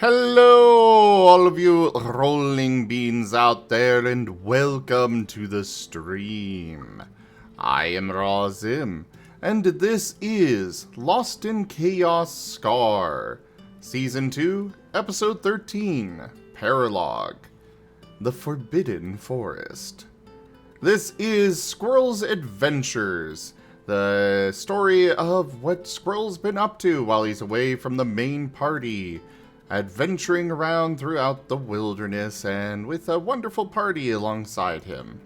Hello, all of you rolling beans out there, and welcome to the stream. I am Razim, and this is Lost in Chaos Scar, Season 2, Episode 13, Paralogue, The Forbidden Forest. This is Squirrel's Adventures, the story of what Squirrel's been up to while he's away from the main party, adventuring around throughout the wilderness and with a wonderful party alongside him.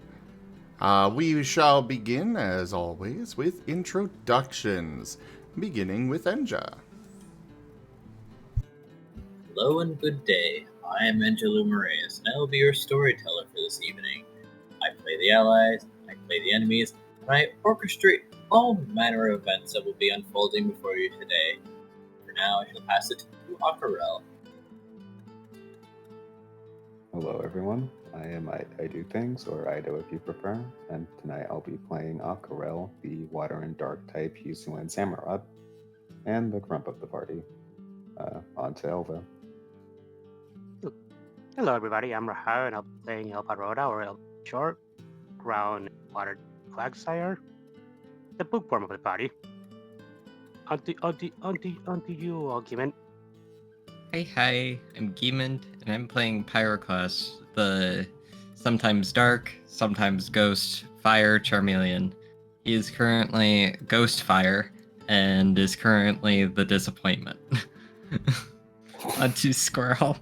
We shall begin, as always, with introductions, beginning with Enja. Hello and good day. I am Enja Lumerias, and I will be your storyteller for this evening. I play the allies, I play the enemies, and I orchestrate all manner of events that will be unfolding before you today. For now, I shall pass it to Aquarelle. Hello everyone, I am IDDoThings, or Ido if you prefer, and tonight I'll be playing Aquarelle, the water and dark type Yusuan Samurai, and the grump of the party. On to Elva. Hello everybody, I'm Raharu and I'm playing Elvaroda or short, ground water Quagsire, the bookworm of the party. Onto you, Gimund. Hi, I'm Gimund, and I'm playing Pyroclast, the sometimes dark, sometimes ghost fire Charmeleon. He is currently Ghost Fire, and is currently the disappointment. Onto Squirrel.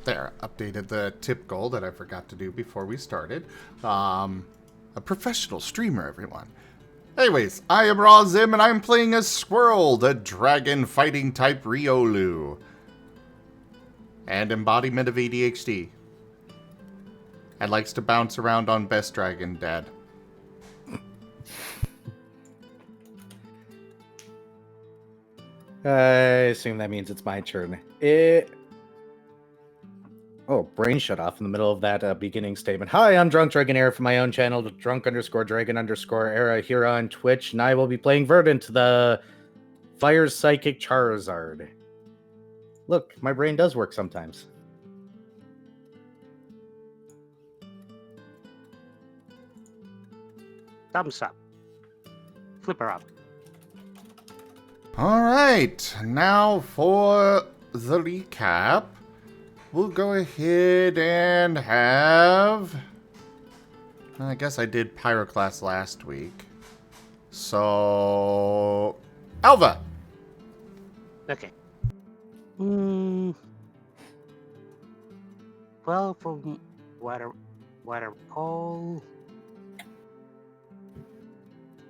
There, updated the tip goal that I forgot to do before we started. A professional streamer, everyone. Anyways, I am Razim, and I'm playing as Squirrel, the dragon fighting type Riolu. And embodiment of ADHD. And likes to bounce around on Best Dragon, Dad. I assume that means it's my turn. Oh, brain shut off in the middle of that beginning statement. Hi, I'm Drunk Dragon Era from my own channel, drunk_dragon_era here on Twitch, and I will be playing Verdant, the Fire Psychic Charizard. Look, my brain does work sometimes. Thumbs up. Flip her up. Alright, now for the recap. We'll go ahead and have... I guess I did Pyroclast last week. So... Alva! Okay. Well, from what I recall,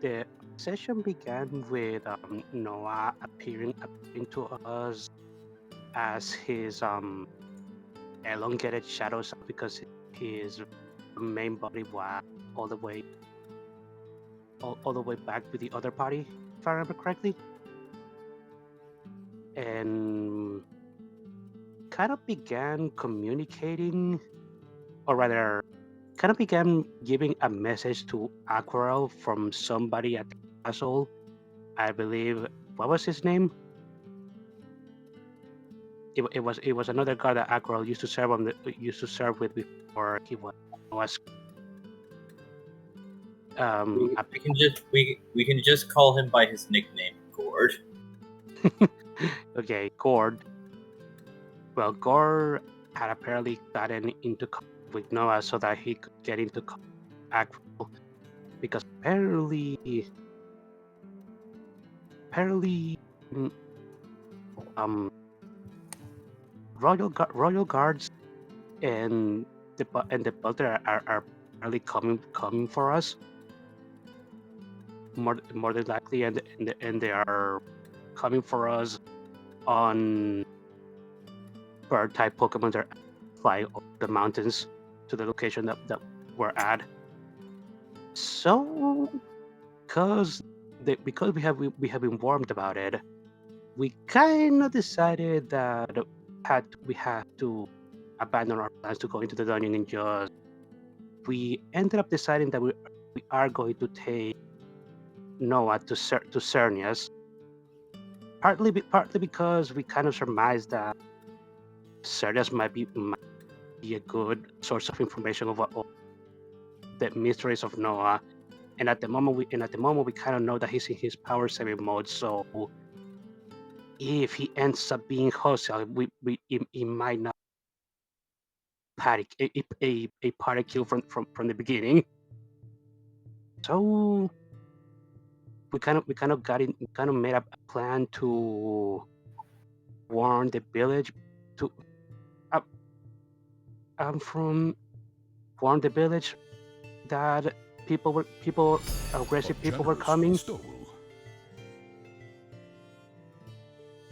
the session began with Noah appearing to us as his elongated shadows because his main body was all the way back with the other party, if I remember correctly, and kind of began communicating, or rather kind of began giving a message to Aquarelle from somebody at the castle. I believe, what was his name? It was another guy that Aquarelle used to serve with before he was. We can just call him by his nickname, Gord. Okay, Gord. Well, Gord had apparently gotten into contact with Noah so that he could get into contact with Aquarelle, because apparently, royal guards and the Belter are really coming for us more than likely, and they are coming for us on bird type Pokemon that fly over the mountains to the location that we're at. So, because we have been warned about it, we kind of decided that we had to abandon our plans to go into the dungeon and just. We ended up deciding that we are going to take Noah to Xerneas partly because we kind of surmised that Xerneas might be a good source of information of all the mysteries of Noah. And at the moment we kind of know that he's in his power saving mode. So if he ends up being hostile, he might not a party kill from the beginning. So we kind of made up a plan to warn the village to warn the village that aggressive people were coming.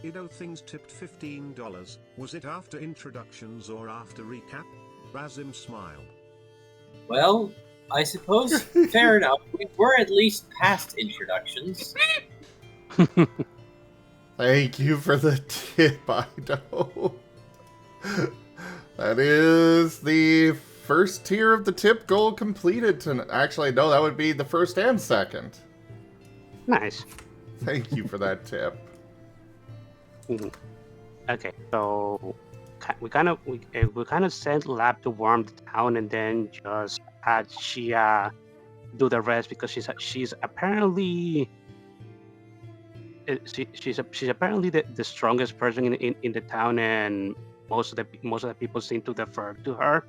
IDDoThings tipped $15. Was it after introductions or after recap? Razim smiled. Well, I suppose fair enough. We were at least past introductions. Thank you for the tip, Ido. That is the first tier of the tip goal completed. Actually, no, that would be the first and second. Nice. Thank you for that tip. Okay, so we kind of sent Lab to warm the town, and then just had Shia do the rest because she's apparently she's apparently the strongest person in the town, and most of the people seem to defer to her.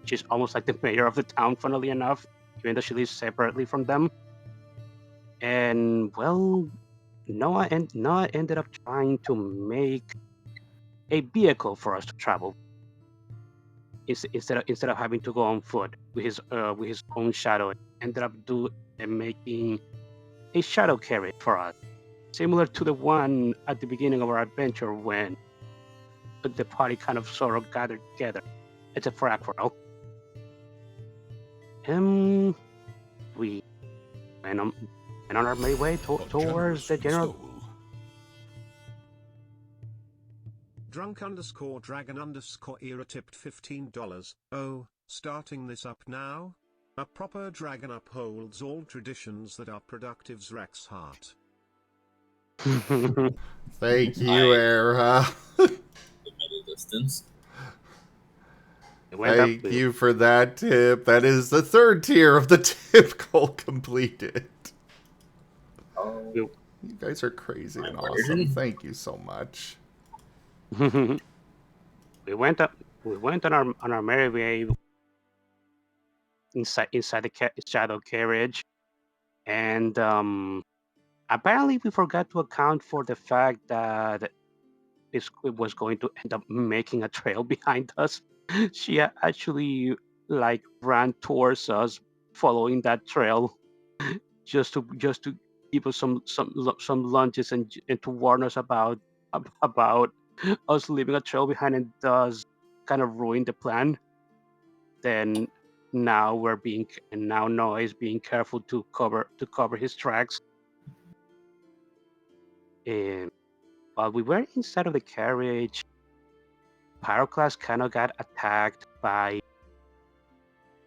She's almost like the mayor of the town, funnily enough, even though she lives separately from them. And well, Noah ended up trying to make a vehicle for us to travel instead of having to go on foot with his own shadow. Ended up making a shadow carriage for us, similar to the one at the beginning of our adventure when the party kind of sort of gathered together, except for Aquarelle. We went on our merry way towards the general. Drunk_dragon_era tipped $15. Oh, starting this up now? A proper dragon upholds all traditions that are productive. Rex heart. Thank you, Era. The middle distance. Thank you for that tip. That is the third tier of the tip goal completed. Oh, You guys are crazy and awesome. Thank you so much. We went on our merry way inside the shadow carriage, and apparently we forgot to account for the fact that it was going to end up making a trail behind us. She actually ran towards us, following that trail, just to give us some lunges and to warn us about us leaving a trail behind, and thus kind of ruin the plan. Then now Noah is being careful to cover his tracks. And while we were inside of the carriage, Pyroclast kind of got attacked by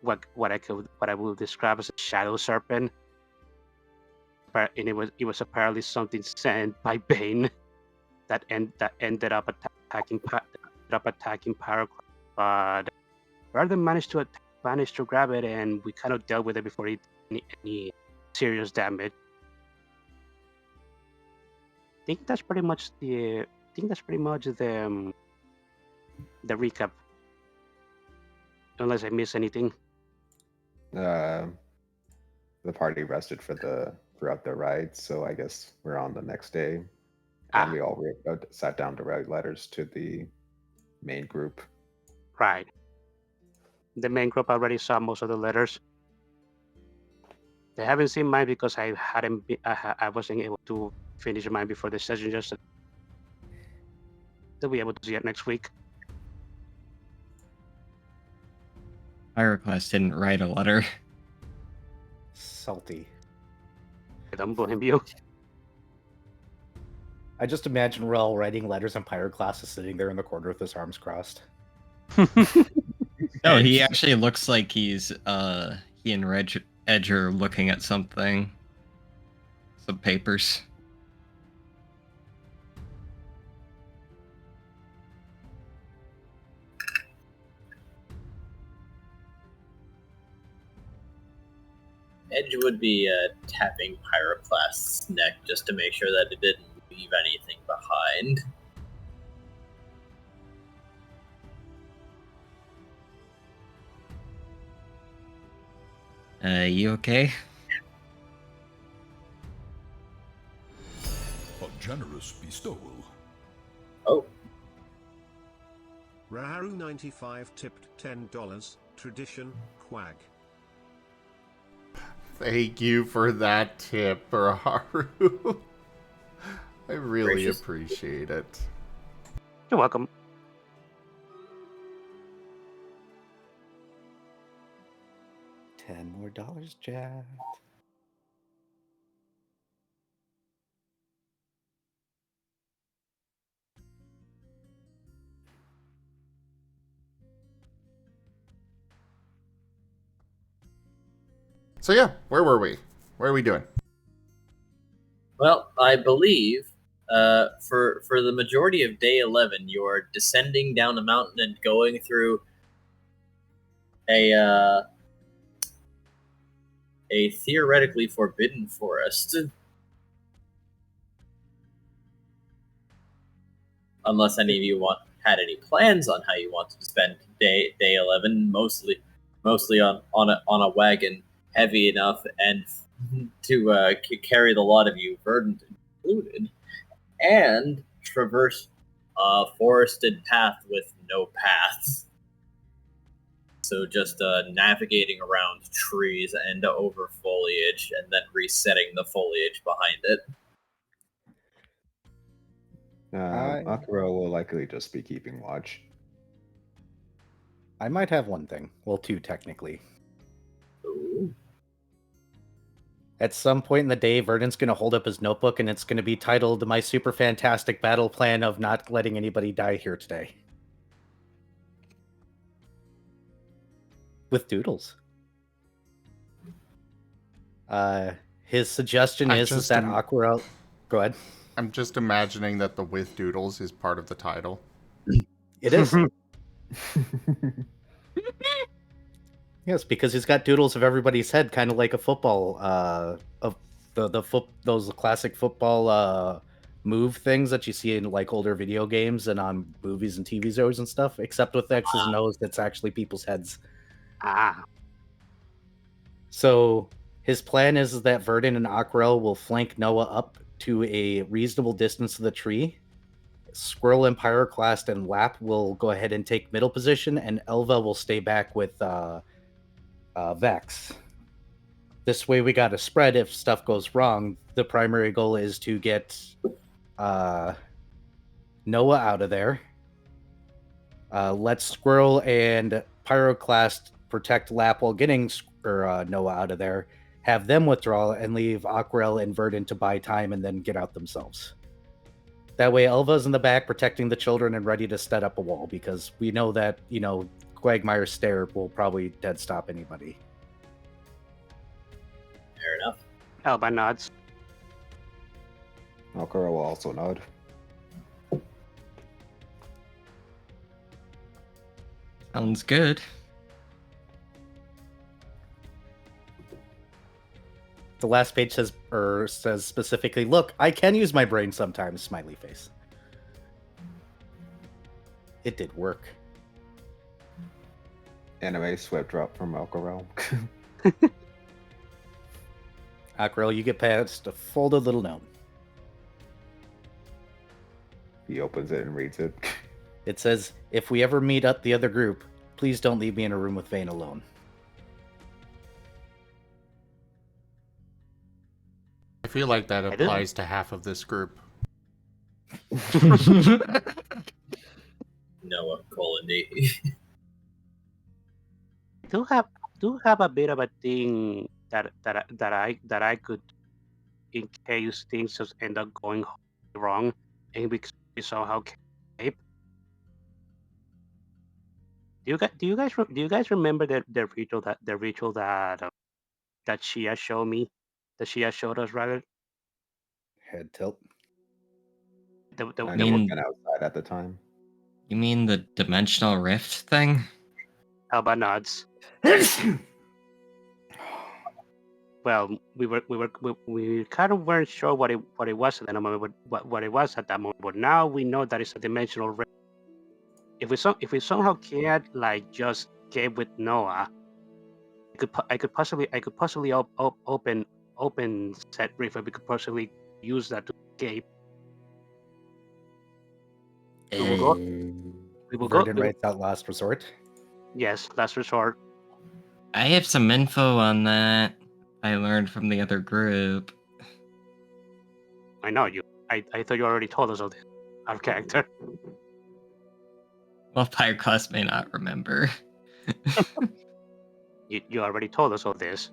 what I will describe as a shadow serpent. And it was apparently something sent by Bane that ended up attacking Pyroclast. But Marten managed to grab it, and we kind of dealt with it before it did any serious damage. I think that's pretty much the recap. Unless I miss anything. The party rested throughout the ride, so I guess we're on the next day, and we all sat down to write letters to the main group. Right. The main group already saw most of the letters. They haven't seen mine because I wasn't able to finish mine before the session. Just they'll be able to see it next week. Pyroclast didn't write a letter. Salty. I don't blame you. I just imagine Rel writing letters and Pyroclast is sitting there in the corner with his arms crossed. No, he actually looks like he and Edge are looking at something. Some papers. Edge would be tapping Pyroclast's neck just to make sure that it didn't leave anything behind. You okay? A generous bestowal. Oh, Raharu 95 tipped $10. Tradition, quag. Thank you for that tip, Raharu. I really Gracious. appreciate it. You're welcome. $10 more, Jack. So yeah, where were we? What are we doing? well, I believe for the majority of day 11, you're descending down a mountain and going through a theoretically forbidden forest. Unless any of you had any plans on how you wanted to spend day 11, mostly on a wagon heavy enough and to carry the lot of you, verdant included, and traverse a forested path with no paths. So just navigating around trees and over foliage, and then resetting the foliage behind it. Aquarelle will likely just be keeping watch. I might have one thing. Well, two technically. Ooh. At some point in the day, Verdant's going to hold up his notebook and it's going to be titled My Super Fantastic Battle Plan of Not Letting Anybody Die Here Today. With doodles. His suggestion is that Aquarelle... Go ahead. I'm just imagining that the with doodles is part of the title. It is. Yes, because he's got doodles of everybody's head, kind of like a football, of those classic football move things that you see in like older video games and on movies and TV shows and stuff. Except with X's and O's, that's actually people's heads. Ah. So his plan is that Verdant and Aquarelle will flank Noah up to a reasonable distance of the tree. Squirrel and Pyroclast and Lap will go ahead and take middle position, and Elva will stay back with Vex. This way we got a spread if stuff goes wrong. The primary goal is to get Noah out of there. Let Squirrel and Pyroclast protect Lap while getting Noah out of there. Have them withdraw and leave Aquarelle and Verdant to buy time and then get out themselves. That way Elva's in the back protecting the children and ready to set up a wall, because we know that, Quagmire's stare will probably dead stop anybody. Fair enough. Elba nods. Aquarelle will also nod. Sounds good. The last page says specifically, look, I can use my brain sometimes, smiley face. It did work. Anime sweat drop from Aquarelle. Aquarelle, you get past a folded little note. He opens it and reads it. It says, if we ever meet up the other group, please don't leave me in a room with Vayne alone. I feel like that applies to half of this group. Noah, D. do have a bit of a thing that I could, in case things just end up going wrong and we somehow escape. Do you guys remember the ritual that Shia showed me? That Shia showed us, rather. Head tilt. I You know mean- we've been outside at the time. You mean the dimensional rift thing? Elba nods. well, we kind of weren't sure what it was at the moment, what it was at that moment. But now we know that it's a dimensional ring. If we somehow can't like just get with Noah, I could possibly open set brief. We could possibly use that to escape. We will go. We will go. Verdant writes out last resort. Yes, last resort. I have some info on that I learned from the other group. I know you. I thought you already told us of this. Our character. Well, Pyroclast may not remember. You already told us all this.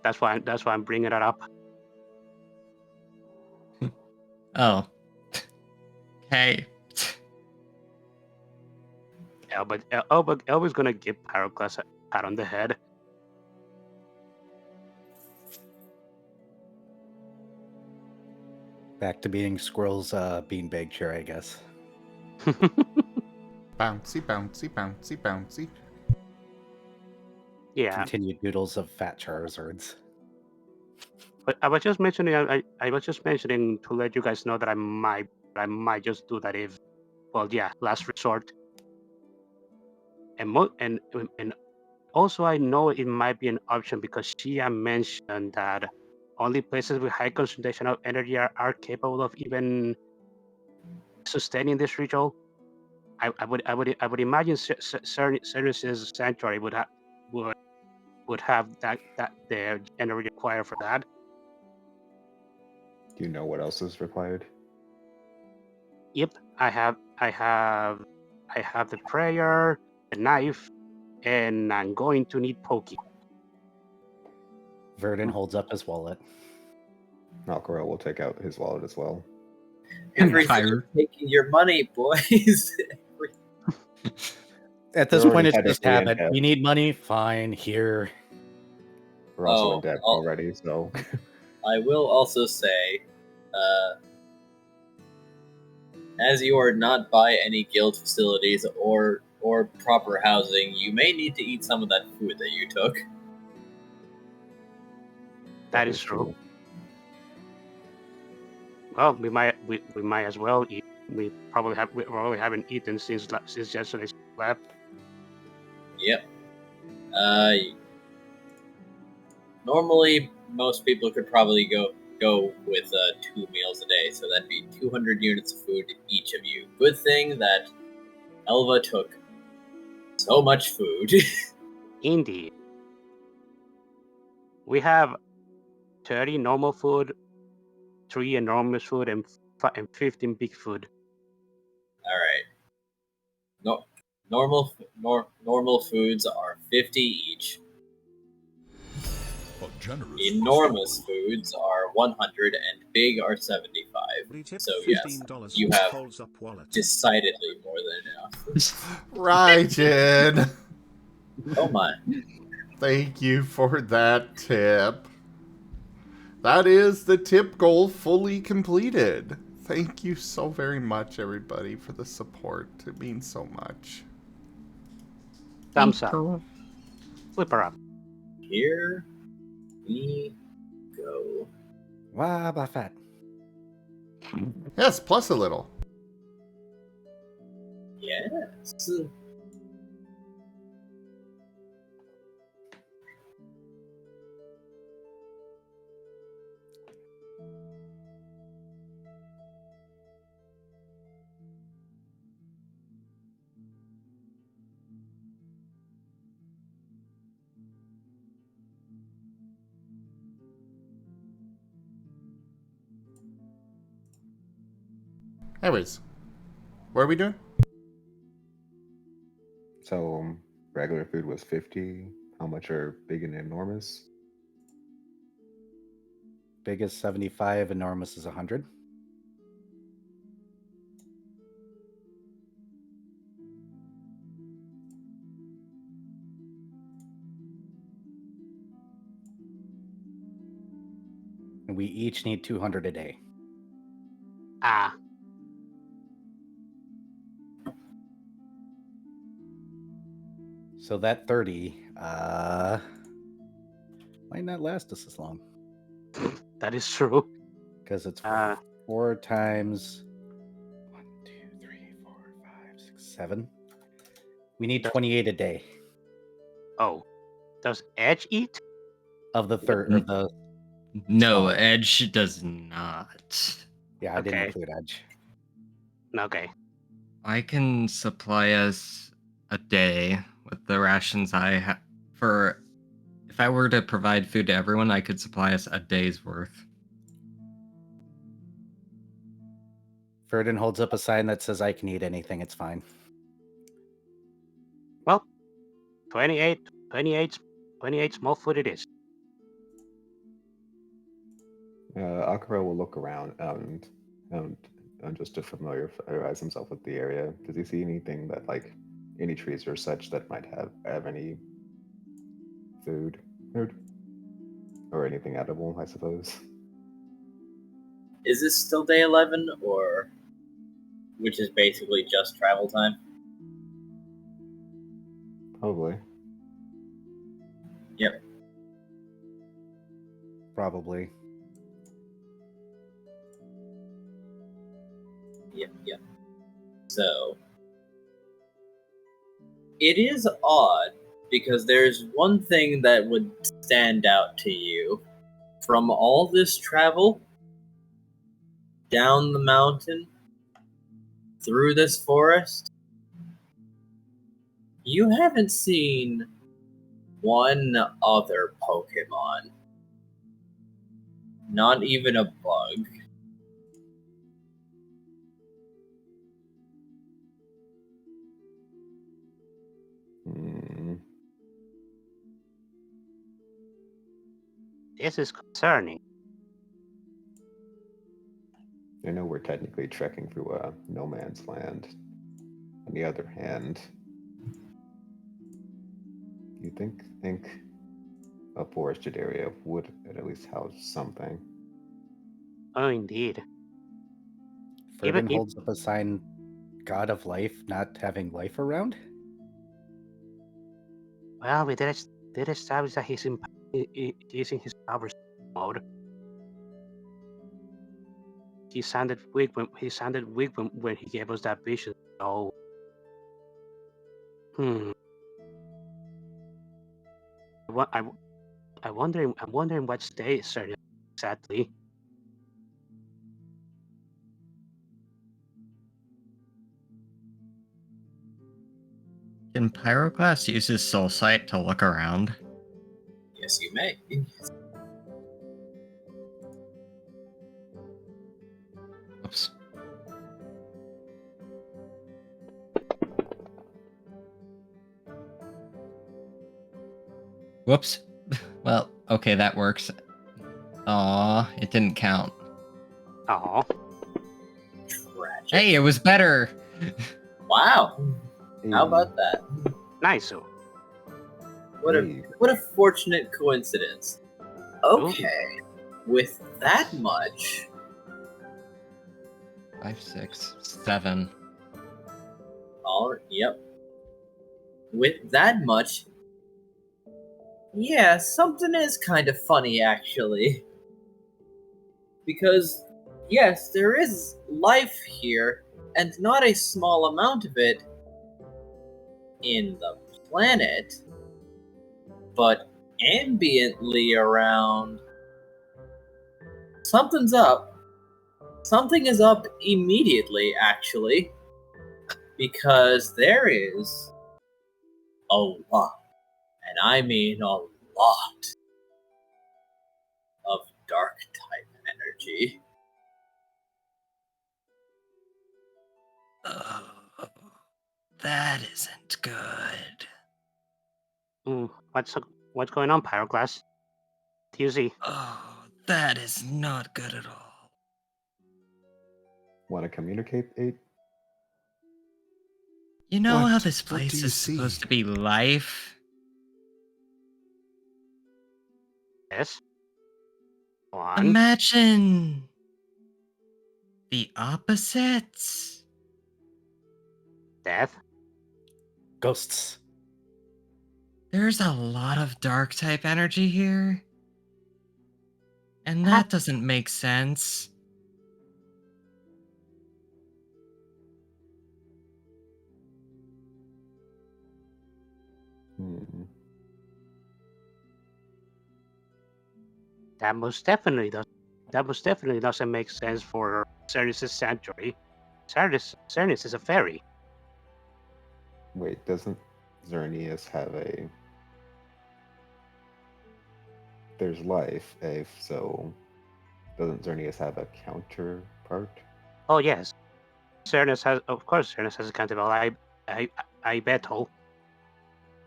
That's why I'm bringing it up. Oh. Okay. Elba's gonna give Pyroclast a pat on the head. Back to being Squirrel's beanbag chair, I guess. Bouncy, bouncy, bouncy, bouncy. Yeah, Continued doodles of fat Charizards. but I was just mentioning. I was just mentioning to let you guys know that I might just do that if, well, yeah, last resort. And also I know it might be an option because Shia mentioned that only places with high concentration of energy are capable of even sustaining this ritual. I would imagine Xerneas' sanctuary would have that the energy required for that. Do you know what else is required? Yep, I have the prayer, the knife, and I'm going to need Pokey. Verdant holds up his wallet. Aquarelle will take out his wallet as well. Everything Fire. taking your money, boys. At this We're point, already it's just technically in habit. debt. We need money. Fine, here. We're also in Oh, debt oh. already, so I will also say, as you are not by any guild facilities or proper housing, you may need to eat some of that food that you took. That is true. Well, we might as well eat. We probably haven't eaten since yesterday's lab. Yep. Normally, most people could probably go with 2 meals a day, so that'd be 200 units of food each of you. Good thing that Elva took so much food. Indeed. We have 30 normal food, 3 enormous food, and 15 big food. All right. No, normal foods are 50 each. Enormous foods are 100, and big are 75. So yes, you have decidedly more than enough. Raijin! Oh my. Thank you for that tip. That is the tip goal fully completed. Thank you so very much, everybody, for the support. It means so much. Thumbs up. Flip her up. Here we go. Wow, fat. Yes, plus a little. Yes. Anyways, what are we doing? So regular food was 50. How much are big and enormous? Big is 75, enormous is 100. And we each need 200 a day. Ah. So that 30, might not last us as long. That is true. Because it's Uh, 4 times 1, 2, 3, 4, 5, 6, 7. We need 28 a day oh, does Edge eat? of the third of the. No, Smaller. Edge does not. Yeah, I didn't Okay. include Edge. Okay. I can supply us a day with the rations I have. For if I were to provide food to everyone, I could supply us a day's worth. Ferdin holds up a sign that says, "I can eat anything. It's fine." Well, 28 small food it is. Aquarelle will look around and just to familiarize himself with the area. Does he see anything that, like, any trees or such that might have any food or anything edible? I suppose. Is this still day 11, or which is basically just travel time? Probably. Yep. Probably. Yep. So, it is odd because there's one thing that would stand out to you from all this travel down the mountain, through this forest. You haven't seen one other Pokemon. Not even a bug. Hmm. This is concerning. I know we're technically trekking through no man's land. On the other hand, you think a forested area would at least house something. Oh, indeed. Ferdin Even- holds up a sign, "God of Life," not having life around. Well, we did establish that he's in his power mode. He sounded weak when he gave us that vision. So, I'm wondering what state Xerneas exactly. Can Pyroclast use his soul sight to look around? Yes, you may. Oops. Whoops. Well, okay, that works. Aw, it didn't count. Oh, Tragic. Hey, it was better! Wow. How about that? nice. So, What a Hey, what a fortunate coincidence. Okay. With that much, 5, 6, 7. yep. With that much, yeah, something is kind of funny actually. Because yes, there is life here, and not a small amount of it in the planet, but ambiently around. Something's up. Something is up immediately, actually. Because there is a lot, and I mean a lot, of dark type energy. Oh, that isn't good. what's going on, Pyroclast? Do you see? Oh, that is not good at all. want to communicate, 8? You know how What- this what do place you is see? supposed to be life? Yes. One. Imagine the opposites. Death. Ghosts. There's a lot of dark type energy here. And that doesn't make sense. Hmm. That most definitely does. That most definitely doesn't make sense for Xerneas' sanctuary. Xerneas is a fairy. Wait, doesn't Xerneas have a... There's life, so doesn't Xerneas have a counterpart? Oh yes, Xerneas has. Of course, Xerneas has a counterpart. I battle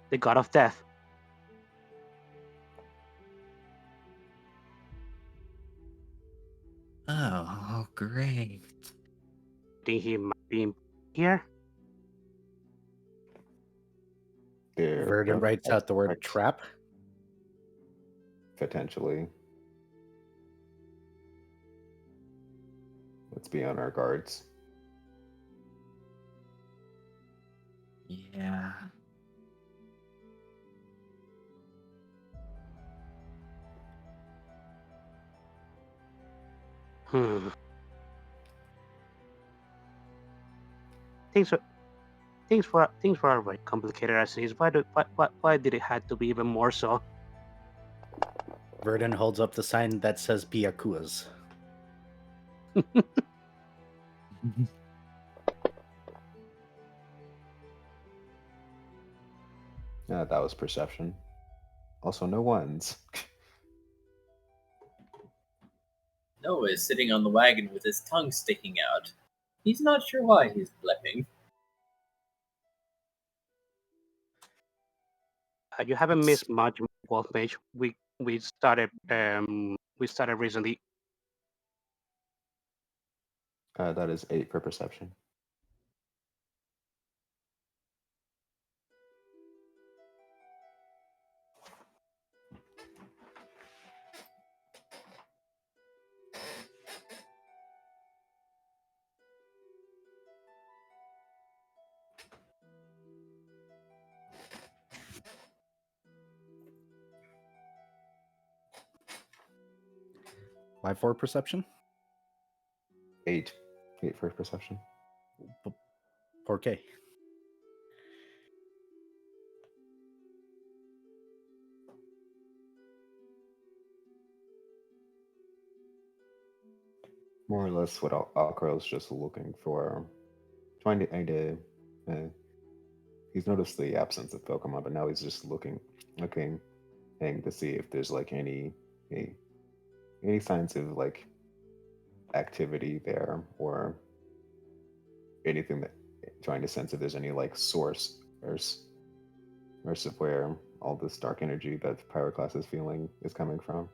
the god of death. Oh, great. Think he might be here? Their Verdant writes out the word counterparts, trap. potentially. Let's be on our guards. Yeah. Hmm. Things were already complicated as it is. Why did it have to be even more so? Verdant holds up the sign that says Piakuas. That was perception. Also, no ones. Noah is sitting on the wagon with his tongue sticking out. He's not sure why he's blepping. You haven't missed much, Wolf Mage. We started recently. That is 8 for perception. Why 4 perception? 8. 8 for perception. 4K. More or less what Aquarelle's just looking for. Trying to he's noticed the absence of Pokemon, but now he's just looking to see if there's like any signs of like activity there, or anything that, trying to sense if there's any like source of where all this dark energy that Pyroclast is feeling is coming from.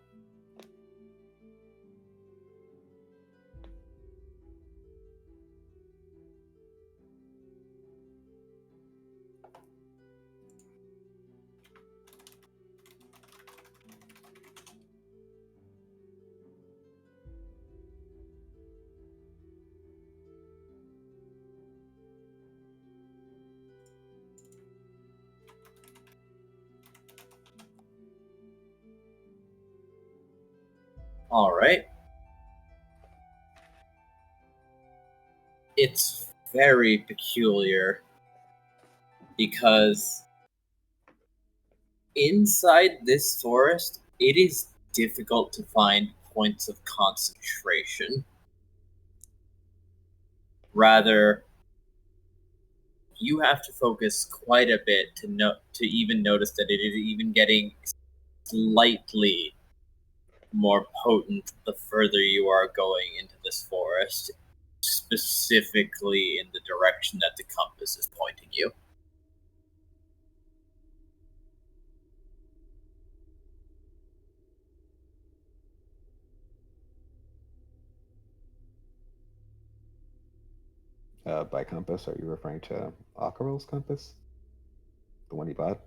Alright. It's very peculiar because inside this forest, it is difficult to find points of concentration. Rather, you have to focus quite a bit to even notice that it is even getting slightly more potent the further you are going into this forest, specifically in the direction that the compass is pointing you. By compass, are you referring to Aquarelle's compass? The one he bought?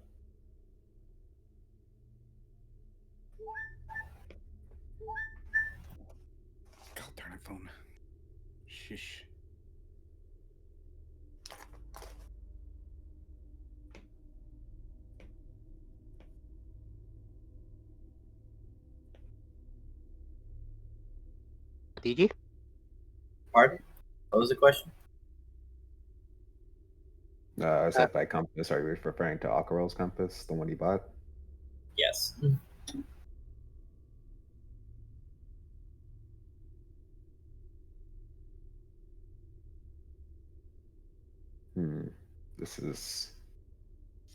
God darn it, phone. Shush. DG? Pardon? What was the question? I said by compass, are you referring to Aquarelle's compass, the one you bought? Yes. This is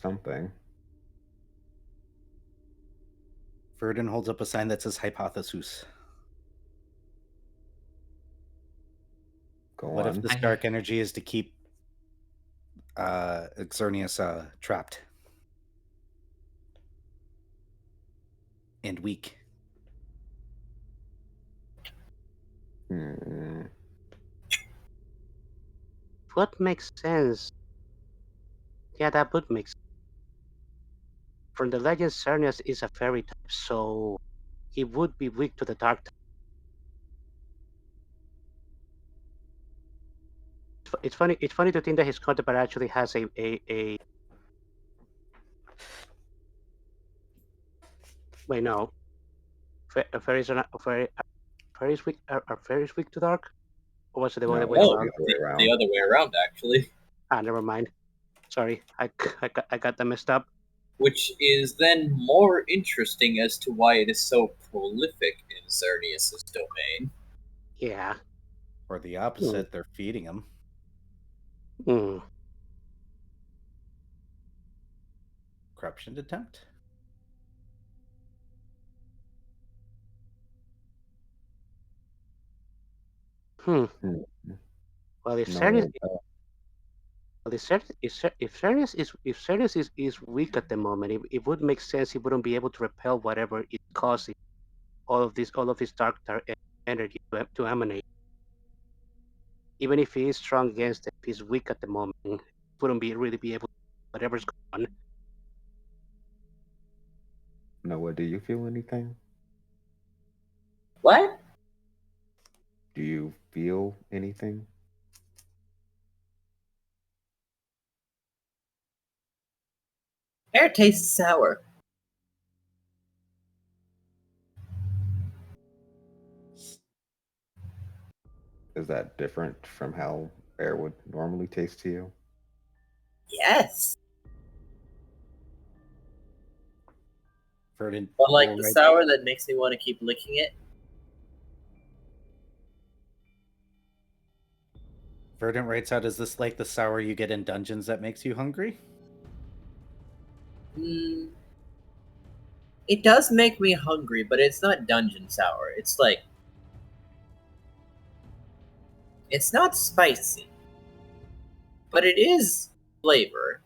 something. Verdun holds up a sign that says hypothesis. Go What on. if this dark energy is to keep Xerneas trapped and weak? What makes sense? Yeah, that would make sense. From the legend, Xerneas is a fairy type, so he would be weak to the dark type. It's funny. It's funny to think that his counterpart actually has a wait, no. Fairies are not fairies weak. Are fairies weak to dark? Or was it the other way Oh, around? the other way around, actually. Ah, never mind. Sorry, I got that messed up. Which is then more interesting as to why it is so prolific in Xerneas' domain. Yeah. Or the opposite, they're feeding him. Corruption attempt? Well, if Xerneas is weak at the moment, it would make sense he wouldn't be able to repel whatever is causing all of this dark energy to emanate. Even if he is strong against it, if he's weak at the moment, he wouldn't really be able to whatever's going on. Noah, do you feel anything? What? Do you feel anything? Air tastes sour. Is that different from how air would normally taste to you? Yes. Verdun, But like the sour that makes me want to keep licking it. Verdun writes out, is this like the sour you get in dungeons that makes you hungry? It does make me hungry, but it's not dungeon sour. It's like... It's not spicy. But it is flavor.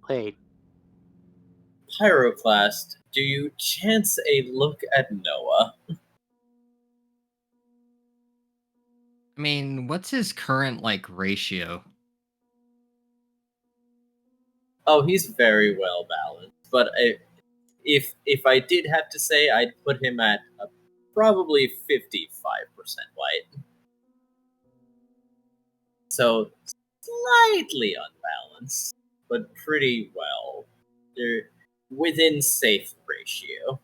Wait. Pyroclast, do you chance a look at Noah? I mean, what's his current ratio? Oh, he's very well balanced. But if I did have to say, I'd put him at probably 55% white. So slightly unbalanced, but pretty well. They're within safe ratio.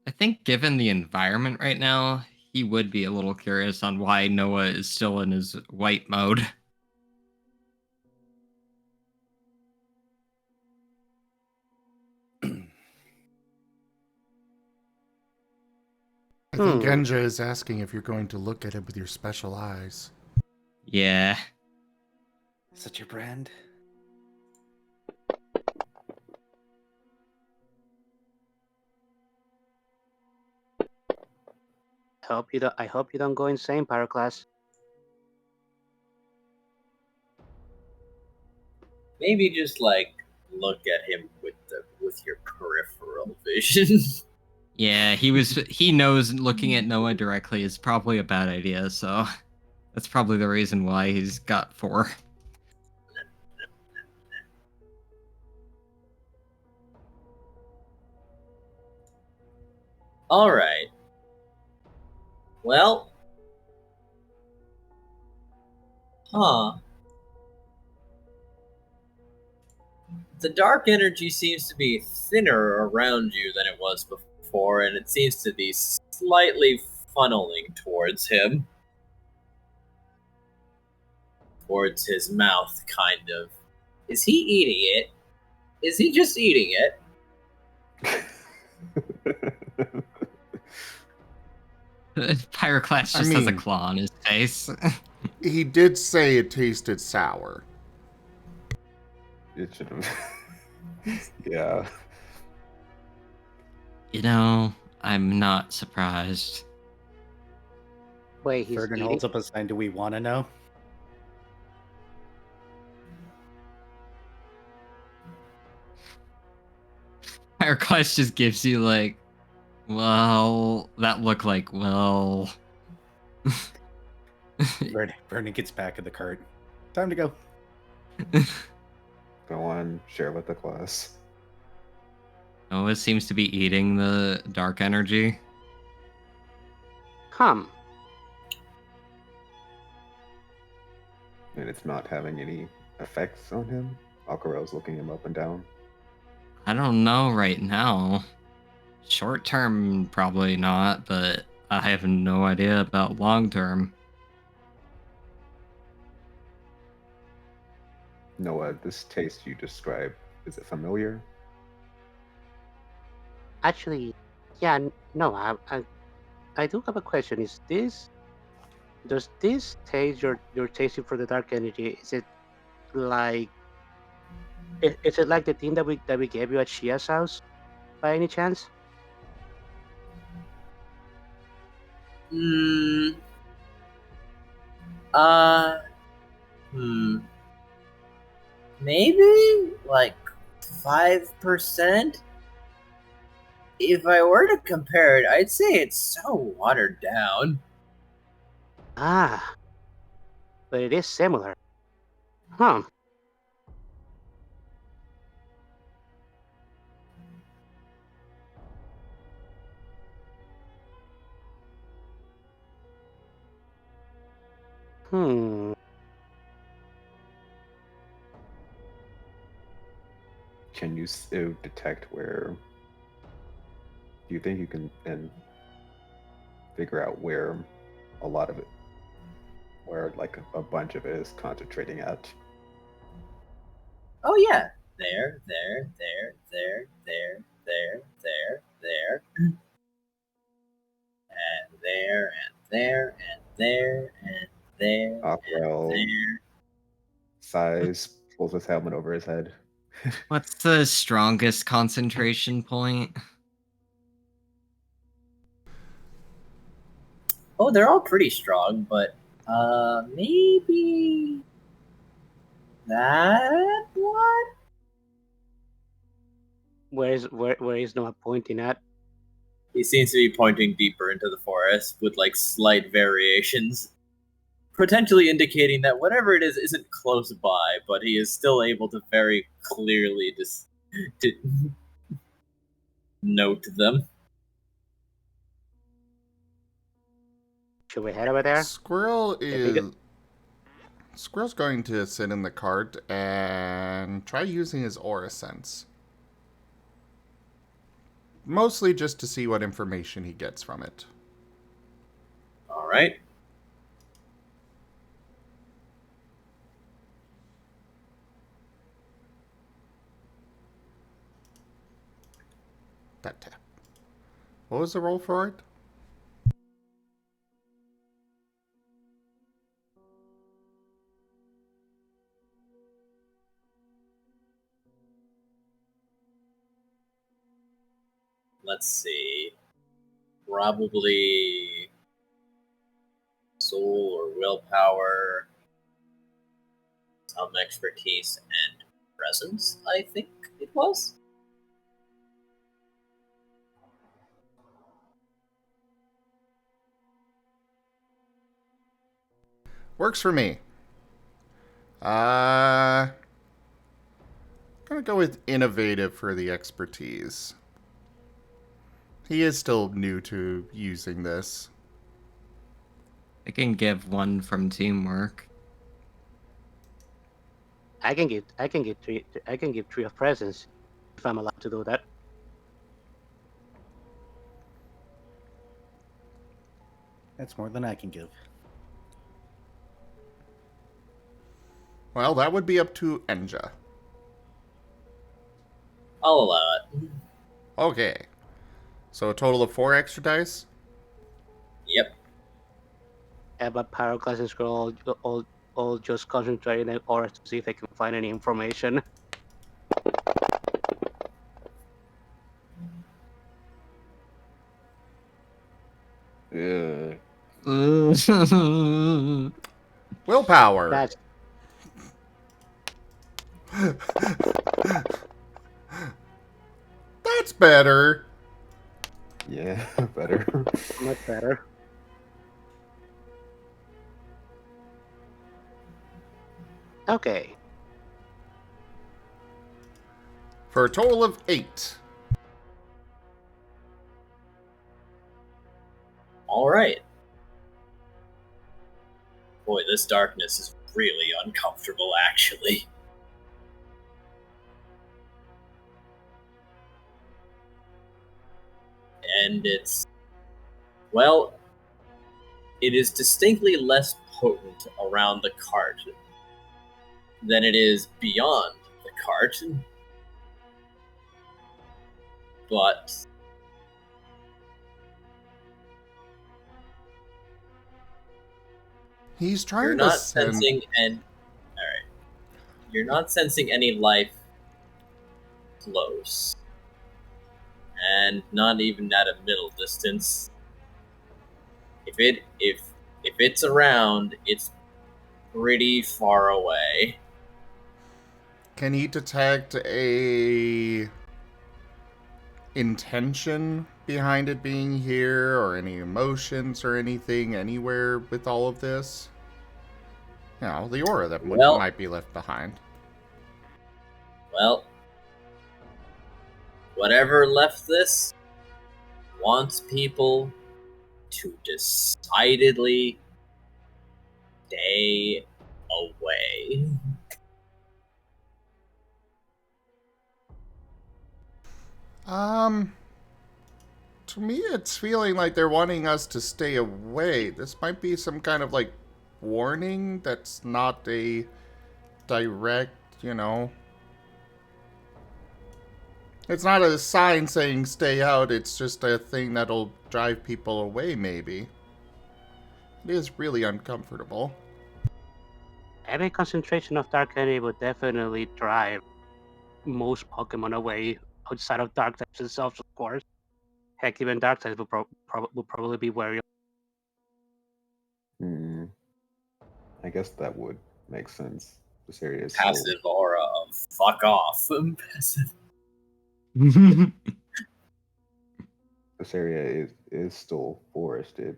I think given the environment right now, he would be a little curious on why Noah is still in his white mode. I think Enja is asking if you're going to look at it with your special eyes. Yeah. Is that your brand? I hope you don't go insane, Pyroclast. Maybe just look at him with your peripheral vision. Yeah, he knows looking at Noah directly is probably a bad idea, so that's probably the reason why he's got 4. Alright. Well. Huh. The dark energy seems to be thinner around you than it was before, and it seems to be slightly funneling towards him. Towards his mouth, kind of. Is he eating it? Is he just eating it? Pyroclast just has a claw on his face. He did say it tasted sour. It should have. Yeah. You know, I'm not surprised. Wait, he's Fergan eating? holds up a sign. Do we want to know? Pyroclast just gives you like, well, that look like, well. Vernon gets back in the cart. Time to go. Go on, share with the class. Noah seems to be eating the dark energy. Hum. And it's not having any effects on him. Aquarelle's looking him up and down. I don't know right now. Short term, probably not, but I have no idea about long term. Noah, this taste you described, is it familiar? Actually, yeah, no, I do have a question. Does this taste you're tasting for the dark energy? Is it like, is it like the thing that we gave you at Shia's house, by any chance? Hmm. Uh. Hmm. Maybe like 5%. If I were to compare it, I'd say it's so watered down. Ah, but it is similar. Huh. Hmm. Can you detect where? Do you think you can then figure out where a lot of it, where like a bunch of it is concentrating at? Oh yeah, there, there, there, there, there, there, there, there, and there, and there, and there, and there, and Aquarelle there. sighs, pulls his helmet over his head. What's the strongest concentration point? Oh, they're all pretty strong, but maybe that one. Where is Noah pointing at? He seems to be pointing deeper into the forest with like slight variations, potentially indicating that whatever it is isn't close by, but he is still able to very clearly to note them. Should we head over there? Squirrel's going to sit in the cart and try using his aura sense. Mostly just to see what information he gets from it. All right. Tap tap. What was the roll for it? Let's see. Probably soul or willpower, some expertise, and presence, I think it was. Works for me. Gonna go with innovative for the expertise. He is still new to using this. I can give one from teamwork. I can give three of presents if I'm allowed to do that. That's more than I can give. Well, that would be up to Enja. I'll allow it. Okay. So a total of 4 extra dice? Yep. Yeah, but Pyroclast and Scroll all just concentrating on auras to see if they can find any information. Ugh. Willpower. That's That's better. Yeah, better. much better. Okay. For a total of 8. Alright. Boy, this darkness is really uncomfortable, actually. And it's... well, it is distinctly less potent around the cart than it is beyond the cart. But He's trying you're to not send... sensing and alright. You're not sensing any life close. And not even at a middle distance. If it's around, it's pretty far away. Can he detect a intention behind it being here, or any emotions or anything anywhere with all of this? You know, the aura that Well- might be left behind. Well, whatever left this wants people to decidedly stay away. To me, it's feeling like they're wanting us to stay away. This might be some kind of, like, warning that's not a direct, you know... It's not a sign saying stay out, it's just a thing that'll drive people away, maybe. It is really uncomfortable. Any concentration of dark energy would definitely drive most Pokemon away outside of dark types themselves, of course. Heck, even dark types would, would probably be wary. Hmm. I guess that would make sense. This area is Passive aura of fuck off. Passive. this area is still forested.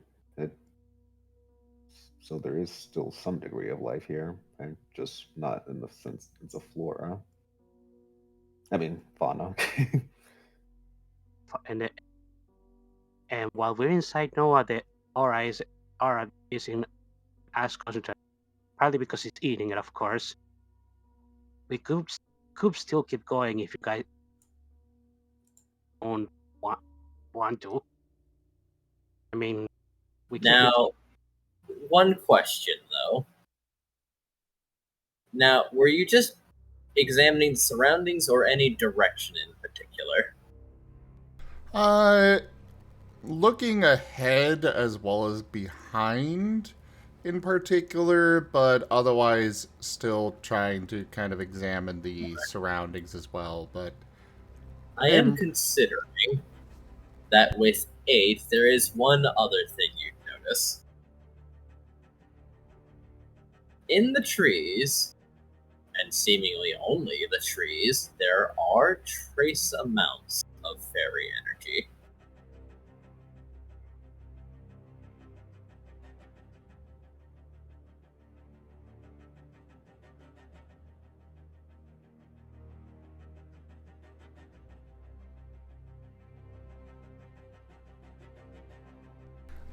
So there is still some degree of life here, and just not in the sense it's a flora. I mean, fauna. And while we're inside Noah, the aura isn't as concentrated, partly because it's eating it, of course. We could still keep going if you guys don't want to. I mean, we can't. Now, one question though. Now, were you just examining the surroundings or any direction in particular? Looking ahead as well as behind in particular, but otherwise still trying to kind of examine the surroundings as well, but... I am considering that with 8, there is one other thing you'd notice. In the trees, and seemingly only the trees, there are trace amounts of fairy energy.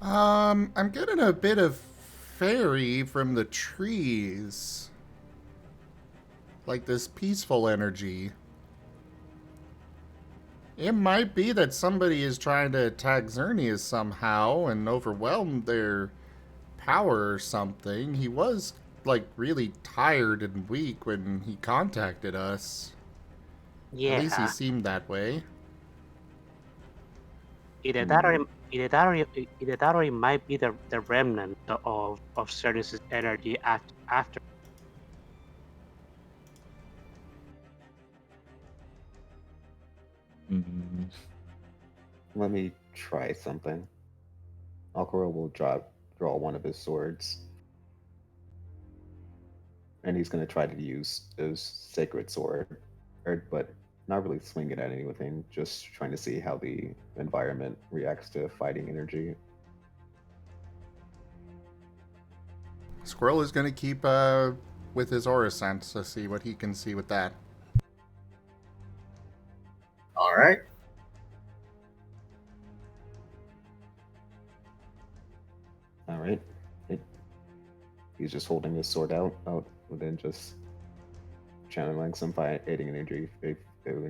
I'm getting a bit of fairy from the trees. Like this peaceful energy. It might be that somebody is trying to attack Xerneas somehow and overwhelm their power or something. He was, like, really tired and weak when he contacted us. At least he Yeah. seemed that way. Either that or it might be the remnant of Xerneas' energy after. Mm. Let me try something. Aquarelle will draw one of his swords. And he's going to try to use his sacred sword, but not really swing it at anything, just trying to see how the environment reacts to fighting energy. Squirrel is going to keep with his aura sense to see what he can see with that. Alright. All right. He's just holding his sword out, and then just channeling some fighting energy in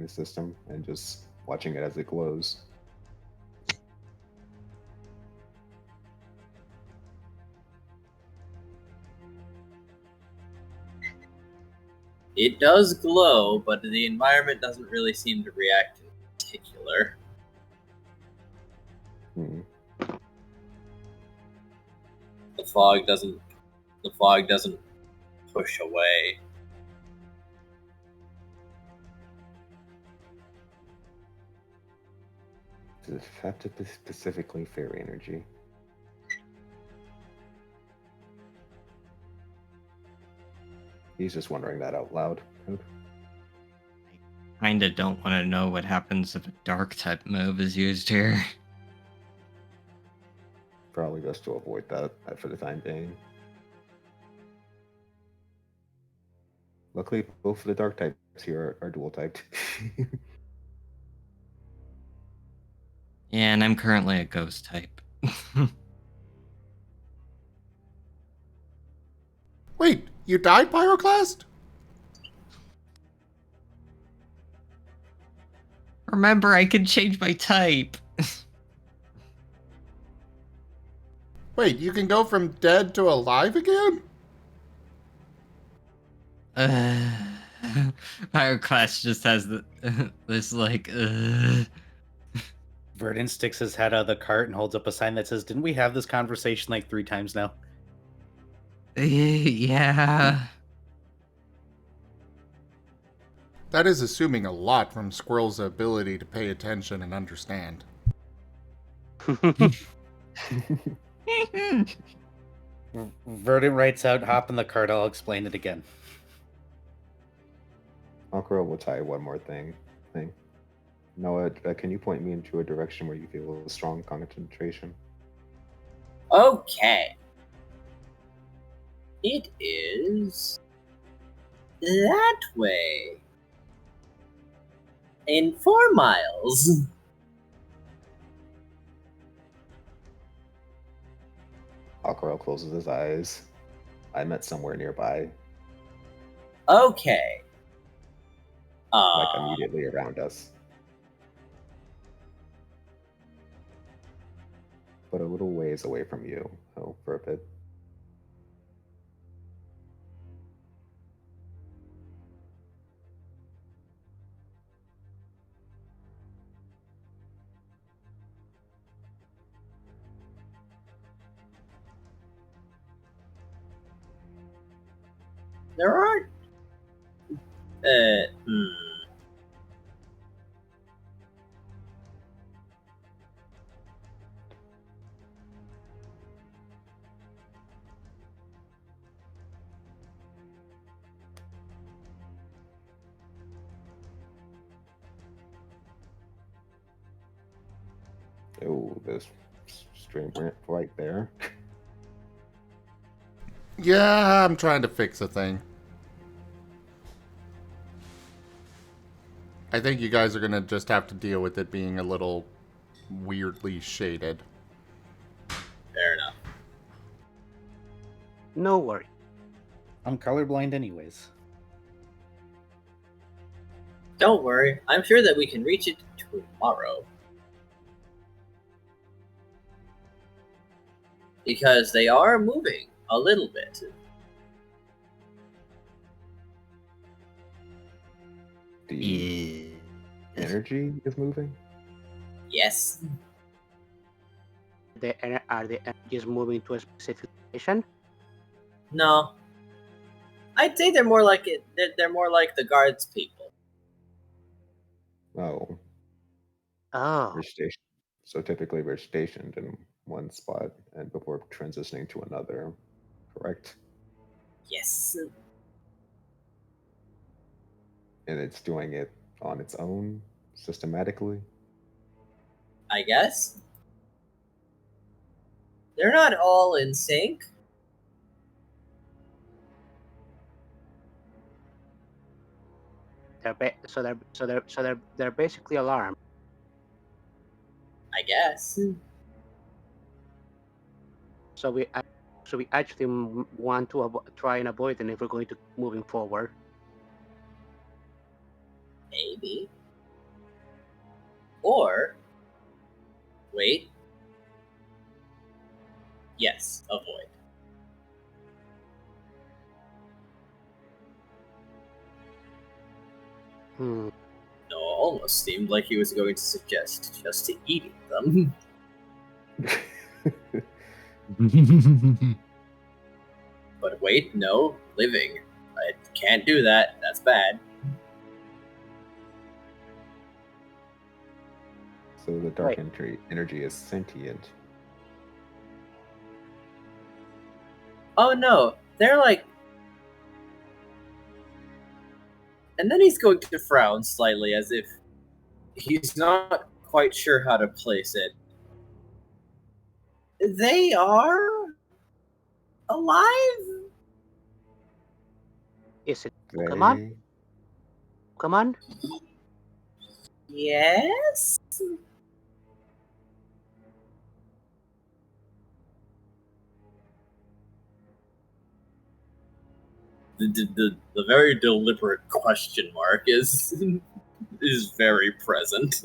his system and just watching it as it glows. It does glow, but the environment doesn't really seem to react in particular. Hmm. The fog doesn't push away. Does it have to be specifically fairy energy? He's just wondering that out loud. Kinda don't want to know what happens if a dark type move is used here. Probably best to avoid that for the time being. Luckily, both of the dark types here are dual typed. Yeah, and I'm currently a ghost type. Wait, you died, Pyroclast? Remember, I can change my type. Wait, you can go from dead to alive again? Pyroclast just has this like. Verdant sticks his head out of the cart and holds up a sign that says, "Didn't we have this conversation like 3 times now?" Yeah. That is assuming a lot from Squirrel's ability to pay attention and understand. Verdant writes out, "Hop in the cart, I'll explain it again." Aquarelle will try one more thing. Noah, can you point me into a direction where you feel a strong concentration? Okay. It is that way. In 4 miles. Aquarelle closes his eyes. I'm at somewhere nearby, Okay. like immediately around us. But a little ways away from you, for a bit. There aren't. Oh, this stream went right there. Yeah, I'm trying to fix a thing. I think you guys are going to just have to deal with it being a little weirdly shaded. No worry. I'm colorblind anyways. Don't worry, I'm sure that we can reach it tomorrow. Because they are moving a little bit. The Yeah. energy is moving. Yes. Are the energies moving to a specific location? No. I'd say they're more like it. They're more like the guards people. Oh, Oh, we're stationed. So typically we're stationed in one spot and before transitioning to another, correct? Yes. And it's doing it on its own, systematically. I guess. They're not all in sync. they're basically alarmed. I guess. So we actually want to try and avoid them if we're going to moving forward. Maybe. Or. Wait. Yes, avoid. Hmm. No, almost seemed like he was going to suggest just eating them. But wait, no, living. I can't do that. That's bad. So the dark Wait. energy is sentient. Oh no, they're like. And then he's going to frown slightly as if he's not quite sure how to place it. They are alive? Is it Pokemon? They Pokemon? Yes? The very deliberate question mark is very present.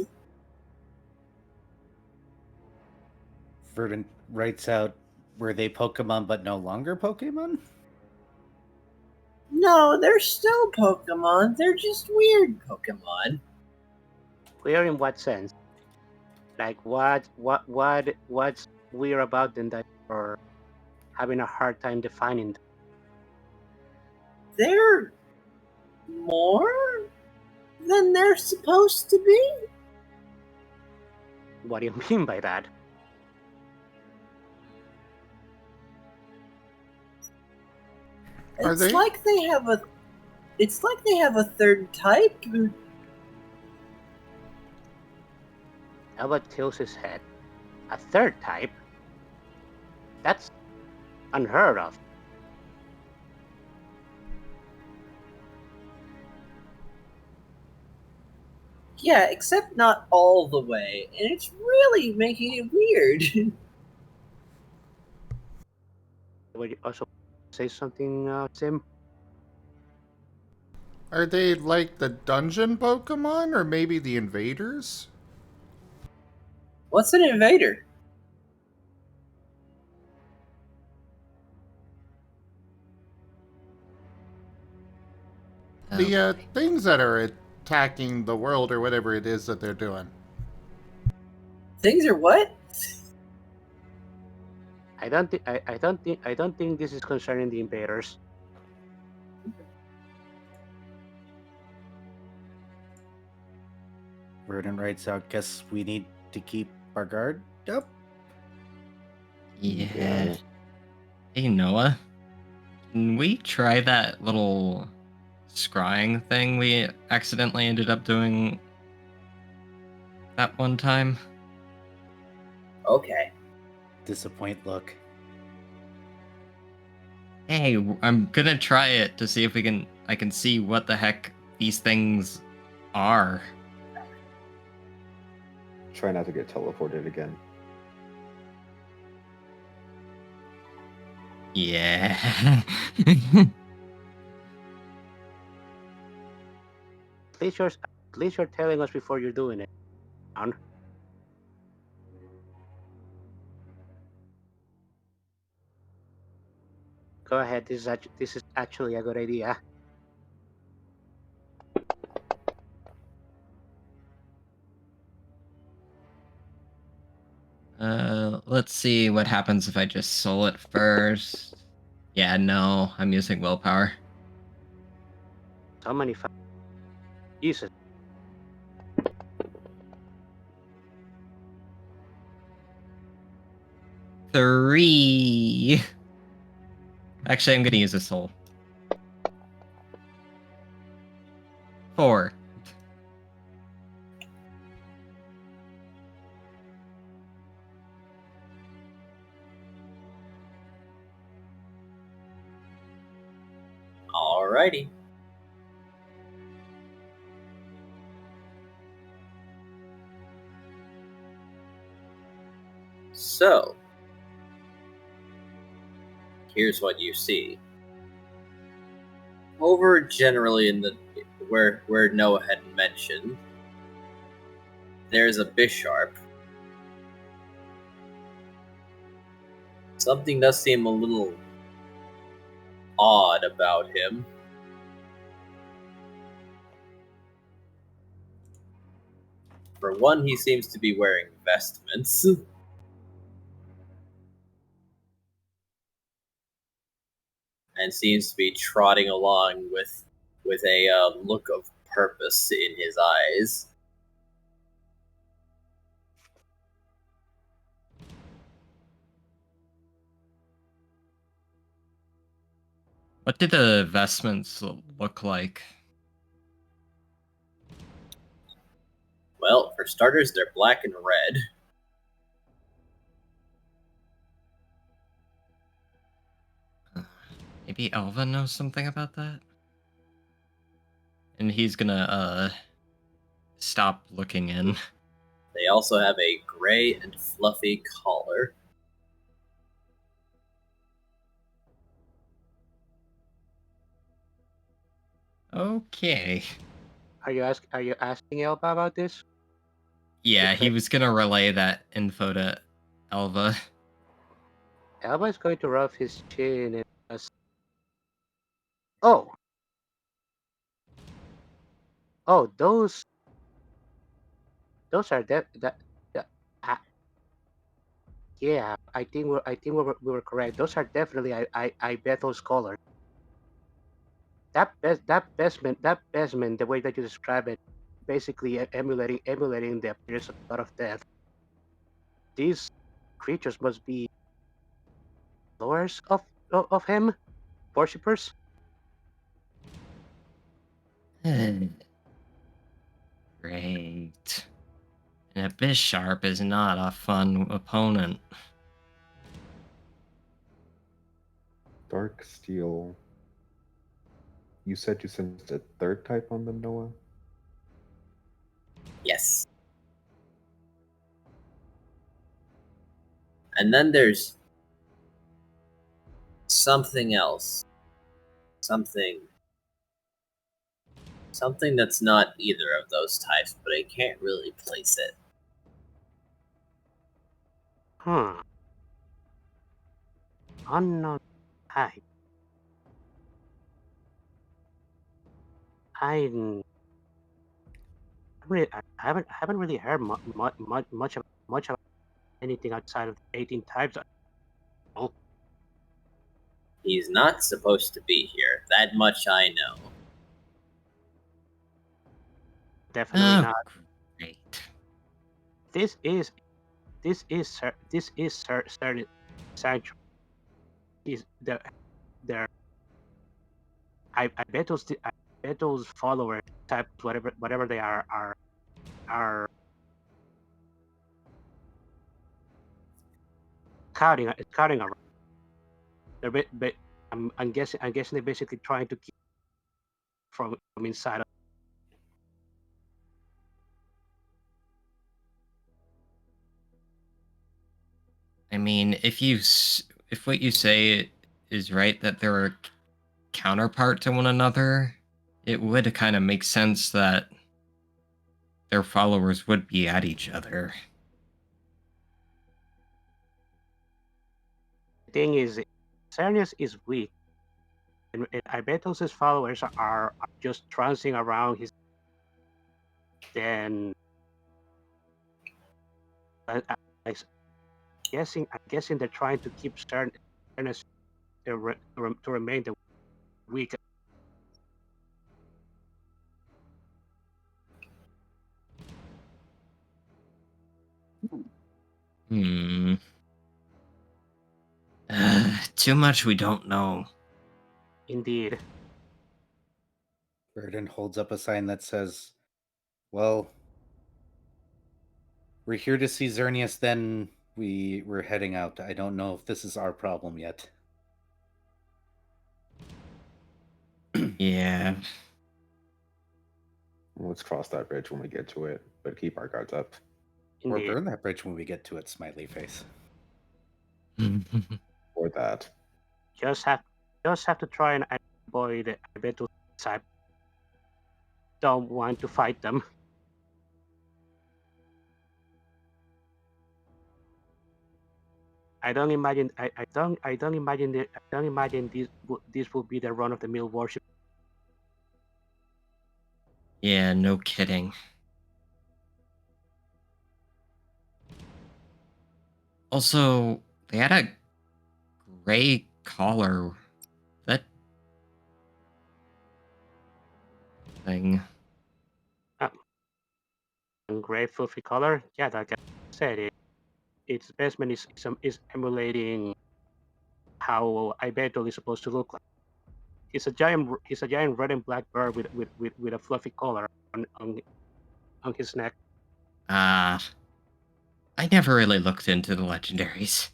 Verdant writes out, were they Pokemon but no longer Pokemon? No, they're still Pokemon. They're just weird Pokemon. Weird in what sense? Like what's weird about them that you're having a hard time defining them? They're more than they're supposed to be. What do you mean by that? Are It's they? like they have a. It's like they have a third type. Ella tilts his head. A third type? That's unheard of. Yeah, except not all the way, and it's really making it weird. Would you also say something, Sim? Are they like the dungeon Pokemon or maybe the invaders? What's an invader? The things that are attacking the world or whatever it is that they're doing. Things are what? I don't think this is concerning the invaders. Verdant writes out, guess we need to keep our guard up. Yeah. Hey, Noah. Can we try that little scrying thing we accidentally ended up doing that one time? Okay. Disappoint look. Hey, I'm gonna try it to see if I can see what the heck these things are. try not to get teleported again. Yeah. At least you're telling us before you're doing it. Down. Go ahead. This is actually a good idea. Let's see what happens if I just soul it first. Yeah, no, I'm using willpower. So many. Jesus. 3. Actually, I'm gonna use a soul. 4. Alrighty. So, here's what you see. Over generally in the where Noah had mentioned, there's a Bisharp. Something does seem a little odd about him. For one, he seems to be wearing vestments. And seems to be trotting along with a look of purpose in his eyes. What do the vestments look like? Well, for starters, they're black and red. Maybe Elva knows something about that? And he's gonna, stop looking in. They also have a gray and fluffy collar. Okay. Are you asking Elba about this? Yeah, he was gonna relay that info to Elva. Elba is going to rub his chin and oh, those are yeah. I think we were correct. Those are definitely I bet those colors. That basement, the way that you describe it, basically emulating the appearance of God of Death. These creatures must be followers of him, worshippers. Great. And a Bisharp is not a fun opponent. Dark Steel. You said you sensed a third type on the Noah? Yes. And then there's something else. Something that's not either of those types, but I can't really place it. Unknown type. I haven't really heard much about anything outside of 18 types. Oh, He's not supposed to be here. That much I know. definitely Oh, not. great. This is certain sanctuary. Is there? I bet those followers type whatever they are counting around. They're I'm guessing they're basically trying to keep from inside. I mean, if what you say is right that they're a counterpart to one another, it would kind of make sense that their followers would be at each other. The thing is, Xerneas is weak, and Ibetos' followers are just trouncing around his. Then, I'm guessing they're trying to keep Xerneas to remain the weak. Hmm. Too much we don't know. Indeed. Verdant holds up a sign that says, well, we're here to see Xerneas, then we're heading out. I don't know if this is our problem yet. Yeah. Let's cross that bridge when we get to it, but keep our guards up. Indeed. Or burn that bridge when we get to it, smiley face. Or that. Just have to try and avoid Ibetos' side. Don't want to fight them. I don't imagine. I don't imagine. I don't imagine this will be the run of the mill worship. Yeah, no kidding. Also, they had a gray collar. That thing. Gray fluffy color. Yeah, like I said, its specimen is emulating how Ibeto is supposed to look like. He's a giant red and black bird with a fluffy collar on his neck. I never really looked into the legendaries.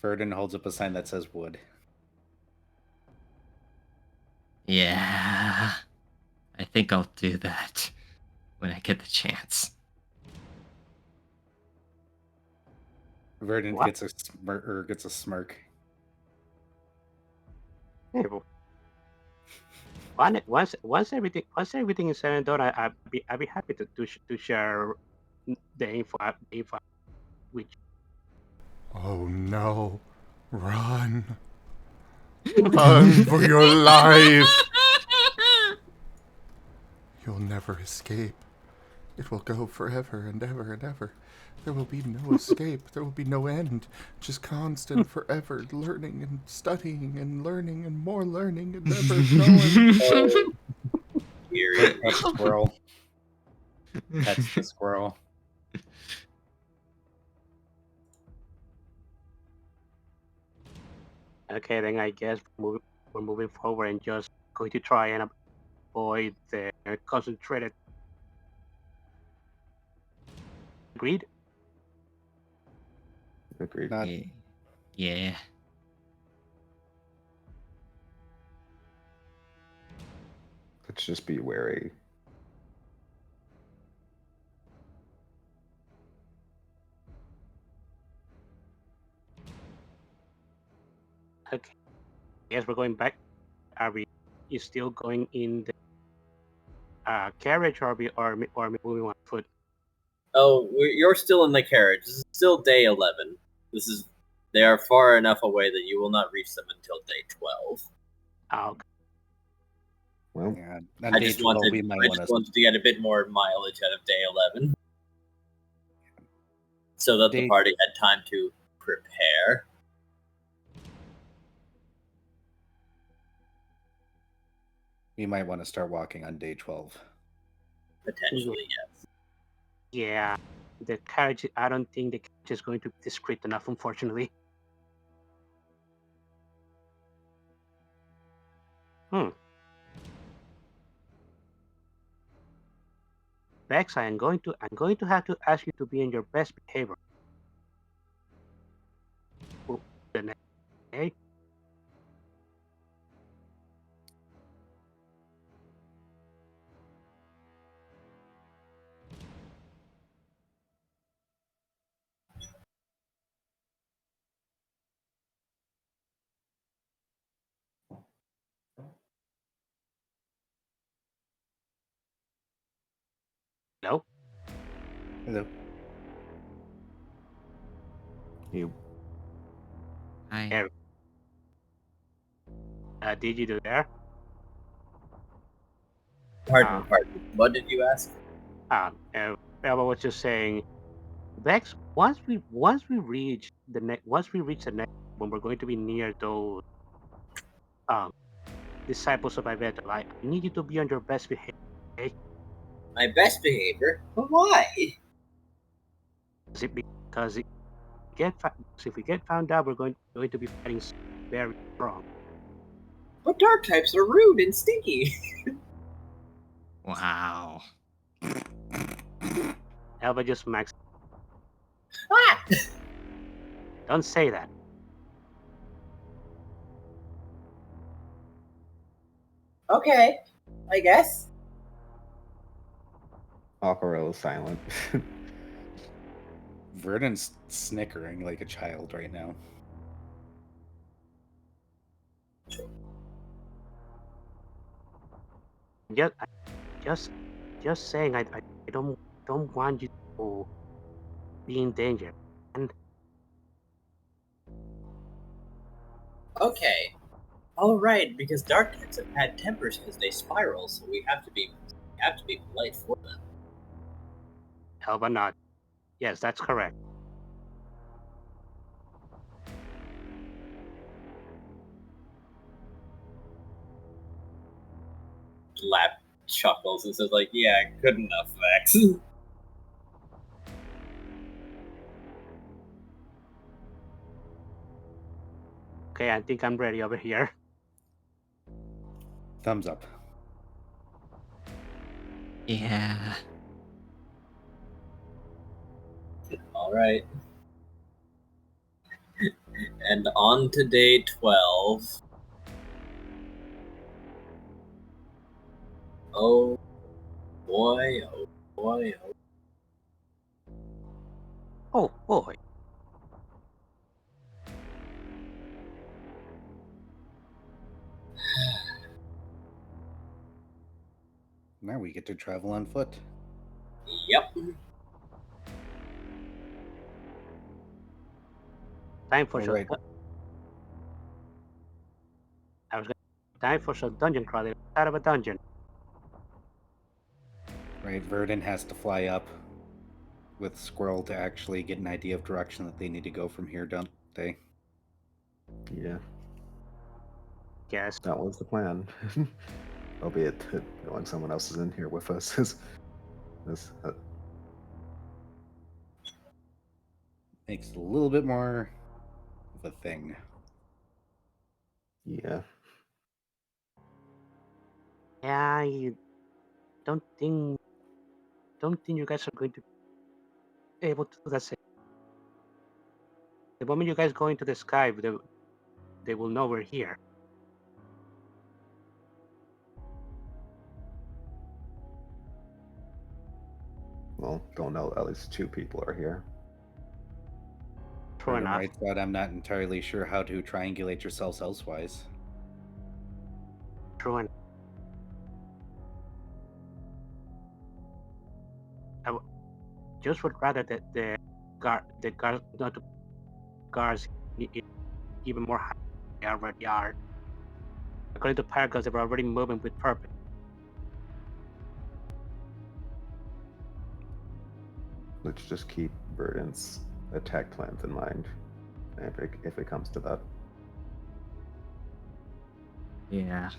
Verdant holds up a sign that says wood. Yeah. I think I'll do that when I get the chance. Verdant What? gets a smirk. Hey, once everything is said and done, I'd be happy to share the info with Oh no. Run. Run for your life. You'll never escape. It will go forever and ever and ever. There will be no escape. There will be no end. Just constant, forever learning and studying and learning and more learning and never knowing. Pet squirrel. Pets the squirrel. Okay, then I guess we're moving forward and just going to try and avoid the concentrated. Agreed? Agreed. Not Yeah. Let's just be wary. Okay. Yes, we're going back. Are we still going in the carriage, or are we moving on foot? Oh, you're still in the carriage. This is still day 11. They are far enough away that you will not reach them until day 12. Oh, Well, yeah. I just wanted to get a bit more mileage out of day 11. So that the party had time to prepare. We might want to start walking on day 12. Potentially, yes. yeah. The carriage. I don't think the carriage is going to be discreet enough, unfortunately. Bex, I'm going to have to ask you to be in your best behavior. The next day. Hello. You Hi. Eric, did you do there? Pardon. What did you ask? Elva was just saying, Vex. Once we reach the next when we're going to be near those um disciples of Iveta, I need you to be on your best behavior. Okay? My best behavior? But why? Because if we get found out, we're going to be fighting very strong. But dark types are rude and stinky. Wow. Elva just max. Ah! Don't say that. Okay, I guess. Aquarelle is silent. Verdant's snickering like a child right now. Just saying. I don't want you to be in danger. And Okay. Alright, because dark types have had tempers because they spiral, so we have to be polite for them. Elva nod. Yes, that's correct. Lap chuckles and says like, yeah, good enough, Vex. Okay, I think I'm ready over here. Thumbs up. Yeah. Alright. And on to day 12. Oh boy, oh boy, oh. Oh boy. Now we get to travel on foot. Yep. Time for All some. right. Time for some dungeon crawling out of a dungeon. Right, Verdant has to fly up with Squirrel to actually get an idea of direction that they need to go from here, don't they? Yeah, Yes. that was the plan. Albeit that knowing someone else is in here with us is Makes it a little bit more of a thing. yeah. Yeah, I don't think you guys are going to be able to do that. The moment you guys go into the sky, they will know we're here. Well, don't know. At least 2 people are here. True enough. Right, but I'm not entirely sure how to triangulate yourselves elsewise. True enough. Just would rather that the guards not to guards even more high they already are. According to Pyroclast, they were already moving with purpose. Let's just keep Verdant's attack plans in mind if it comes to that. Yeah.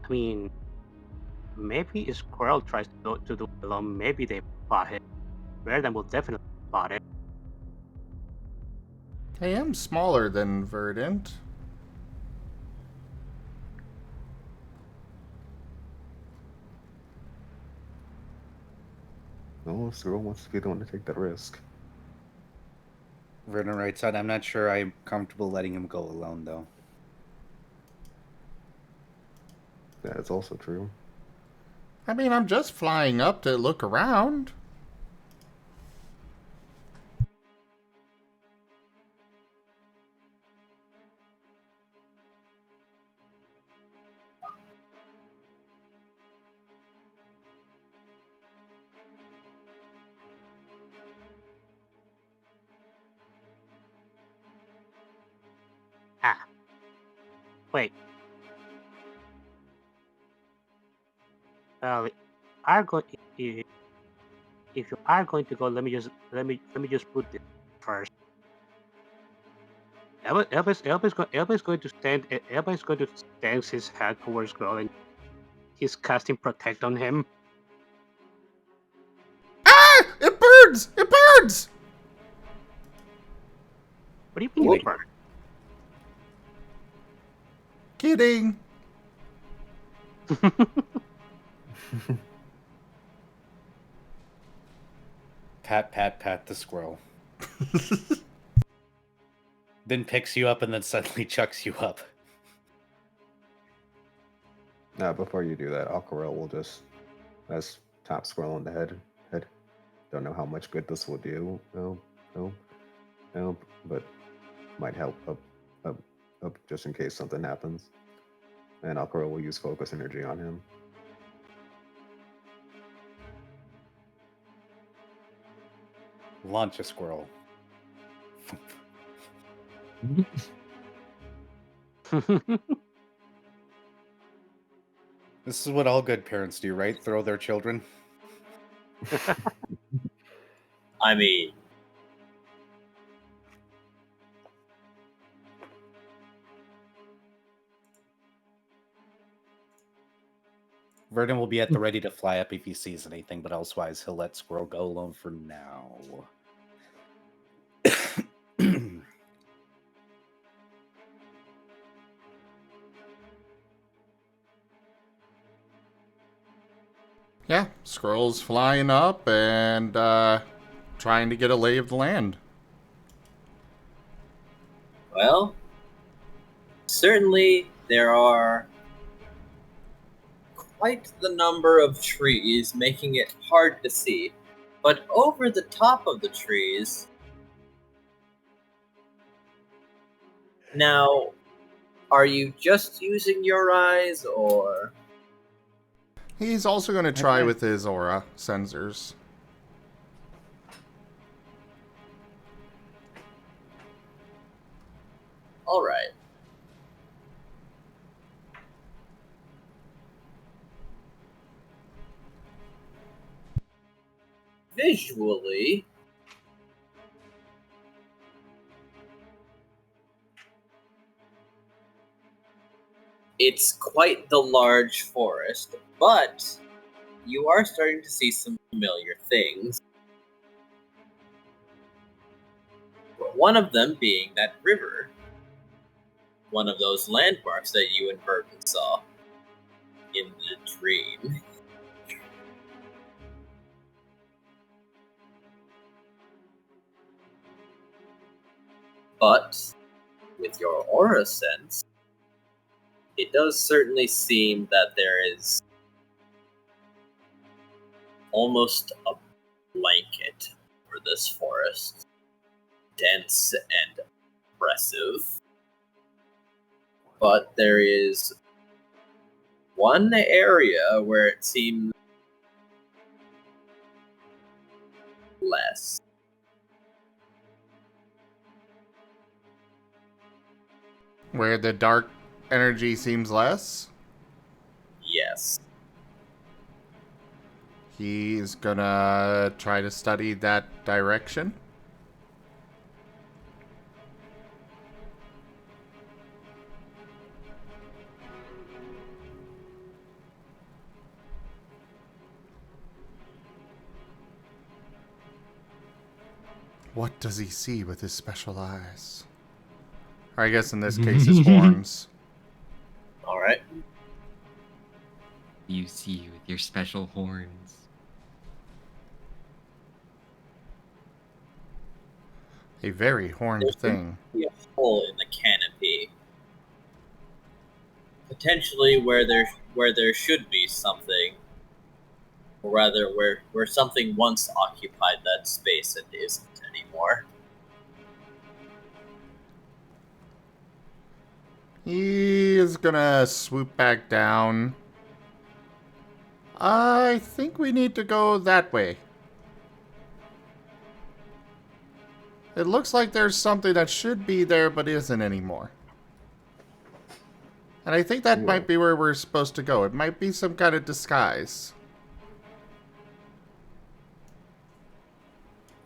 I mean, maybe if Squirrel tries to do it alone, maybe they spot it. Verdant will definitely spot it. I am smaller than Verdant. No, Cyril wants to be the one to take that risk. Verdant writes out, I'm not sure I'm comfortable letting him go alone, though. That's also true. I mean, I'm just flying up to look around. Wait. Are going if you are going to go, let me just put this first. Elba's going to stand. Elba's going to stand his head towards Growl, and he's casting protect on him. Ah! It burns! It burns! What do you mean, Wait. burn? Kidding. Pat the squirrel. Then picks you up and then suddenly chucks you up. Now, before you do that, Aquarelle will just, as top squirrel in the head. Don't know how much good this will do. Help, but might help up, just in case something happens. And Aquarelle will use focus energy on him. Launch a squirrel. This is what all good parents do, right? Throw their children. I mean, Verdon will be at the ready to fly up if he sees anything, but elsewise he'll let Squirrel go alone for now. Yeah, Squirrel's flying up and trying to get a lay of the land. well, certainly there are quite the number of trees, making it hard to see. But over the top of the trees, now, are you just using your eyes, or? He's also going to try Okay. with his aura sensors. Alright. Visually, it's quite the large forest, but you are starting to see some familiar things. One of them being that river. One of those landmarks that you and Burton saw in the dream. But with your aura sense, it does certainly seem that there is almost a blanket over this forest. Dense and oppressive. But there is one area where it seems less. Where the dark energy seems less, Yes. he's gonna try to study that direction. What does he see with his special eyes? Or I guess in this case, his horns. Alright. You see with your special horns. A very horned There's thing. Be a hole in the canopy. Potentially where there should be something. Or rather where something once occupied that space and isn't anymore. He is gonna swoop back down. I think we need to go that way. It looks like there's something that should be there but isn't anymore. And I think that Cool. might be where we're supposed to go. It might be some kind of disguise.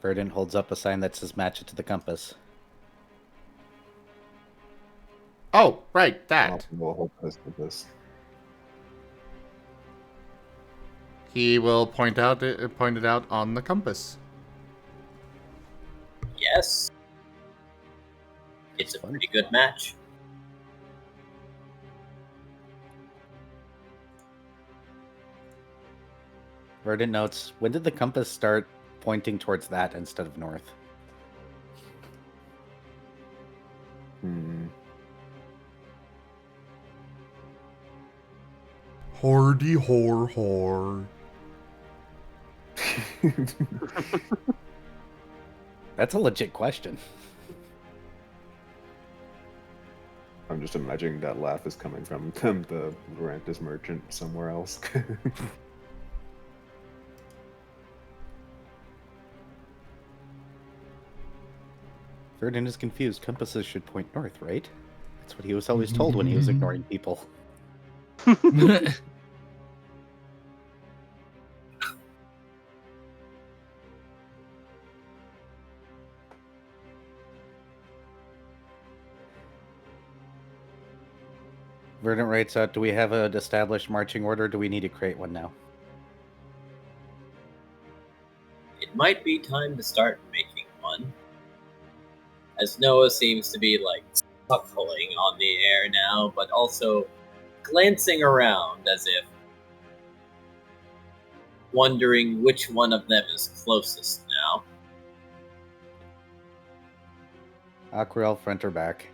Verdant holds up a sign that says match it to the compass. Oh, right, that. Marten will hold us with this. He will point it out on the compass. Yes. It's a pretty good match. Verdant notes, when did the compass start pointing towards that instead of north? Hardy hor. That's a legit question. I'm just imagining that laugh is coming from the Lorantis merchant somewhere else. Verdant is confused. Compasses should point north, right? That's what he was always told when he was ignoring people. Verdant writes out, do we have an established marching order? Do we need to create one now? It might be time to start making one. As Noah seems to be like scuffling on the air now, but also glancing around as if wondering which one of them is closest now. Aquarelle, front or back?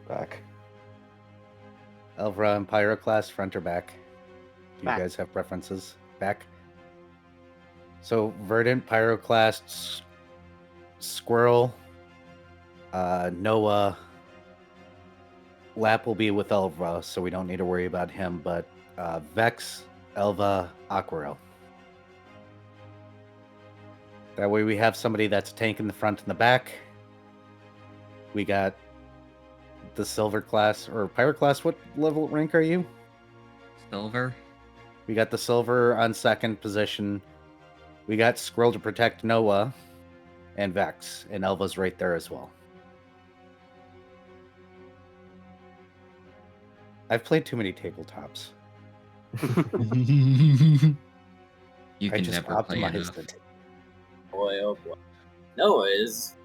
Back. Elvaroda and Pyroclast, front or back? Do Back. you guys have preferences? Back? So, Verdant, Pyroclast, Squirrel, Noah, Lap will be with Elva, so we don't need to worry about him, but Vex, Elva, Aquarelle. That way we have somebody that's a tank in the front and the back. We got the Silver class, or Pyroclast, what level rank are you? Silver. We got the Silver on second position. We got Squirrel to protect Noah and Vex, and Elva's right there as well. I've played too many tabletops. You I can just never play optimized enough. it. Boy, oh boy. Noah is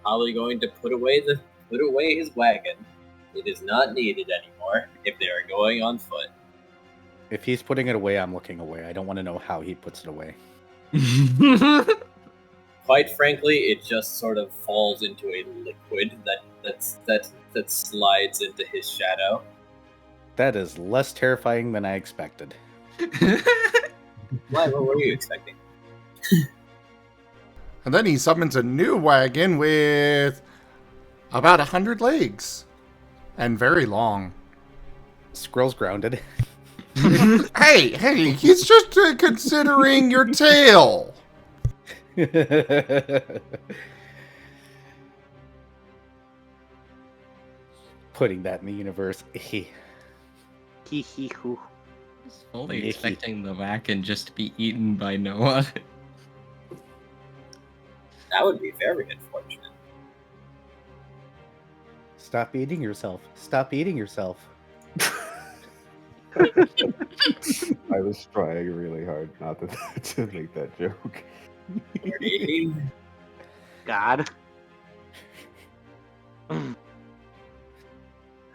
probably going to put away his wagon. It is not needed anymore if they are going on foot. If he's putting it away, I'm looking away. I don't want to know how he puts it away. Quite frankly, it just sort of falls into a liquid that slides into his shadow. That is less terrifying than I expected. Why? What were you expecting? And then he summons a new wagon with about 100 legs. And very long. Squirrel's grounded. Hey, he's just considering your tail. Putting that in the universe. Hee hee hoo. I was fully Icky. expecting the wagon just to be eaten by Noah. That would be very unfortunate. Stop eating yourself. Stop eating yourself. I was trying really hard not to make that joke. God.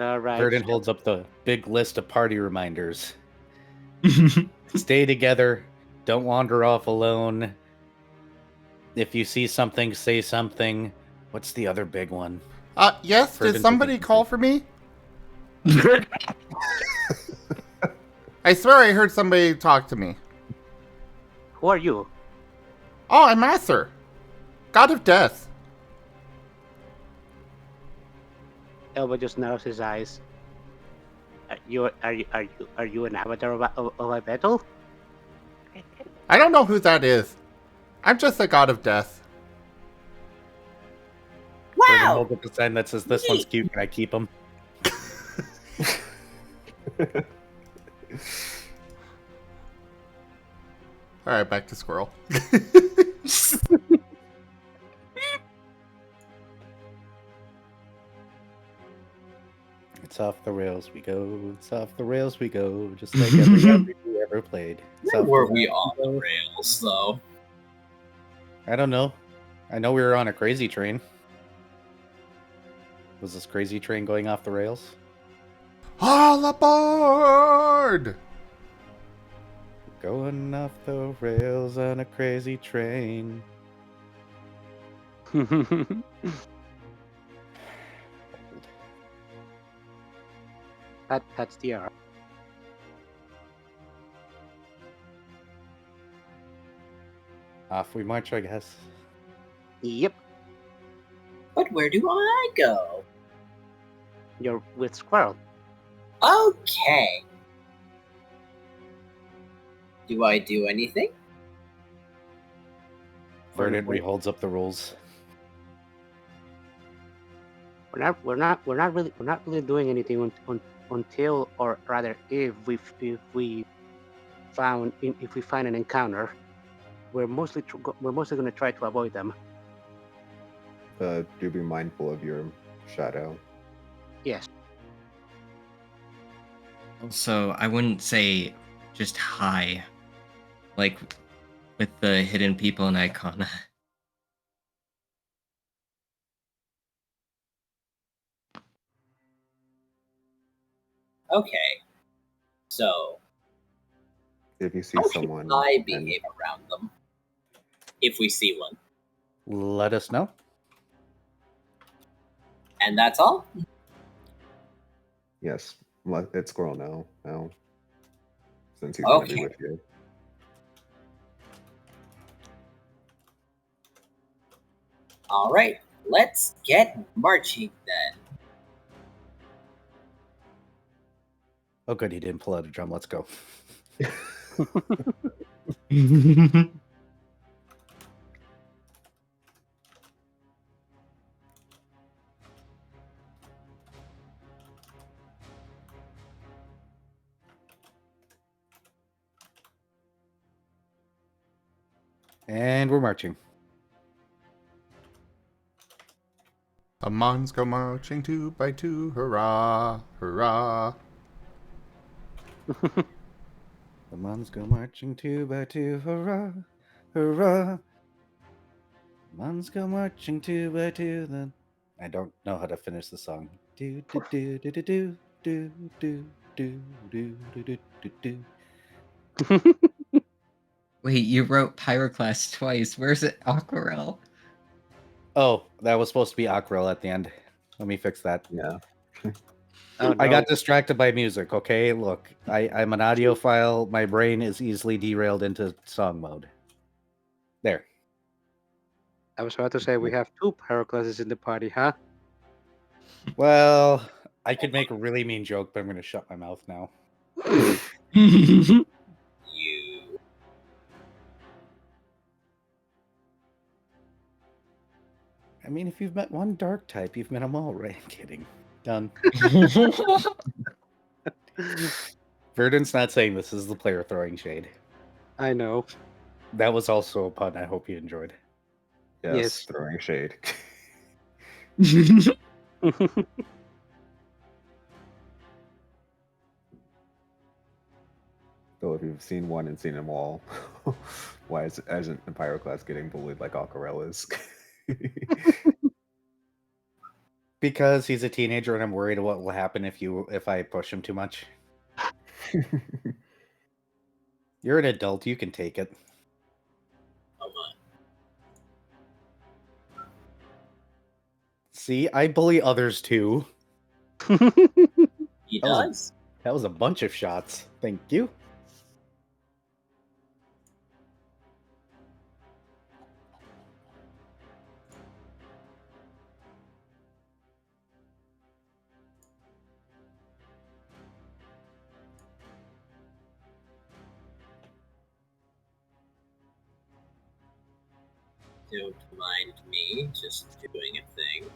All right. Verdant holds up the big list of party reminders. Stay together. Don't wander off alone. If you see something, say something. What's the other big one? Yes, did Verdant somebody thinking- call for me? I swear I heard somebody talk to me. Who are you? Oh, I'm Arthur, God of Death. Elba just narrows his eyes. Are you an avatar of a battle? I don't know who that is. I'm just the God of Death. What? Burden Wow! holds up a sign that says, "This one's Neat. cute. Can I keep him?" Alright, back to Squirrel. It's off the rails we go. It's off the rails we go. Just like every RPG we ever played. It's Where off were the we rails on we the go. rails, though? I don't know. I know we were on a crazy train. Was this crazy train going off the rails? All aboard! Going off the rails on a crazy train. That's the R. Off we march, I guess. Yep, But where do I go? you're with Squirrel. Okay. Do I do anything? Verdant reholds up the rules. We're not really doing anything until, or rather, if we find an encounter, we're mostly going to try to avoid them. Do be mindful of your shadow. Yes. Also, I wouldn't say just hi, like with the hidden people and icon. Okay. So, If you see how someone, should I and behave around them? If we see one. Let us know. And that's all? yes, let Squirrel know now, since he's going to be Okay. with you. Alright, let's get marching then. Oh, good, he didn't pull out a drum. Let's go. And we're marching. The Mons go marching 2 by 2, hurrah, hurrah. The Mons go marching 2 by 2, hurrah, hurrah. Mons go marching 2 by 2. Then I don't know how to finish the song. Do do do do do do do do do do do do do. Wait, you wrote Pyroclast twice. Where's it? Aquarelle? Oh, that was supposed to be Aquarelle at the end. Let me fix that. Yeah. Oh, I no. got distracted by music, okay? Look, I'm an audiophile. My brain is easily derailed into song mode. There. I was about to say we have 2 Pyroclasts in the party, huh? Well, I could make a really mean joke, but I'm going to shut my mouth now. You. I mean, if you've met one dark type, you've met them all, right? I'm kidding. Done. Verdant's not saying this is the player throwing shade. I know. That was also a pun. I hope you enjoyed. Yes, Yes. throwing shade. So if you've seen one and seen them all, why isn't the Pyroclast getting bullied like Aquarelle is? Because he's a teenager and I'm worried what will happen if I push him too much. You're an adult, you can take it. Come on. See, I bully others too. He That was a- does? That was a bunch of shots. Thank you. Don't mind me just doing a thing.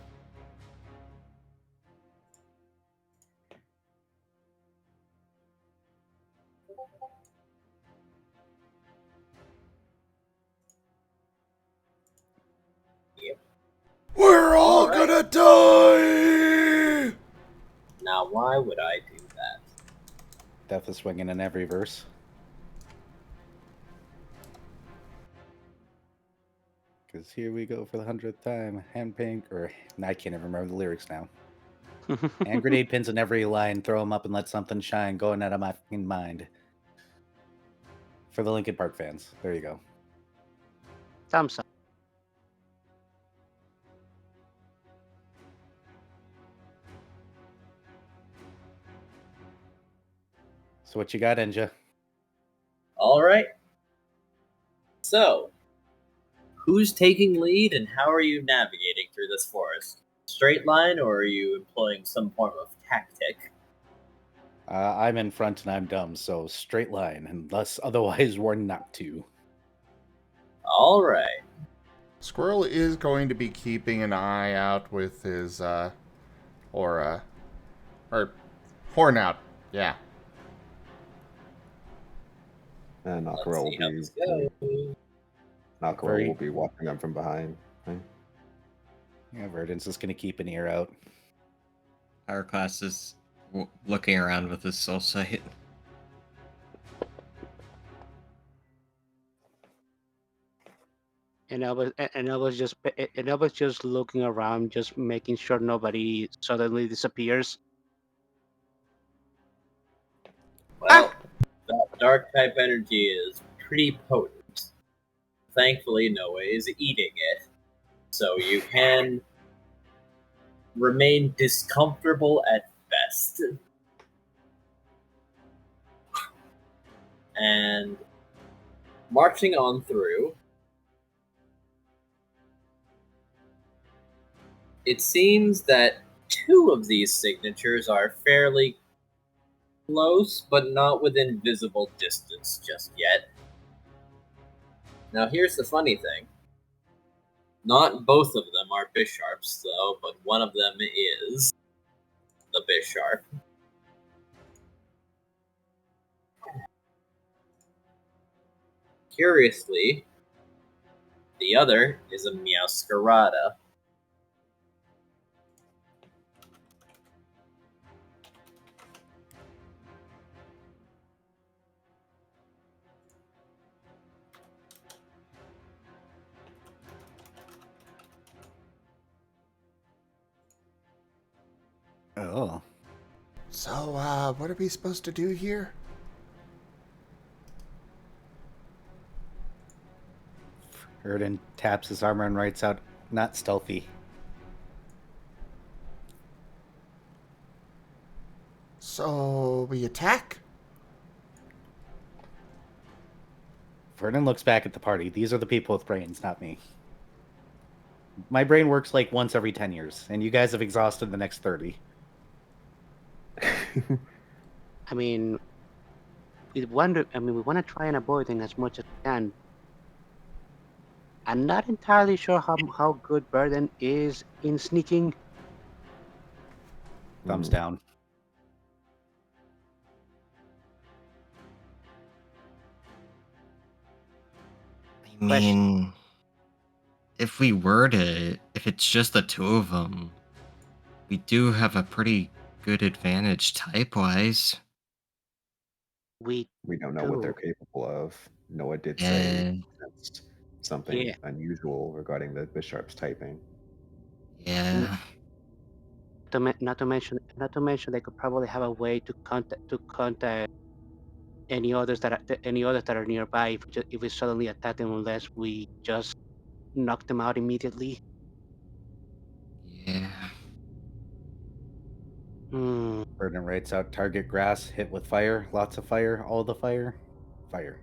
Die! Now, why would I do that? Death is swinging in every verse. Because here we go for the 100th time. Hand pink, or I can't even remember the lyrics now. Hand grenade pins in every line. Throw them up and let something shine. Going out of my fucking mind. For the Linkin Park fans. There you go. Thumbs up. So what you got, Enja? All right. So, who's taking lead and how are you navigating through this forest? Straight line, or are you employing some form of tactic? I'm in front and I'm dumb, so straight line, unless otherwise warned not to. All right. Squirrel is going to be keeping an eye out with his, aura. Or, horn out, yeah. And Let's Aquarelle see how this goes. Aquarelle will be watching them from behind. Right? Yeah, Verdant's just gonna keep an ear out. Pyroclast is looking around with his soul sight. And I was just looking around, just making sure nobody suddenly disappears. Well, that dark type energy is pretty potent. Thankfully, Noah is eating it, so you can remain discomfortable at best. And marching on through, it seems that two of these signatures are fairly close, but not within visible distance just yet. Now, here's the funny thing. Not both of them are Bisharps, though, but one of them is the Bisharp. Curiously, the other is a Meowscarada. Oh. So, what are we supposed to do here? Verdant taps his armor and writes out, "Not stealthy." So, we attack? Vernon looks back at the party. These are the people with brains, not me. My brain works like once every 10 years, and you guys have exhausted the next 30. I mean, we want to try and avoid it as much as we can. I'm not entirely sure how good Burden is in sneaking. Thumbs down. I mean, if it's just the two of them, we do have a pretty good advantage type-wise. We don't know what they're capable of. Noah did say Yeah. he sensed something Yeah. unusual regarding the Bisharp's typing. Yeah. Not to mention, they could probably have a way to contact any others that are nearby if we suddenly attack them, unless we just knock them out immediately. Yeah. Verdant writes out, "Target grass, hit with fire, lots of fire, all the fire, fire."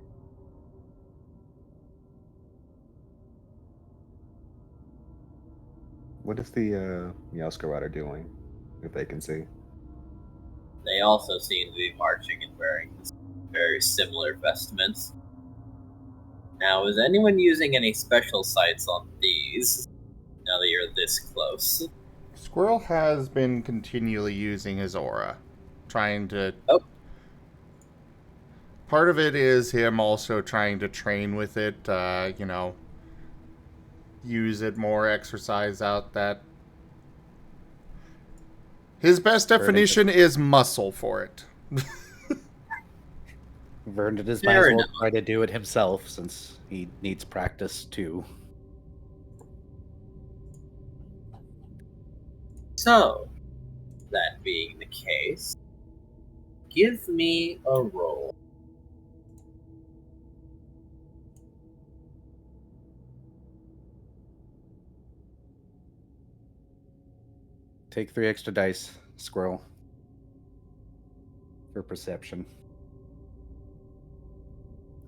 What is the Meowscarada doing, if they can see? They also seem to be marching and wearing very similar vestments. Now, is anyone using any special sights on these, now that you're this close? Squirrel has been continually using his aura, trying to... Oh. Part of it is him also trying to train with it, use it more, exercise out that His best definition is muscle for it. Vernon might as Fair well enough. try to do it himself since he needs practice too. So, that being the case, give me a roll. Take 3 extra dice, squirrel. For perception.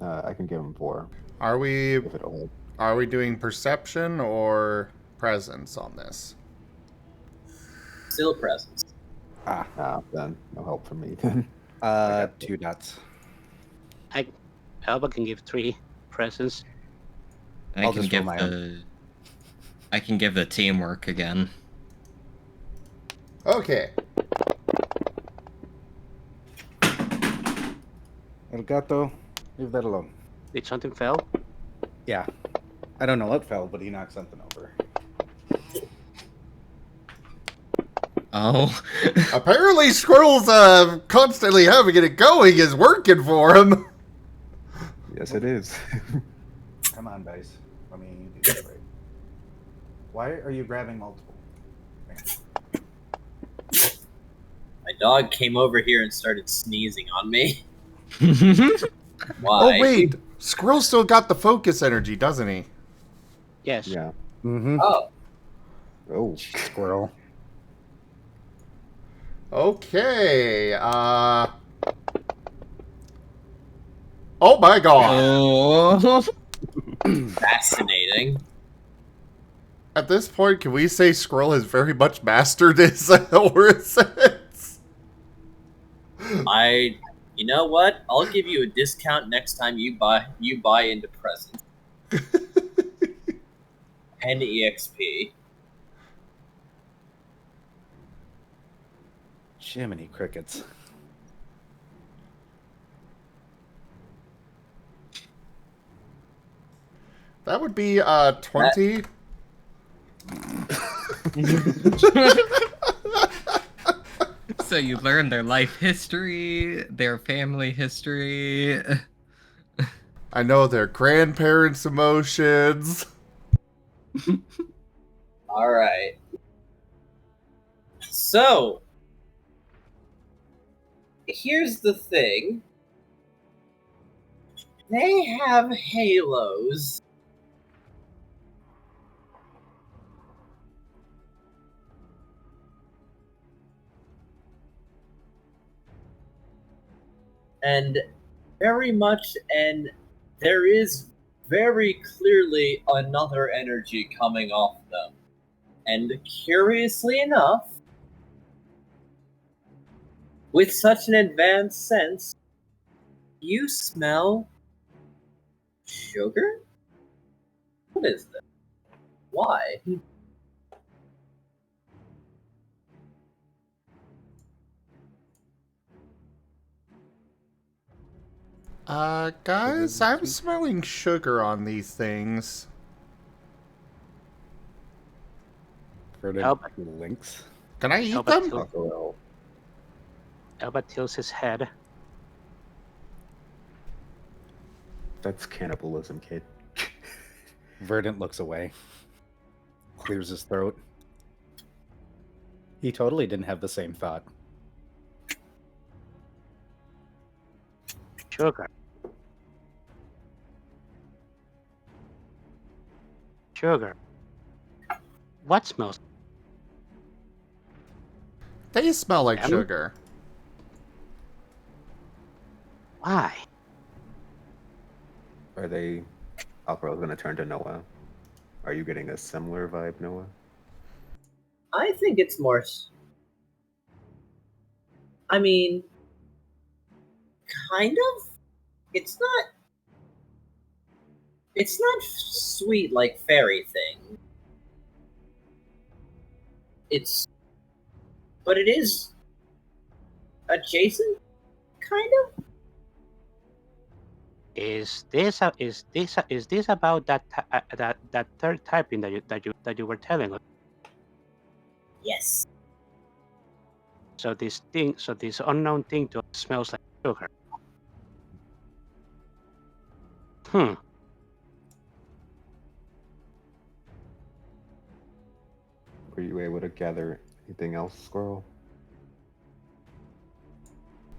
I can give him 4 Are we if it'll help. are we doing perception or presence on this? Still presence. Then no help from me then. 2 dots. Elba can give 3 presents. I I'll can just give roll my own. I can give the teamwork again. Okay. El gato, leave that alone. Did something fail? Yeah. I don't know what fell, but he knocked something over. Oh. Apparently, Squirrel's constantly having it going is working for him. Yes, it is. Come on, dice. Let me do this right. Why are you grabbing multiple? My dog came over here and started sneezing on me. Oh, Why? Oh, wait. Squirrel still got the focus energy, doesn't he? Yes. Yeah. Mm-hmm. Oh, Oh. Squirrel. Okay. Oh my god. Oh. fascinating. At this point, can we say Squirrel has very much mastered his sense? You know what? I'll give you a discount next time you buy into presents. 10 EXP. Jiminy crickets. That would be 20. So you learn their life history, their family history. I know their grandparents' emotions. Alright. So, here's the thing. They have halos. And there is very clearly another energy coming off them. And curiously enough, with such an advanced sense, you smell sugar? What is this? Why? Guys, I'm smelling sugar on these things. Vernon Albert. links. Can I eat Albert them? tilts- Aquarelle. Elba tilts his head. That's cannibalism, kid. Verdant looks away. Clears his throat. He totally didn't have the same thought. Sugar. Sugar. What smells? They smell like Em? sugar. Why? Are they... Aquarelle's gonna turn to Noah. Are you getting a similar vibe, Noah? I think it's more. I mean, kind of. It's not. It's not sweet like fairy thing. But it is adjacent, kind of. Is this about that third typing that you were telling us? Yes. So this unknown thing just smells like sugar. Hmm. Were you able to gather anything else, Squirrel?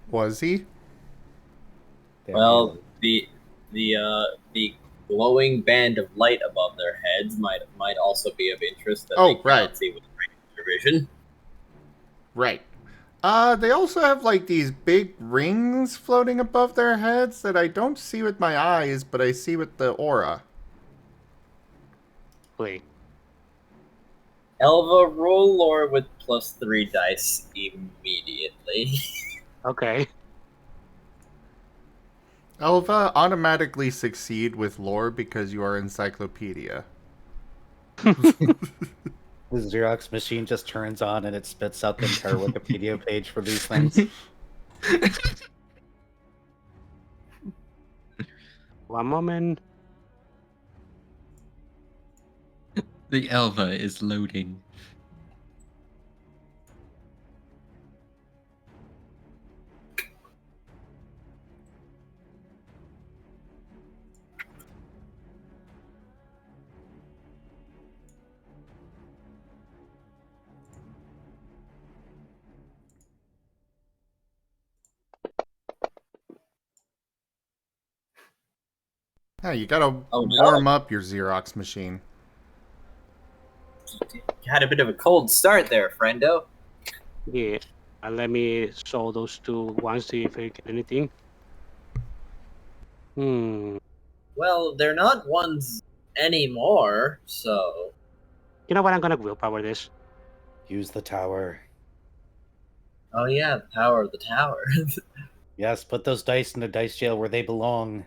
Was he? Yeah, Well, the glowing band of light above their heads might also be of interest that Oh, they right. cannot see with regular vision. Right. They also have like these big rings floating above their heads that I don't see with my eyes, but I see with the aura. Wait. Elva, roll lore with +3 dice immediately. Okay. Elva automatically succeed with lore because you are encyclopedia. The Xerox machine just turns on and it spits out the entire Wikipedia page for these things. One moment. The Elva is loading. Yeah, you gotta Oh, no. warm up your Xerox machine. You had a bit of a cold start there, friendo. Yeah. Let me solve those two ones, see if I get anything. Well, they're not ones anymore, so You know what? I'm gonna willpower this. Use the tower. oh yeah, the power of the tower. Yes, put those dice in the dice jail where they belong.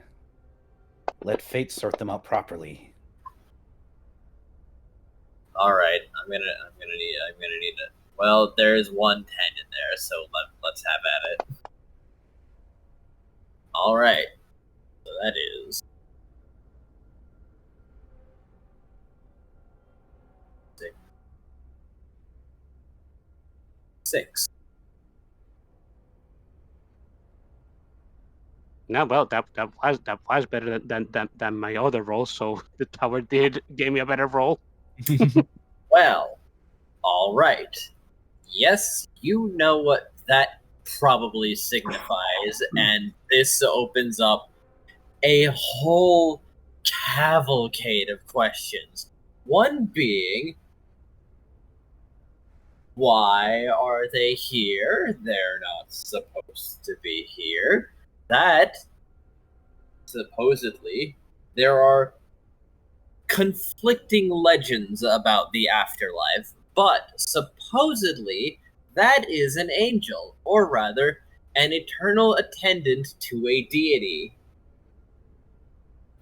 Let fate sort them out properly. All right, I'm gonna need it. Well, there's 1 10 in there, so let's have at it. All right, so that is six. No, well, that was better than my other roll. So the tower did give me a better roll. Well, all right. Yes, you know what that probably signifies, and this opens up a whole cavalcade of questions. One being, why are they here? They're not supposed to be here. That, supposedly, there are conflicting legends about the afterlife, but supposedly that is an angel, or rather, an eternal attendant to a deity.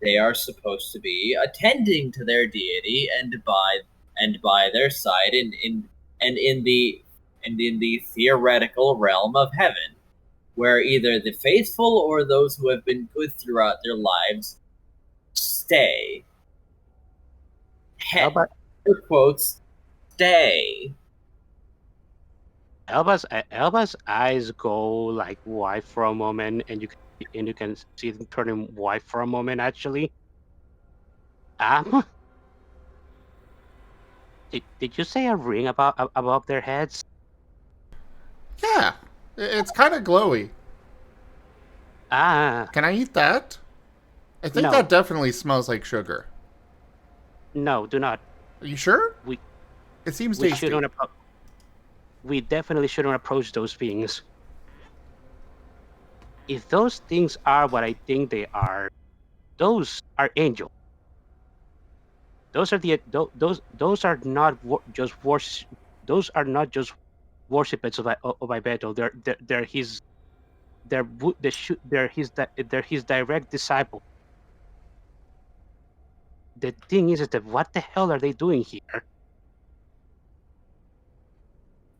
They are supposed to be attending to their deity and by their side in the theoretical realm of heaven, where either the faithful or those who have been good throughout their lives stay. Elba, Quotes, stay. Elba's eyes go like white for a moment, and you can see them turning white for a moment. Actually, did you say a ring above their heads? Yeah, it's kind of glowy. Can I eat that? I think No. that definitely smells like sugar. No, do not. Are you sure? We It seems we tasty. shouldn't. We definitely shouldn't approach those things. If those things are what I think they are, those are angels. Those are those are not just worship. Those are not just worshippers of Ibeto. They're his. They're his direct disciple. The thing is that what the hell are they doing here?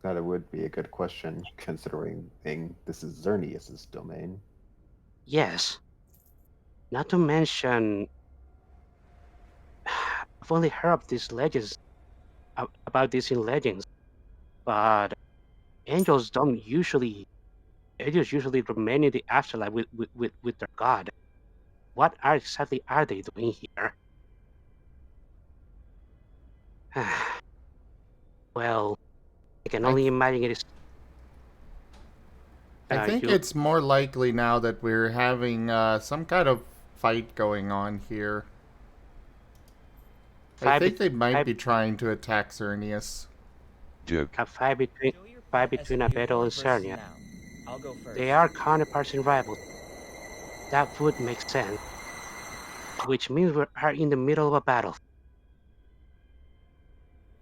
That would be a good question, considering this is Xerneas' domain. Yes. Not to mention, I've only heard of these legends about this in legends, but angels don't usually angels usually remain in the afterlife with their god. What exactly are they doing here? Well, I can I, only th- imagine it is. I think You it's more likely now that we're having some kind of fight going on here. I fight, think they might fight, be trying to attack Xerneas. Joke. a fight between Show your fight pet as a between Abeto newborn and versus Xerneas. now. I'll go first. They are counterparts and rivals. That would make sense. Which means we are in the middle of a battle.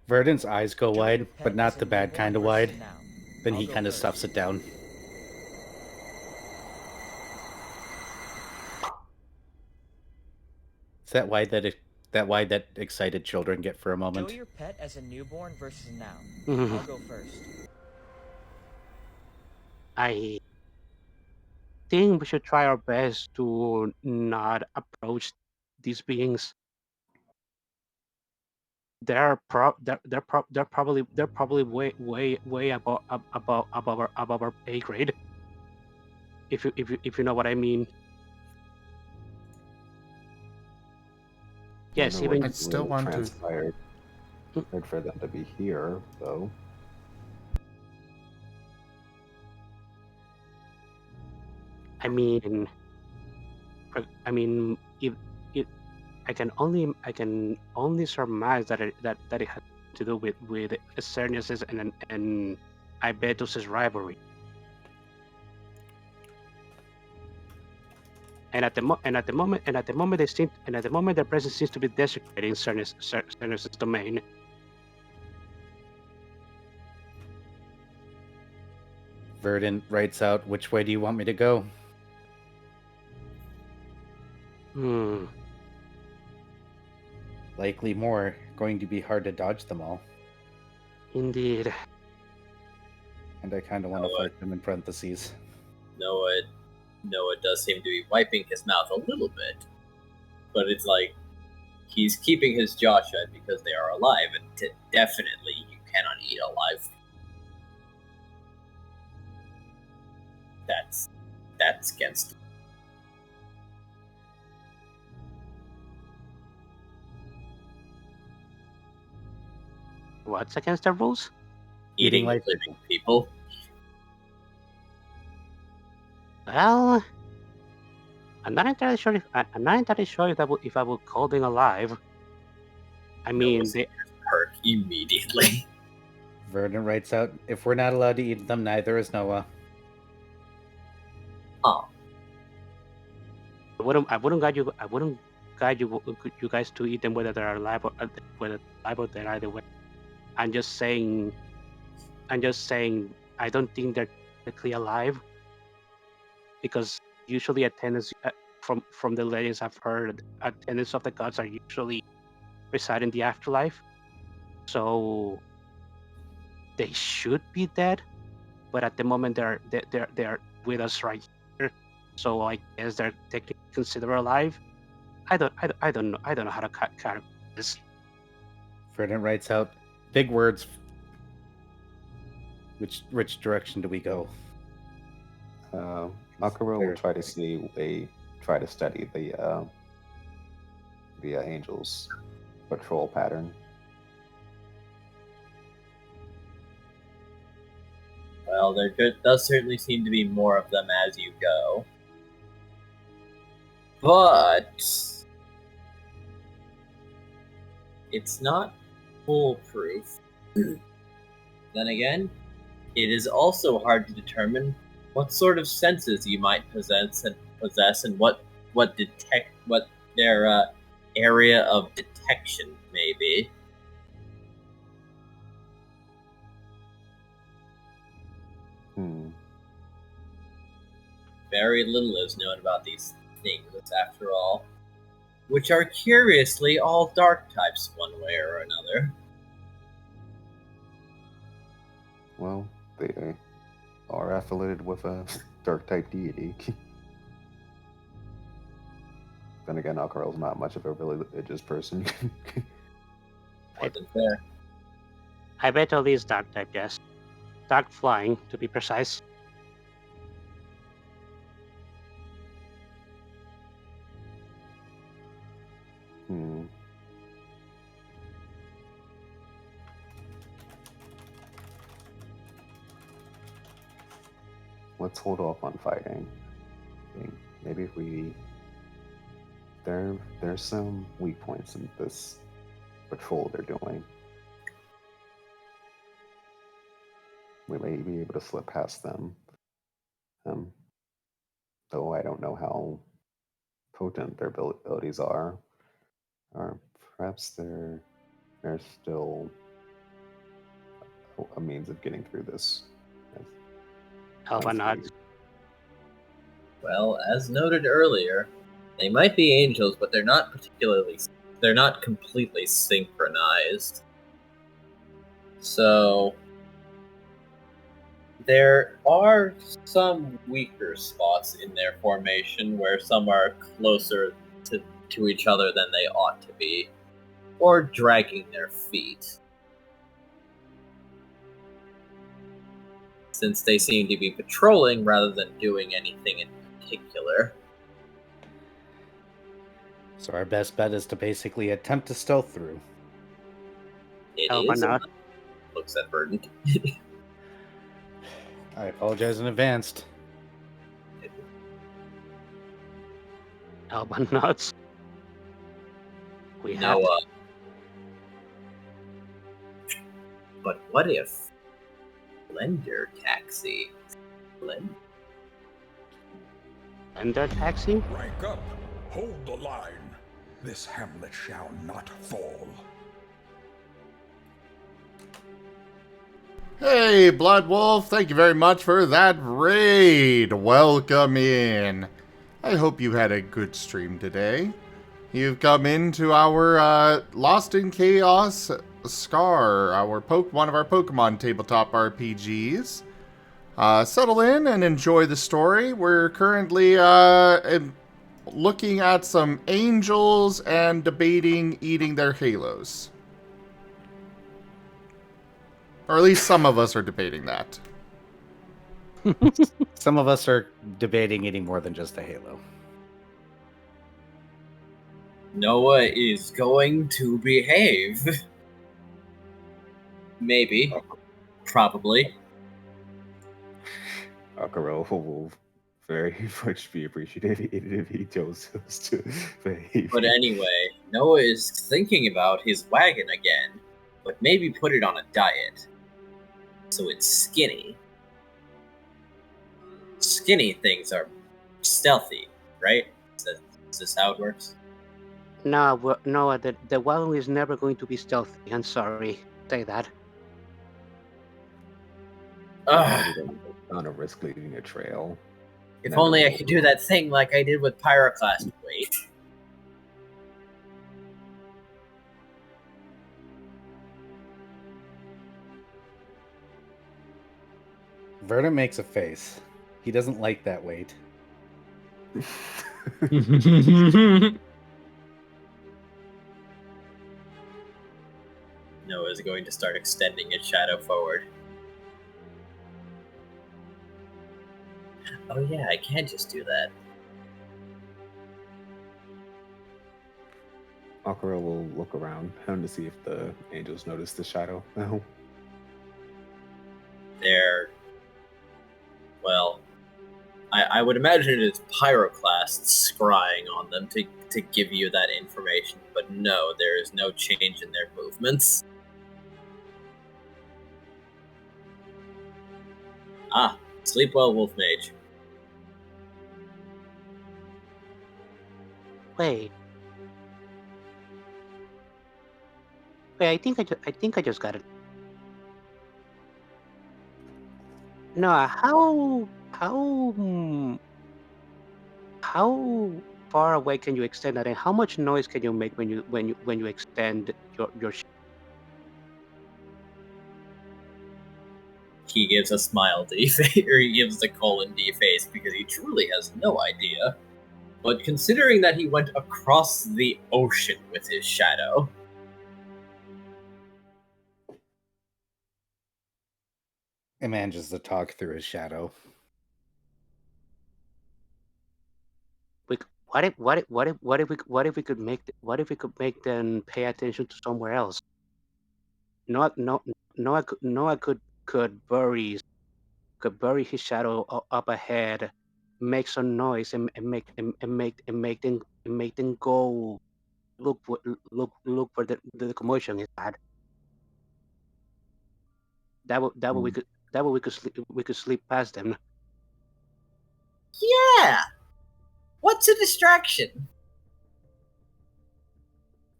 Verdant's eyes go Show wide, your but pet not as a the bad newborn kind of versus wide. now. Then I'll he go kind of first. stuffs it down. It's that wide that excited children get for a Show moment. your pet as a newborn versus now. Mhm. I'll go first. I think we should try our best to not approach these beings. They're probably way above our pay grade. If you know what I mean. Yes, Wonder what even I still really want to. transpired for them to be here, though. I mean, if I can only surmise that it had to do with Xerneas and Ibetus's rivalry. And at the moment their presence seems to be desecrating Xerneas' domain. Verdant writes out, "Which way do you want me to go?" Hmm. Likely more. Going to be hard to dodge them all. Indeed. And I kind of want to fight them in parentheses. Noah does seem to be wiping his mouth a little bit, but it's like he's keeping his jaw shut because they are alive, and definitely you cannot eat alive. That's against. What's against the rules? Eating Eating live living people. Well, I'm not entirely sure if I would call them alive. I mean, Noah's ears perk immediately. Verdant writes out, "If we're not allowed to eat them, neither is Noah." Oh, I wouldn't guide you guys to eat them whether they're alive or they're either way. I'm just saying I don't think they're technically alive because usually attendants from the legends I've heard, attendants of the gods are usually reside in the afterlife, so they should be dead. But at the moment they're with us right here, so I guess they're technically considered alive. I don't know how to categorize this. Verdant writes out, "Big words. Which direction do we go?" Aquarelle will try to try to study the angels' patrol pattern. well, there does certainly seem to be more of them as you go. But it's not foolproof. Then again, it is also hard to determine what sort of senses you might possess and what their area of detection may be. Very little is known about these things, after all, which are curiously all dark types one way or another. Well, they are affiliated with a dark type deity. Then again, Aquarelle's not much of a religious person. Wasn't there? I bet all these dark type, yes. Dark flying, to be precise. Hmm. Let's hold off on fighting. Maybe if we... There's some weak points in this patrol they're doing. We may be able to slip past them. Though I don't know how potent their abilities are. Or perhaps there's still a means of getting through this. Alba nods. Well, as noted earlier, they might be angels, but they're not completely synchronized. So there are some weaker spots in their formation where some are closer to each other than they ought to be, or dragging their feet. Since they seem to be patrolling rather than doing anything in particular. So our best bet is to basically attempt to stealth through. It Alba is. nod. Looks at Verdant. I apologize in advance. Alba nods. We have Noah. But what if Blender Taxi? Blender Taxi? Rank up. Hold the line. This hamlet shall not fall. Hey, Blood Wolf, thank you very much for that raid. Welcome in. I hope you had a good stream today. You've come into our Lost in Chaos Scar, one of our Pokemon tabletop RPGs. Settle in and enjoy the story. We're currently looking at some angels and debating eating their halos. Or at least some of us are debating that. Some of us are debating eating more than just a halo. Noah is going to behave. Maybe. Probably. Aquarelle will very much be appreciated if he chose to behave. But anyway, Noah is thinking about his wagon again, but maybe put it on a diet. So it's skinny. Skinny things are stealthy, right? Is this how it works? No, the wagon is never going to be stealthy. I'm sorry. Say that. Ugh. On a risk leaving a trail. If only I could do that thing like I did with Pyroclast. Wait. Verdant makes a face. He doesn't like that weight. Noah is going to start extending its shadow forward. Oh yeah, I can't just do that. Aquarelle will look around to see if the angels notice the shadow. They're... Well, I would imagine it's Pyroclast scrying on them to give you that information, but no, there is no change in their movements. Ah, sleep well, Wolf Mage. Wait, I think I just got it. No, how far away can you extend that, and how much noise can you make when you extend your? He gives a smile D face, or he gives a colon D face because he truly has no idea. But considering that he went across the ocean with his shadow, It manages to talk through his shadow. What if we could make them pay attention to somewhere else? Noah could bury his shadow up ahead, make some noise, and make them go look where the commotion is at. That way we could sleep past them. Yeah. What's a distraction?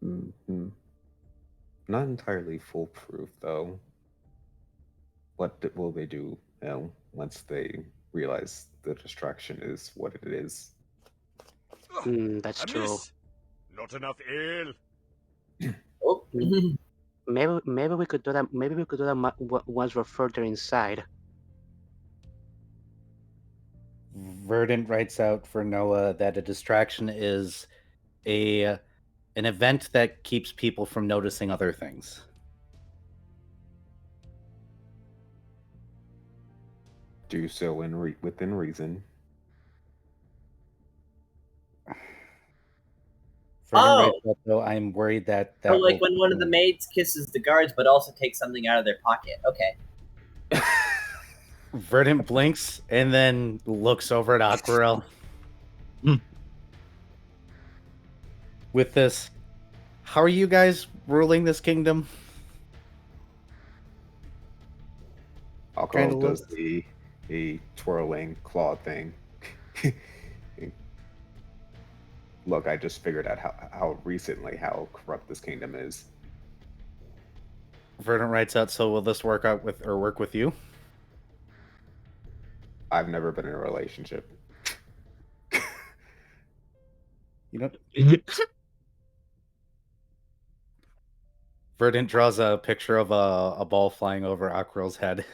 Hmm. Not entirely foolproof, though. What will they do, once they realize the distraction is what it is? That's true. Not enough ale. Oh. Maybe we could do that. Maybe we could do that once we're further inside. Verdant writes out for Noah that a distraction is an event that keeps people from noticing other things. Do so within reason. Verdant writes out, though, I'm worried that So like will when one of the maids kisses the guards but also takes something out of their pocket. Okay. Verdant blinks and then looks over at Aquarelle. With this, how are you guys ruling this kingdom? Aquarelle does the twirling claw thing. Look, I just figured out how corrupt this kingdom is. Verdant writes out, so will this work with you? I've never been in a relationship. You know, Verdant draws a picture of a ball flying over Aquarelle's head.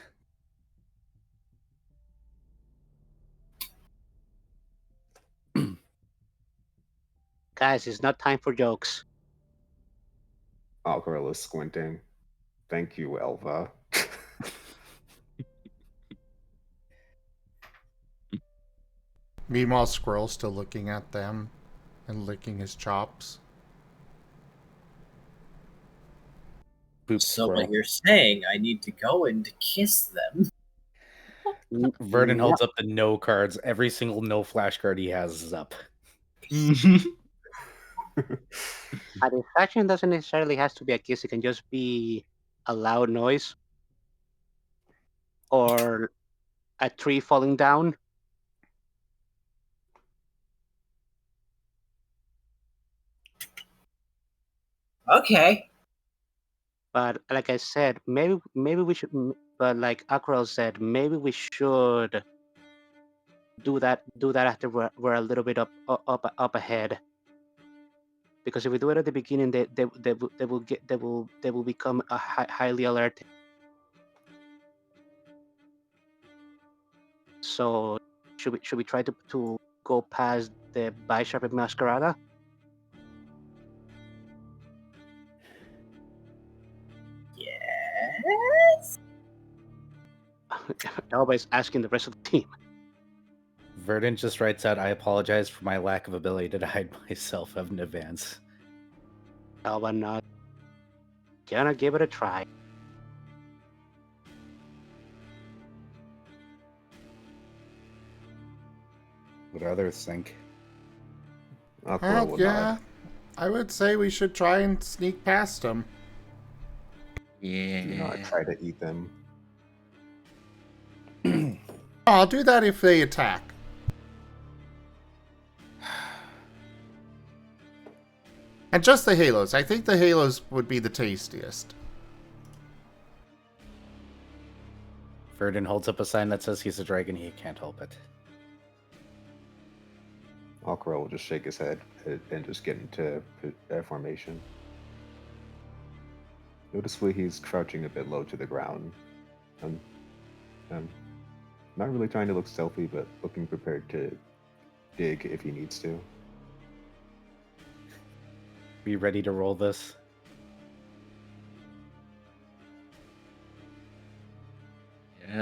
Guys, it's not time for jokes. Aquarelle is squinting. Thank you, Elva. Meanwhile, Squirrel's still looking at them and licking his chops. Boop, So squirrel. what you're saying, I need to go in to kiss them. Verdant holds up the no cards. Every single no flash card he has is up. A distraction doesn't necessarily has to be a kiss. It can just be a loud noise or a tree falling down. Okay. But like I said, maybe we should. But like Aquarelle said, maybe we should do that after we're a little bit up ahead. Because if we do it at the beginning, they will become highly alert. So should we try to go past the Bishop and Masquerada? Yes. Nobody's asking the rest of the team. Verdant just writes out, I apologize for my lack of ability to hide myself in advance. Alba not gonna give it a try. What do others think? Well, yeah, I would say we should try and sneak past them. Yeah. Do not try to eat them. I'll do that if they attack. And just the halos. I think the halos would be the tastiest. Verdant holds up a sign that says he's a dragon. He can't help it. Aquarelle will just shake his head and just get into formation. Noticeably, he's crouching a bit low to the ground. Not really trying to look stealthy, but looking prepared to dig if he needs to. Be ready to roll this. Yeah.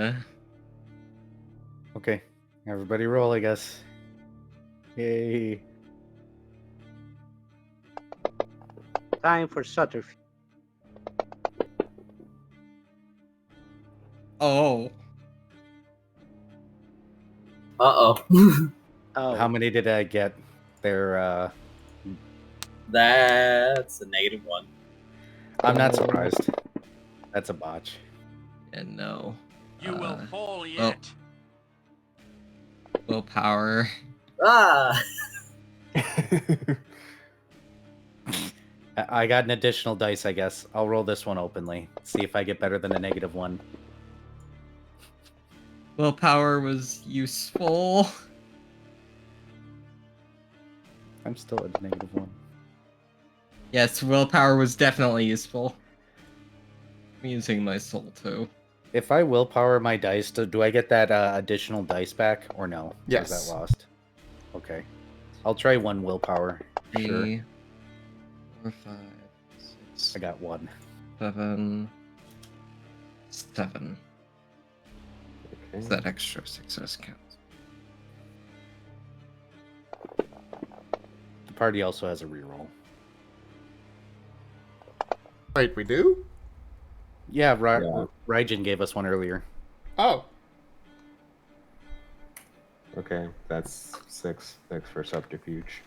Okay, everybody roll, I guess. Yay. Time for subterfuge. Oh. Uh-oh. Oh, How many did I get? They're, That's a -1. I'm not surprised. That's a botch. And no. You will fall Well, yet. willpower. Ah! I got an additional dice, I guess. I'll roll this one openly. See if I get better than a -1. Willpower was useful. I'm still at -1. Yes, willpower was definitely useful. I'm using my soul too. If I willpower my dice, do I get that additional dice back or no? Or Yes. is that lost? Okay. I'll try one willpower. Sure. 3, 4, 5, 6, I got one. 7. 7. Okay. So that extra success counts. The party also has a reroll. Wait, we do? Yeah, Yeah. Raijin gave us one earlier. Oh. Okay, that's 6 for subterfuge.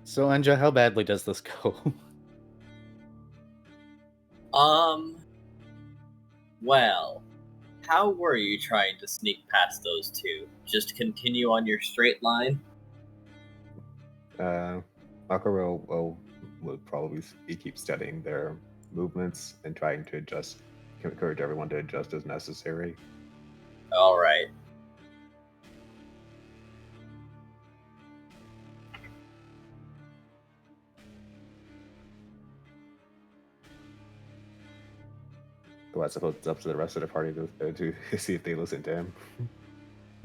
So, Enja, how badly does this go? Well, how were you trying to sneak past those two? Just continue on your straight line? Aquarelle will probably keep studying their movements and trying to adjust, encourage everyone to adjust as necessary. Alright. Though I suppose it's up to the rest of the party to see if they listen to him.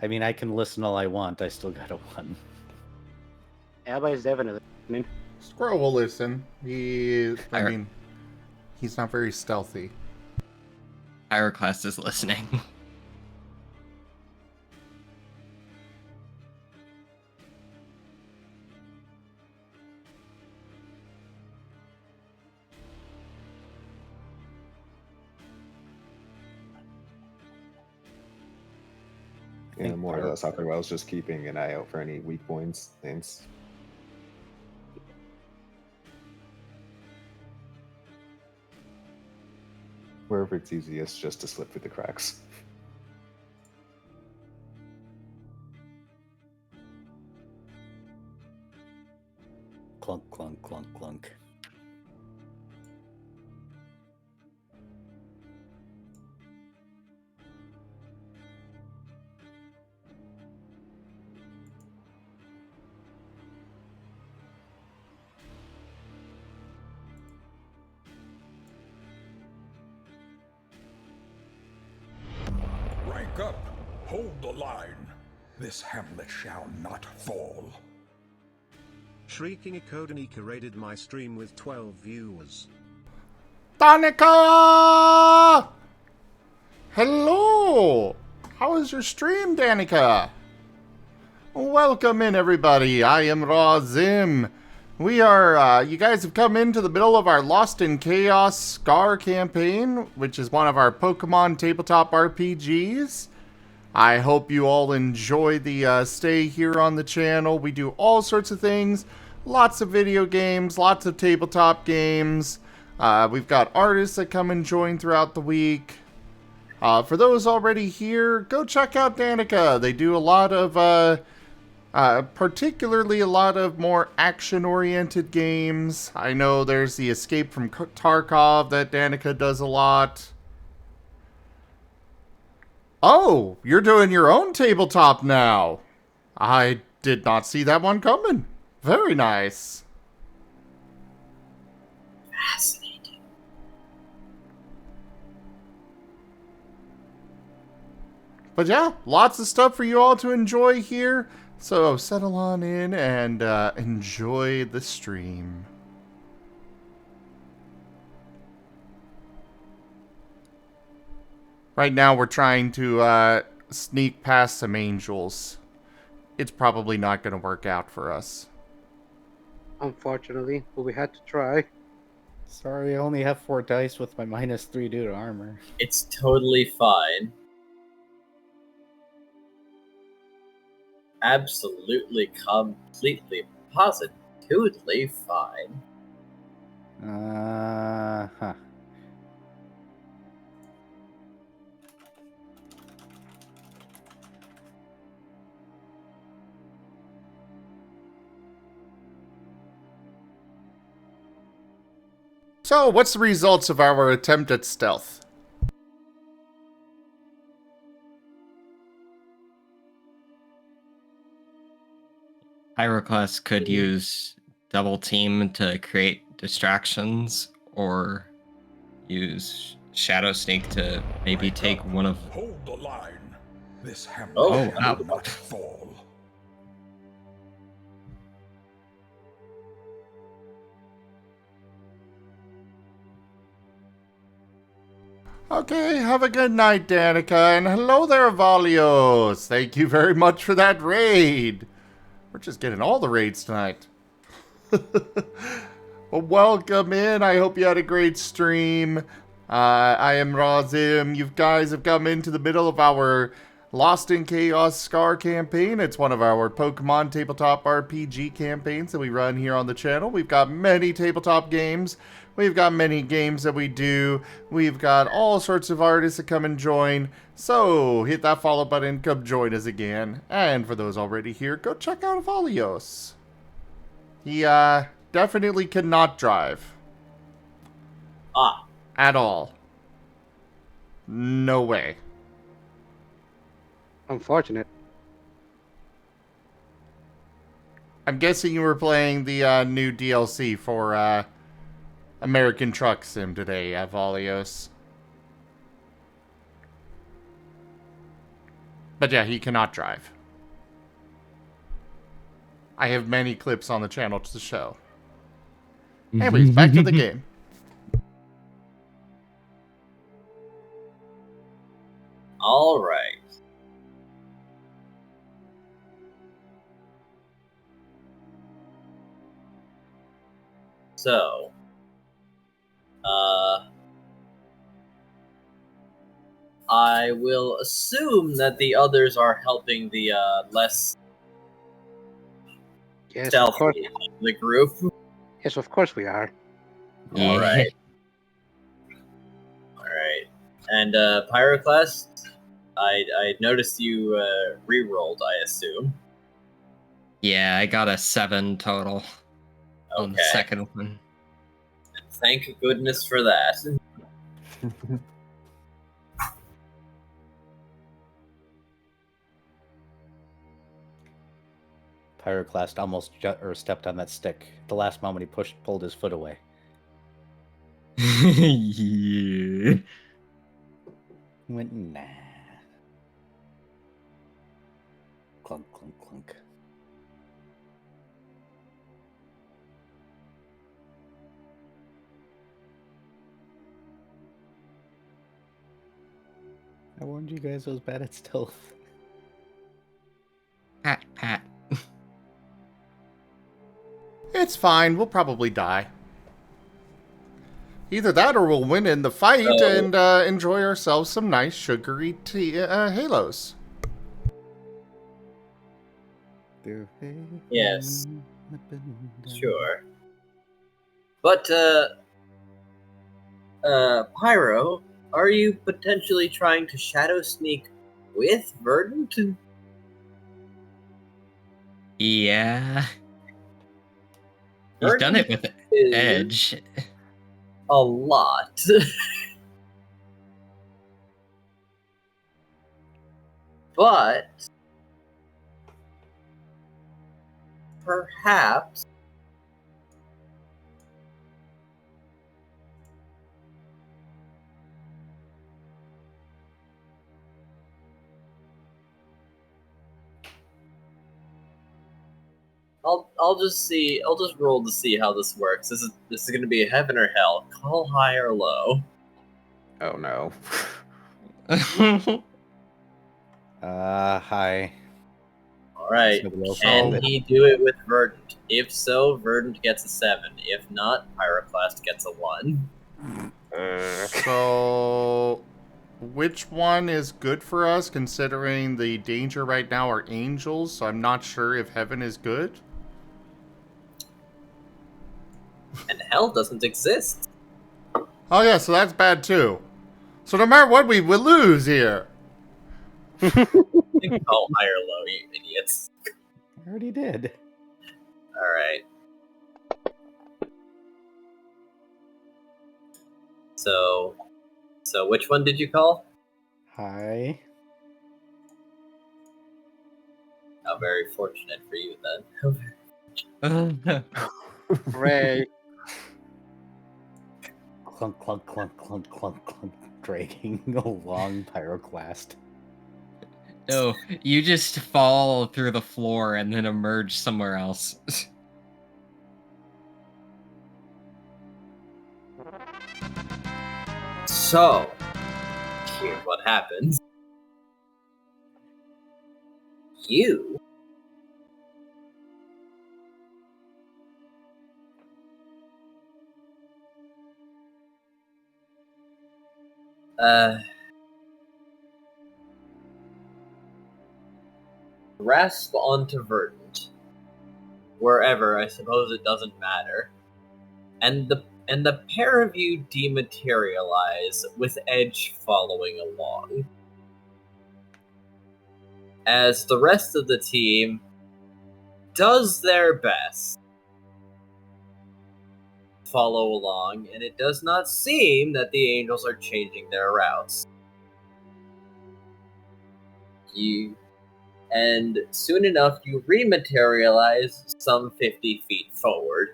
I mean, I can listen all I want. I still got a 1. everybody's definitely listening. Squirrel will listen. I Pyro- mean, he's not very stealthy. Pyroclast is listening. And more or less, Aquarelle's just keeping an eye out for any weak points. Things. Wherever it's easiest, just to slip through the cracks. Clunk, clunk, clunk, clunk. Rank up. Hold the line. This hamlet shall not fall. Shrieking Ecodenica raided my stream with 12 viewers. Danica! Hello! How is your stream, Danica? Welcome in, everybody. I am Razim. We are, you guys have come into the middle of our Lost in Chaos Scar campaign, which is one of our Pokemon tabletop RPGs. I hope you all enjoy the stay here on the channel. We do all sorts of things. Lots of video games, lots of tabletop games. We've got artists that come and join throughout the week. For those already here, go check out Danica. They do a lot of, particularly a lot of more action-oriented games. I know there's the Escape from Tarkov that Danica does a lot. Oh, you're doing your own tabletop now. I did not see that one coming. Very nice. But yeah, lots of stuff for you all to enjoy here. So settle on in and enjoy the stream. Right now we're trying to sneak past some angels. It's probably not going to work out for us. Unfortunately, but we had to try. Sorry, I only have 4 dice with my -3 due to armor. It's totally fine. Absolutely, completely, positively fine. Huh. So, what's the results of our attempt at stealth? Pyroclast could use double team to create distractions, or use Shadow Sneak to maybe Wake take up. one of. Hold the line. This hamlet Oh, shall wow. not fall. Okay, have a good night, Danica, and hello there, Valios. Thank you very much for that raid. We're just getting all the raids tonight. Well, welcome in. I hope you had a great stream. I am Razim. You guys have come into the middle of our Lost in Chaos Scar campaign. It's one of our Pokemon tabletop RPG campaigns that we run here on the channel. We've got many tabletop games. We've got many games that we do. We've got all sorts of artists that come and join. So hit that follow button, come join us again. And for those already here, go check out Valios. He definitely cannot drive. Ah, At all. No way. Unfortunate. I'm guessing you were playing the new DLC for American Truck Sim today, Valios. But yeah, he cannot drive. I have many clips on the channel to show. Anyways, back to the game. all right. So, I will assume that the others are helping the less Yes, of course. stealthy of the group. Yes, of course we are. Yeah. All right. All right. And Pyroclast, I noticed you re-rolled, I assume. Yeah, I got a 7 total on the Okay. second one. Thank goodness for that. Pyroclast almost stepped on that stick. At the last moment, he pulled his foot away. Yeah. Went, nah. Clunk, clunk, clunk. I warned you guys I was bad at stealth. Pat, pat. It's fine, we'll probably die. Either that or we'll win in the fight and enjoy ourselves some nice sugary halos. Yes. Sure. But, Pyro, are you potentially trying to shadow sneak with Verdant? Yeah. He's done it with is Edge. a lot. But perhaps I'll just roll to see how this works. This is gonna be heaven or hell. Call high or low. Oh no. Hi. Alright. Somebody else Can roll. he do it with Verdant? If so, Verdant gets a 7. If not, Pyroclast gets a 1. So, which one is good for us, considering the danger right now are angels? So I'm not sure if heaven is good. And hell doesn't exist. Oh yeah, so that's bad too. So no matter what, we will lose here. You can call high or low, you idiots. I already did. Alright. So which one did you call? Hi. How very fortunate for you then. Hooray. Clunk, clunk, clunk, clunk, clunk, clunk, dragging along Pyroclast. No, you just fall through the floor and then emerge somewhere else. So, here's what happens. You grasp onto Verdant. Wherever, I suppose it doesn't matter. And the pair of you dematerialize, with Edge following along. As the rest of the team does their best to follow along, and it does not seem that the angels are changing their routes. And soon enough, you rematerialize some 50 feet forward,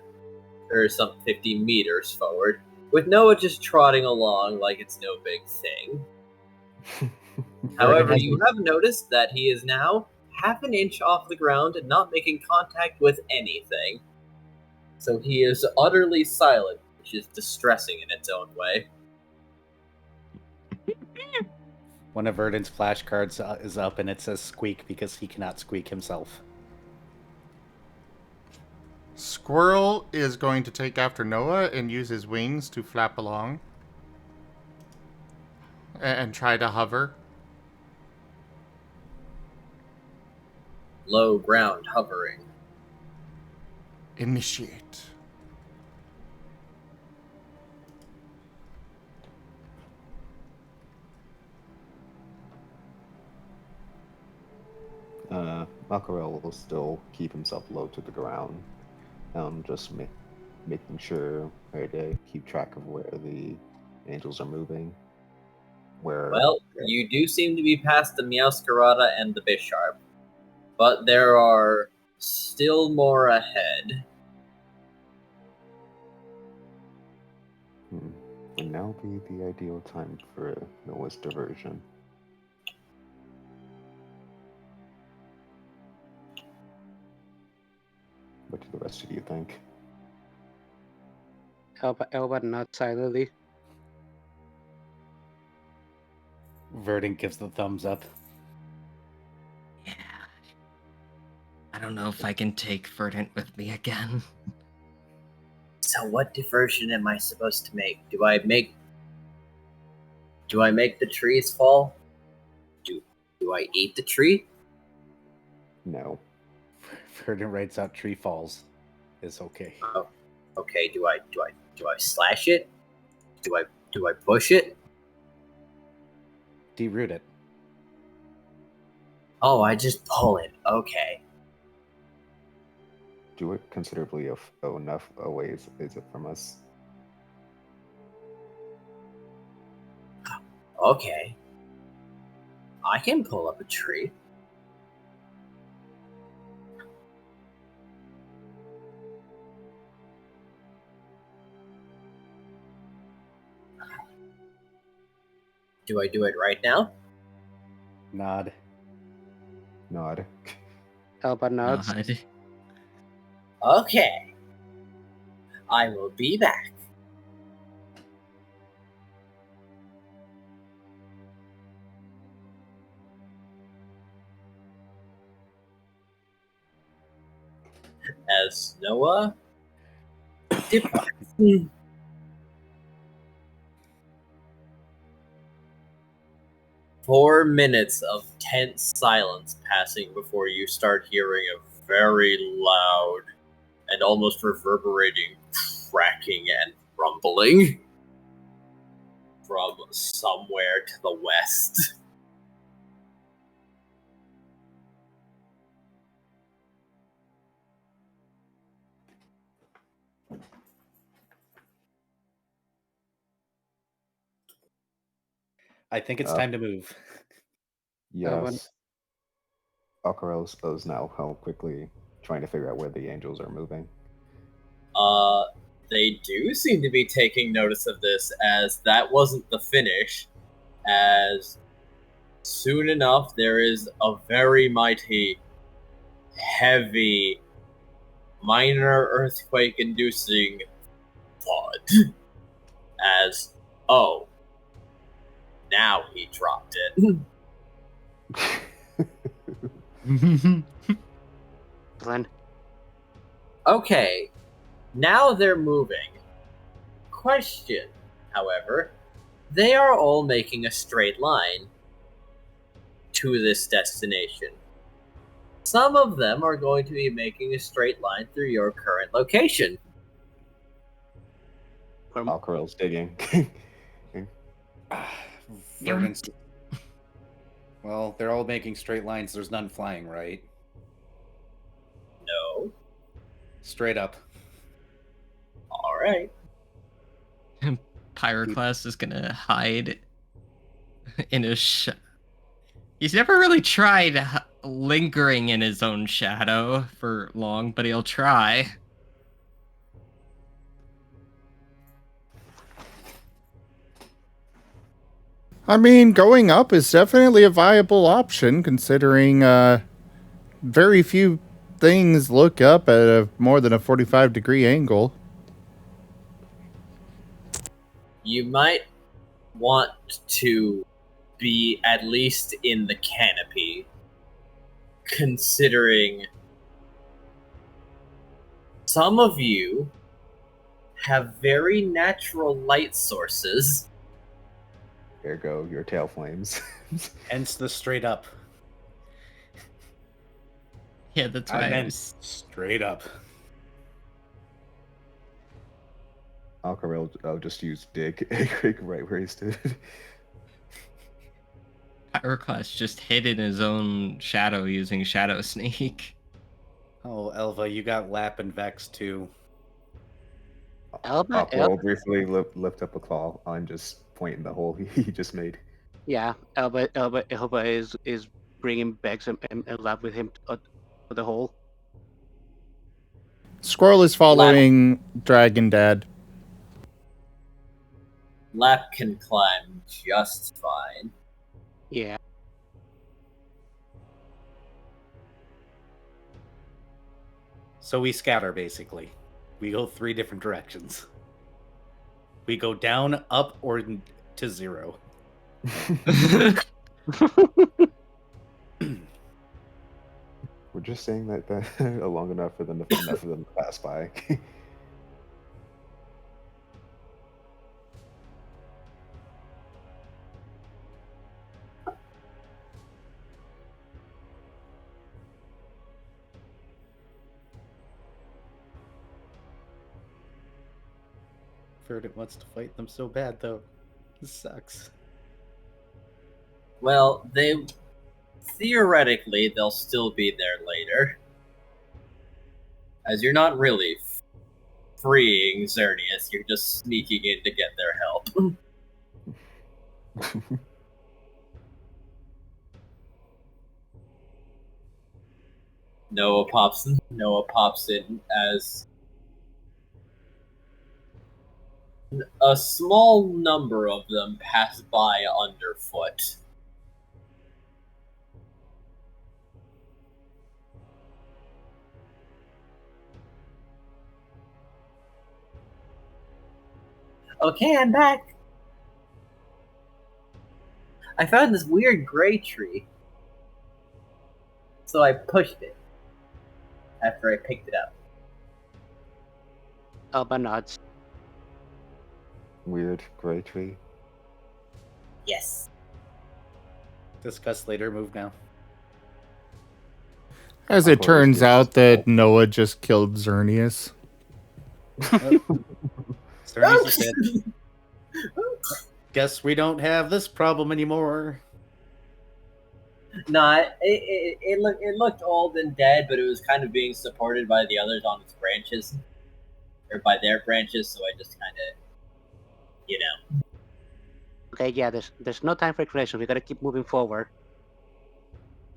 or some 50 meters forward, with Noah just trotting along like it's no big thing. However, you have noticed that he is now half an inch off the ground and not making contact with anything. So he is utterly silent, which is distressing in its own way. One of Verdant's flashcards is up and it says squeak because he cannot squeak himself. Squirrel is going to take after Noah and use his wings to flap along. And try to hover. Low ground hovering. Initiate. Aquarelle will still keep himself low to the ground. Just making sure to keep track of where the angels are moving. Well, you do seem to be past the Meowscarada and the Bisharp, but there are still more ahead. Would now be the ideal time for Noah's diversion. What do the rest of you think? Elba nods silently. Verdant gives the thumbs up. Yeah. I don't know if I can take Verdant with me again. So what diversion am I supposed to make? Do I make the trees fall? Do I eat the tree? No. Verdant writes out tree falls. It's okay. Oh, okay. Do I slash it? Do I push it? Deroot it. Oh, I just pull it. Okay. Do it considerably enough away is it from us? Okay. I can pull up a tree. Do I do it right now? Nod. Nod. Elba nods. God. Okay. I will be back. As Noah departs. 4 minutes of tense silence passing before you start hearing a very loud and almost reverberating cracking and rumbling from somewhere to the west. I think it's time to move. Yes. Aquarelle knows now how quickly trying to figure out where the angels are moving. They do seem to be taking notice of this, as that wasn't the finish, as soon enough there is a very mighty, heavy, minor earthquake-inducing thud. As, oh, now he dropped it. Glenn. Okay, now they're moving. Question, however, they are all making a straight line to this destination. Some of them are going to be making a straight line through your current location. Aquarelle's digging. Verdant's. Well, they're all making straight lines. There's none flying, right? No. Straight up. Alright. Pyroclast is gonna hide in his He's never really tried lingering in his own shadow for long, but he'll try. I mean, going up is definitely a viable option, considering very few things look up at more than a 45-degree angle. You might want to be at least in the canopy, considering some of you have very natural light sources. There go your tail flames. Hence the straight up. Yeah, that's why I I meant was... straight up. Aquarelle just use dig right where he stood. Pyroclast just hid in his own shadow using Shadow Sneak. Oh, Elva, you got Lap and Vex too. Aquarelle briefly lift up a claw and just point in the hole he just made. Yeah, Elba is bringing Bex and Lab with him to the hole. Squirrel is following Dragon Dad. Lap can climb just fine. Yeah. So we scatter, basically. We go 3 different directions. We go down, up, or to 0. We're just saying that long enough for them to pass by. Verdant wants to fight them so bad, though. This sucks. Well, theoretically, they'll still be there later. As you're not really freeing Xerneas, you're just sneaking in to get their help. Noah pops in as a small number of them pass by underfoot. Okay, I'm back. I found this weird gray tree. So I pushed it after I picked it up. Elba nods. Weird gray tree. Yes. Discuss later. Move now. As I'll it go turns just get out that this- Noah just killed Xerneas. Xerneas is dead. Guess we don't have this problem anymore. Nah, it looked old and dead, but it was kind of being supported by the others on its branches, or by their branches. So I just kind of, you know. Okay, yeah, there's no time for explanation. We gotta keep moving forward.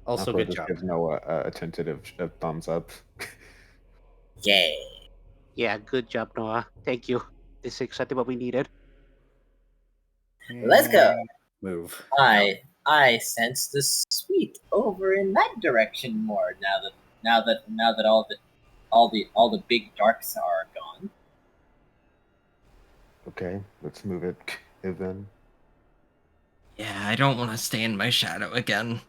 Also, I'll good just job. give Noah a tentative thumbs up. Yeah. Yeah, good job, Noah. Thank you. This is exactly what we needed. Let's go. Move. I sense the sweet over in that direction more now that all the big darks are gone. Okay, let's move it. Then Yeah, I don't want to stay in my shadow again.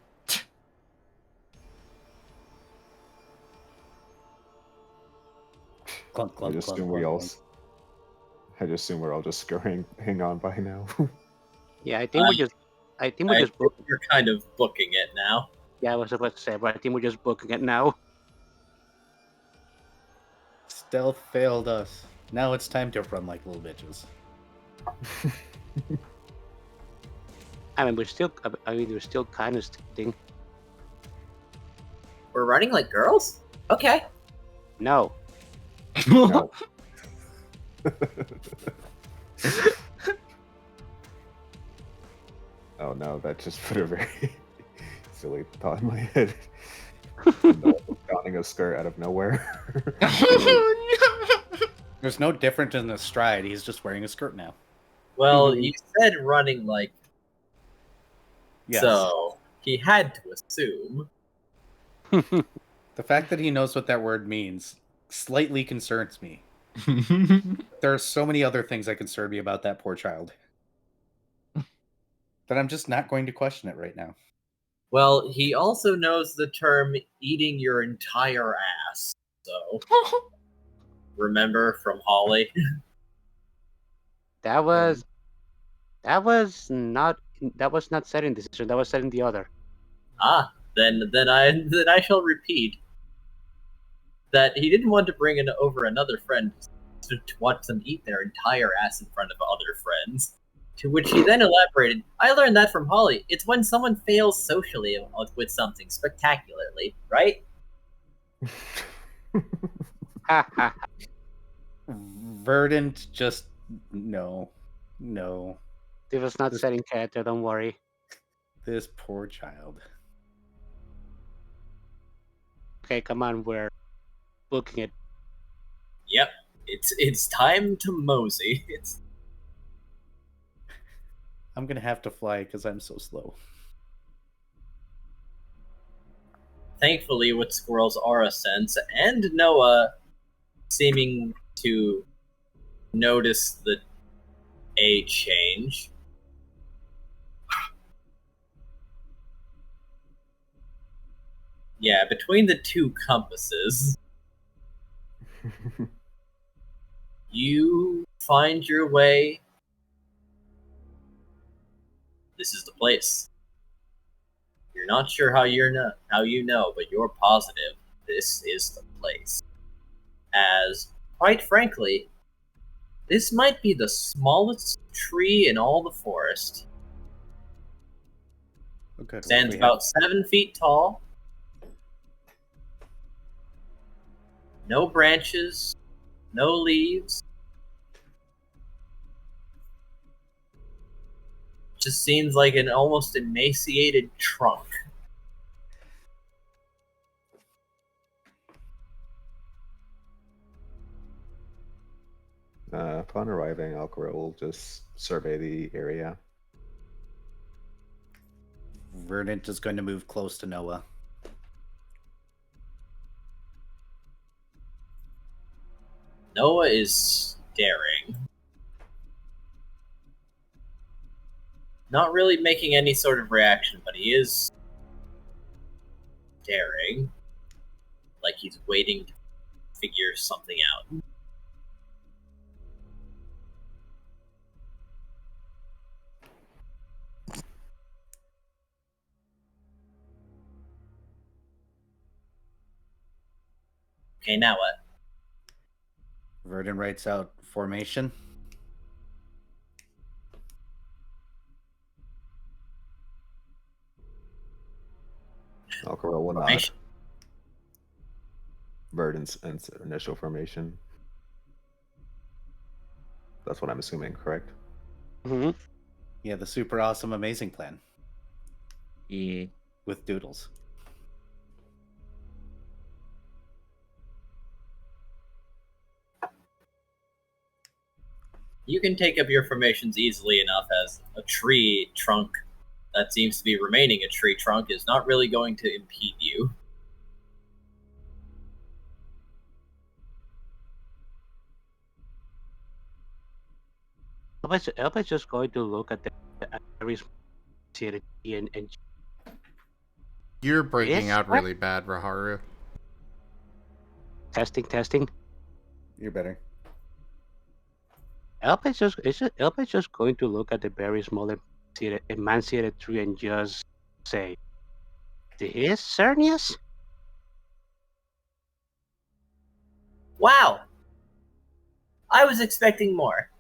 Clunk, I clunk, just clunk, assume clunk, clunk. I just assume we're all just scurrying on by now. Yeah, I think we're just You're kind of booking it now. yeah, I was about to say, but I think we're just booking it now. Stealth failed us. Now it's time to run like little bitches. I mean, we're still kind of sitting. We're running like girls? Okay. No, No. Oh no, that just put a very silly thought in my head. Donning a skirt out of nowhere. There's no difference in the stride. He's just wearing a skirt now. Well, you said running like, Yes. so he had to assume. The fact that he knows what that word means slightly concerns me. There are so many other things that concern me about that poor child that I'm just not going to question it right now. Well, he also knows the term eating your entire ass. So, remember from Holly? that was not said in this decision. That was said in the other. Ah, then I shall repeat that he didn't want to bring over another friend to watch them eat their entire ass in front of other friends. To which he then elaborated, I learned that from Holly. It's when someone fails socially with something spectacularly, right? Ha ha. Verdant just no. This was not said in character. Don't worry. This poor child. Okay, come on, we're booking it. Yep, it's time to mosey. I'm gonna have to fly because I'm so slow. Thankfully, with Squirrel's aura sense and Noah seeming to notice a change. Yeah, between the two compasses, you find your way. This is the place. You're not sure how you know, but you're positive this is the place. As, quite frankly, this might be the smallest tree in all the forest. Okay. Stands about 7 feet tall. No branches, no leaves. Just seems like an almost emaciated trunk. Upon arriving, Aquarelle will just survey the area. Verdant is going to move close to Noah. Noah is staring. Not really making any sort of reaction, but he is staring. Like he's waiting to figure something out. Okay, now what? Verdun writes out formation. Aquarelle will nod. Formation. Verdun's initial formation. That's what I'm assuming, correct? Mm-hmm. Yeah, the super awesome amazing plan Yeah. with doodles. You can take up your formations easily enough as a tree trunk that seems to be remaining a tree trunk is not really going to impede you. Elba's just going to look at the various and You're breaking Yes, out what? really bad, Raharu. testing. You're better. Elba's just going to look at the very small emancipated tree and just say, "This Xerneas?" Wow! I was expecting more.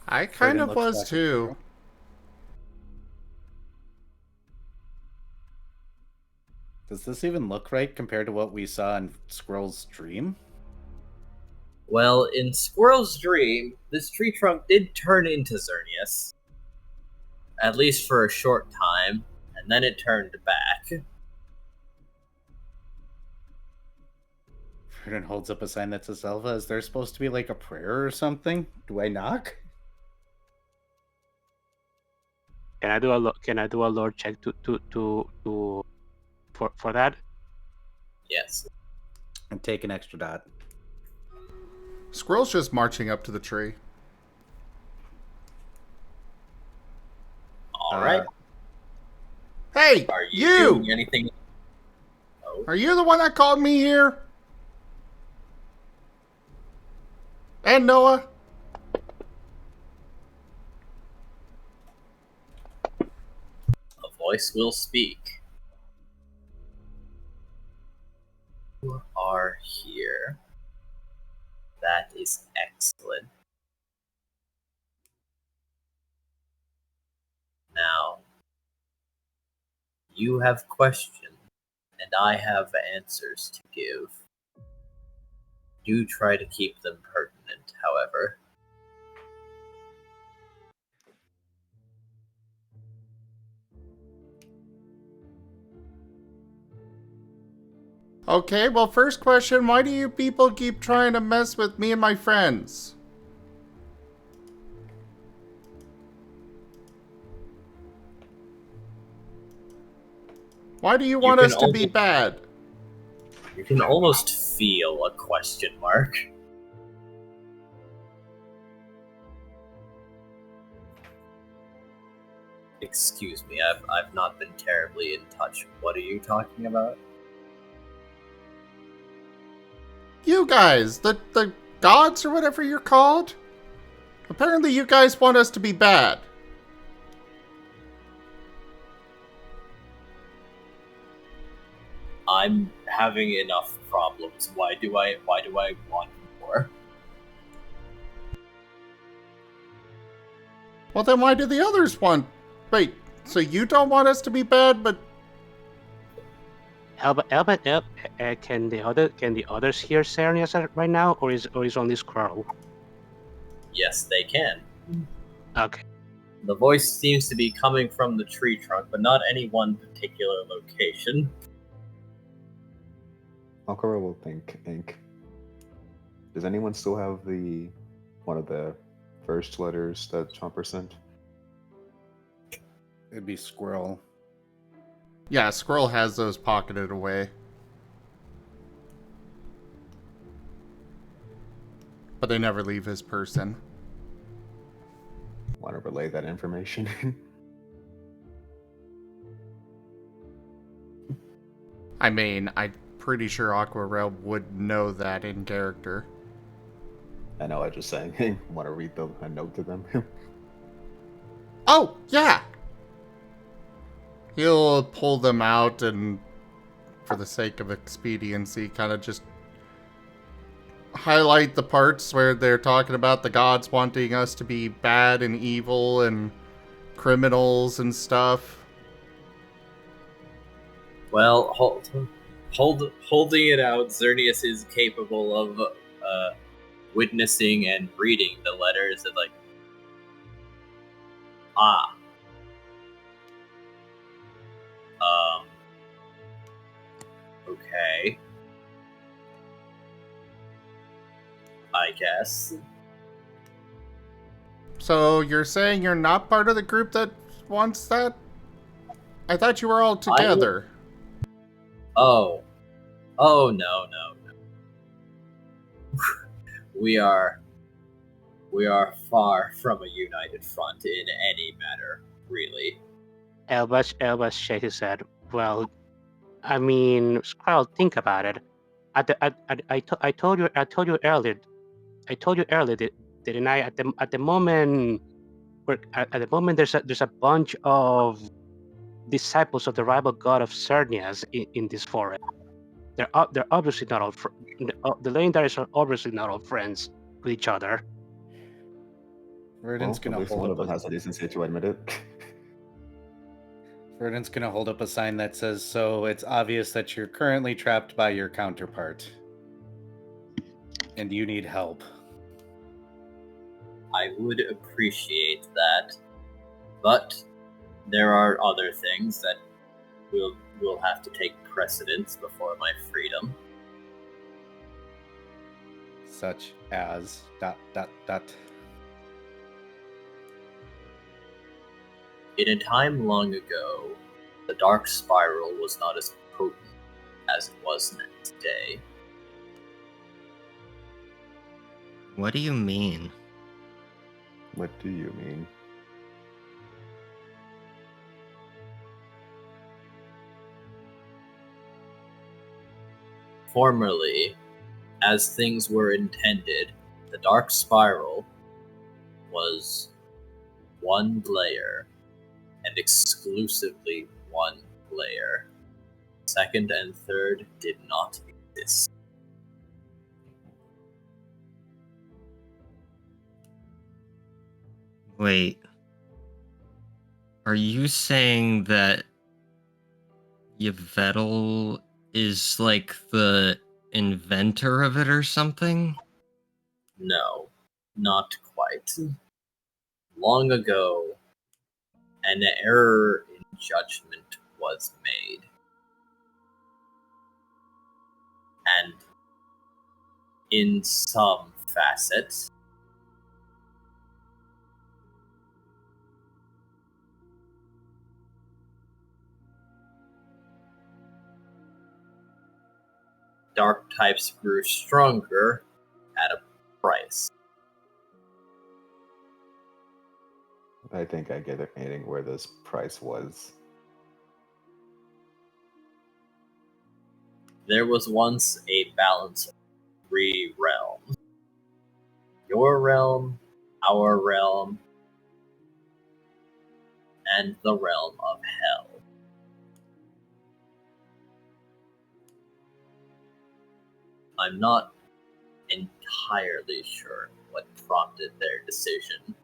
I kind Verdun of looks was back at too. you. Does this even look right compared to what we saw in Squirrel's dream? Well, in Squirrel's dream, this tree trunk did turn into Xerneas. At least for a short time, and then it turned back. Verdun holds up a sign that says, "Elva, is there supposed to be like a prayer or something? Do I knock?" Can I do a lore check for that? Yes. And take an extra dot. Squirrel's just marching up to the tree. Alright. Hey, Are you doing anything? Oh. Are you the one that called me here? And Noah? A voice will speak. You are here. That is excellent. Now, you have questions, and I have answers to give. Do try to keep them pertinent, however. Okay, well, first question, why do you people keep trying to mess with me and my friends? Why do you want us to be bad? You can almost feel a question mark. Excuse me, I've not been terribly in touch. What are you talking about? You guys, the gods or whatever you're called? Apparently you guys want us to be bad. I'm having enough problems. Why do I want more? Well, then why do the others want... Wait, so you don't want us to be bad, but... Can the others hear Xerneas right now, or is only Squirrel? Yes, they can. Okay. The voice seems to be coming from the tree trunk, but not any one particular location. Aquarelle will think ink. Does anyone still have one of the first letters that Chomper sent? It'd be Squirrel. Yeah, Squirrel has those pocketed away. But they never leave his person. want to relay that information. I mean, I'm pretty sure Aquarelle would know that in character. I know, I just saying, want to read a note to them. Oh, yeah! He'll pull them out and, for the sake of expediency, kind of just highlight the parts where they're talking about the gods wanting us to be bad and evil and criminals and stuff. Well, holding it out, Xerneas is capable of witnessing and reading the letters and like, okay, I guess. So you're saying you're not part of the group that wants that? I thought you were all together. Oh no. We are far from a united front in any matter, really. Elbas shakes his head. Well, I mean, Squirrel, think about it. I told you earlier. I told you earlier, didn't I? At the moment, there's a bunch of disciples of the rival god of Xerneas in this forest. They're obviously not all the legendaries are obviously not all friends with each other. Verdant's At gonna least hold one up of them has the decency to admit it. Verdant's gonna hold up a sign that says, "So it's obvious that you're currently trapped by your counterpart, and you need help." I would appreciate that, but there are other things that will have to take precedence before my freedom. Such as ... In a time long ago, the Dark Spiral was not as potent as it was today. What do you mean? What do you mean? Formerly, as things were intended, the Dark Spiral was one layer, and exclusively one layer. Second and third did not exist. Wait. Are you saying that Yvettel is like the inventor of it or something? No, not quite. Long ago, an error in judgment was made. And in some facets, dark types grew stronger at a price. I think I get it, meaning where this price was. There was once a balance of 3 realms. Your realm, our realm, and the realm of hell. I'm not entirely sure what prompted their decision,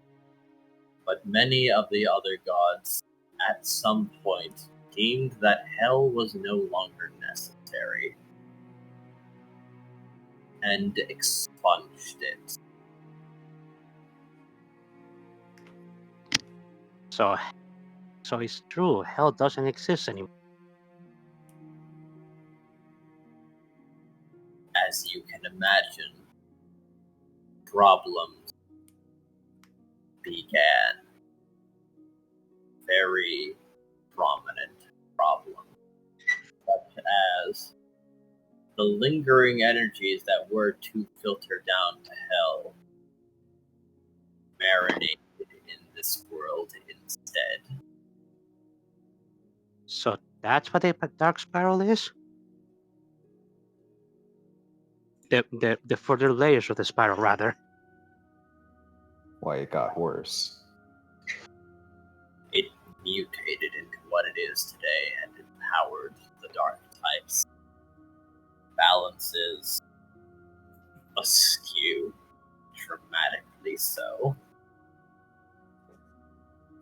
but many of the other gods at some point deemed that hell was no longer necessary and expunged it. So it's true. Hell doesn't exist anymore. As you can imagine, problems began. Very prominent problems, such as the lingering energies that were to filter down to hell marinated in this That's what a dark spiral is? The further layers of the spiral, rather. Why, it got worse. It mutated into what it is today and empowered the dark types. Balances askew, dramatically so.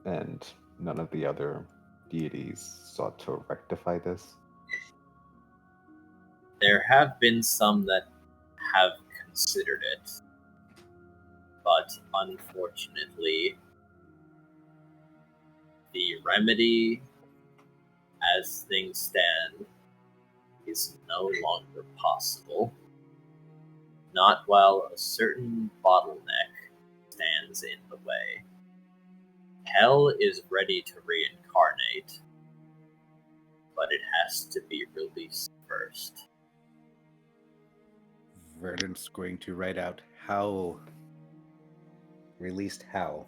And none of the other deities sought to rectify this. There have been some that have considered it, but unfortunately, the remedy, as things stand, is no longer possible. Not while a certain bottleneck stands in the way. Hell is ready to reincarnate, but it has to be released first. Verdant's going to write out how. Released how?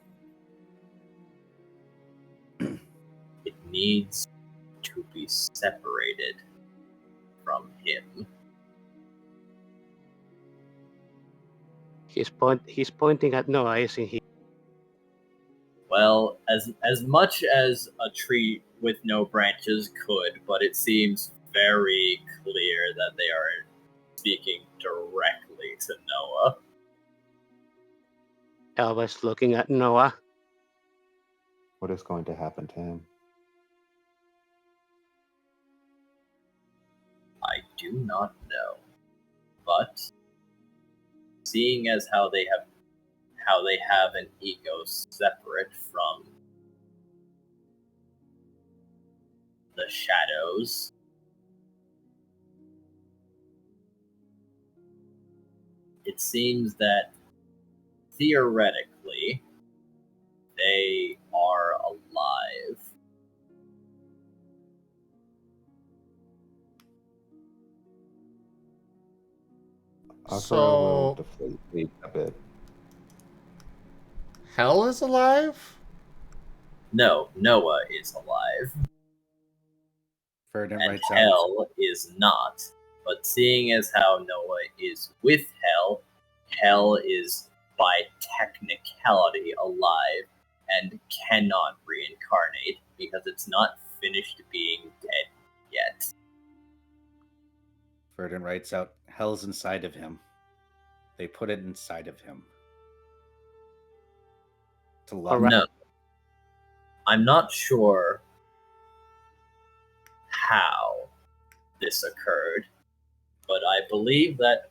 It needs to be separated from him. He's pointing at Noah, isn't he? Well, as much as a tree with no branches could, but it seems very clear that they are speaking directly to Noah. Elva's looking at Noah. What is going to happen to him? I do not know, but seeing as how they have an ego separate from the shadows, it seems that theoretically they are alive. Aquarelle will So, deflate a bit. Hell is alive? No, Noah is alive. Verdant And writes out. Hell is not. But seeing as how Noah is with Hell, Hell is by technicality alive and cannot reincarnate because it's not finished being dead yet. Verdant writes out. Hell's inside of him. They put it inside of him. To love. Alright. No. I'm not sure how this occurred, but I believe that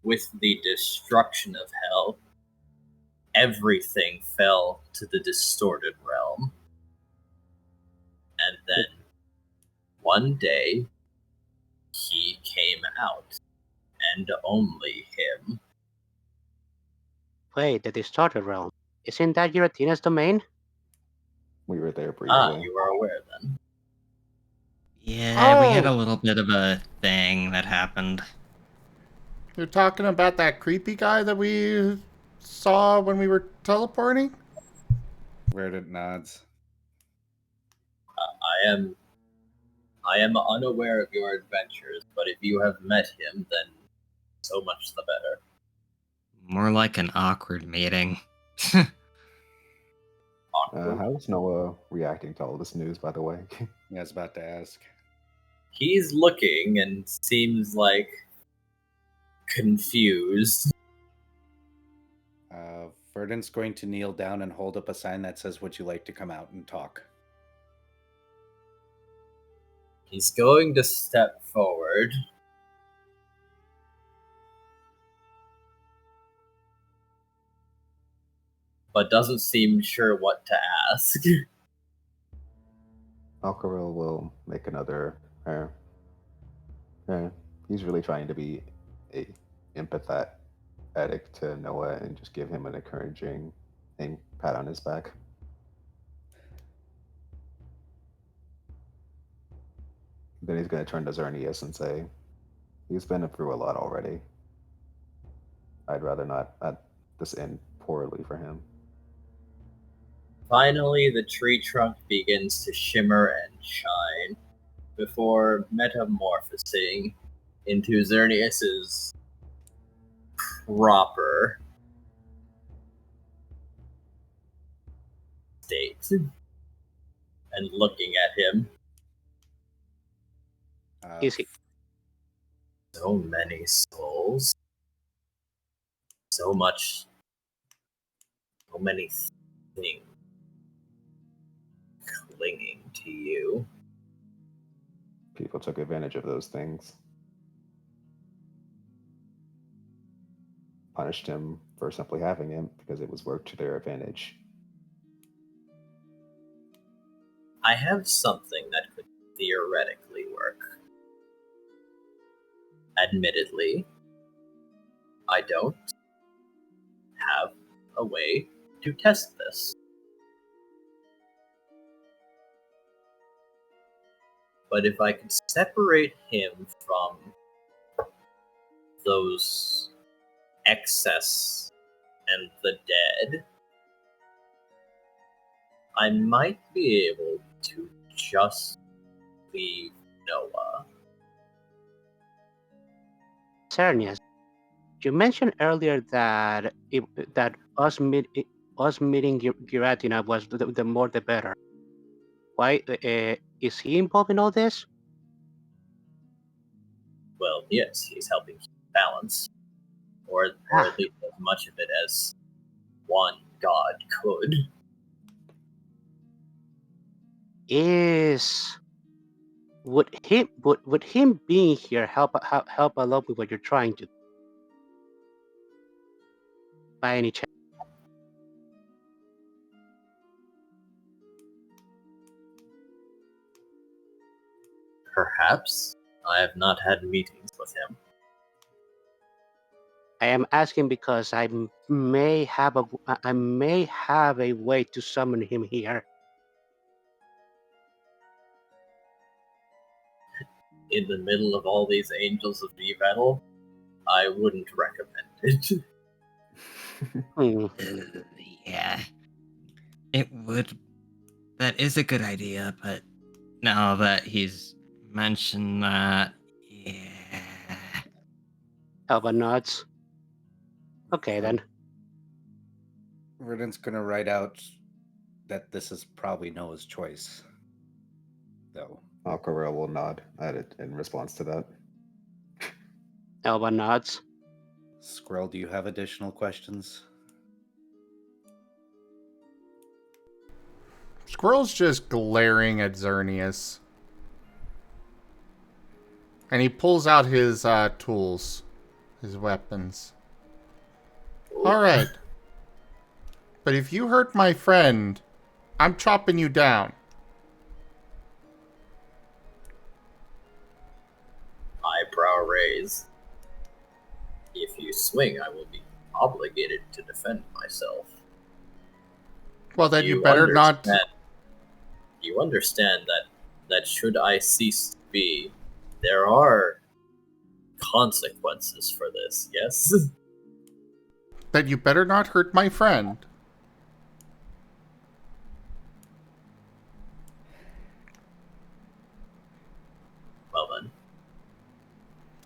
with the destruction of Hell, everything fell to the distorted realm. And then, one day, he came out, and only him. Wait, the distorted realm. Isn't that Giratina domain? We were there briefly. Ah, you are aware then. Yeah, we had a Oh! little bit of a thing that happened. You're talking about that creepy guy that we saw when we were teleporting? Verdant nods. I am unaware of your adventures, but if you have met him, then so much the better. More like an awkward meeting. Awkward. How is Noah reacting to all this news, by the way? Yeah, I was about to ask. He's looking and seems like confused. Verdant's going to kneel down and hold up a sign that says, "Would you like to come out and talk?" He's going to step forward. But doesn't seem sure what to ask. Aquarelle will make another. He's really trying to be a empathetic to Noah and just give him an encouraging pat on his back. Then he's going to turn to Xerneas and say, "He's been through a lot already. I'd rather not let this end poorly for him." Finally, the tree trunk begins to shimmer and shine, before metamorphosing into Xerneas' proper state and looking at him. Is he? So many souls. So many things clinging to you. People took advantage of those things. Punished him for simply having him because it was worked to their advantage. I have something that could theoretically work. Admittedly, I don't have a way to test this. But if I could separate him from those excess and the dead, I might be able to just leave Noah. Xerneas, you mentioned earlier that us meeting Giratina was the more the better. Why is he involved in all this? Well, yes, he's helping keep balance, or at least as much of it as one god could. Would him being here help a lot with what you're trying to do? By any chance? Perhaps. I have not had meetings with him. I am asking because I may have a way to summon him here. In the middle of all these angels of battle, I wouldn't recommend it. Yeah. It would. That is a good idea, but now that he's mentioned that, yeah. Elva nods. Okay then. Verdant's gonna write out that this is probably Noah's choice, though. Aquarelle will nod at it in response to that. Elva nods. Squirrel, do you have additional questions? Squirrel's just glaring at Xerneas. And he pulls out his tools, his weapons. Alright. But if you hurt my friend, I'm chopping you down. Eyebrow raise. If you swing, I will be obligated to defend myself. Well, then you better not... You understand that should I cease to be, there are consequences for this, yes? Then you better not hurt my friend. Well then.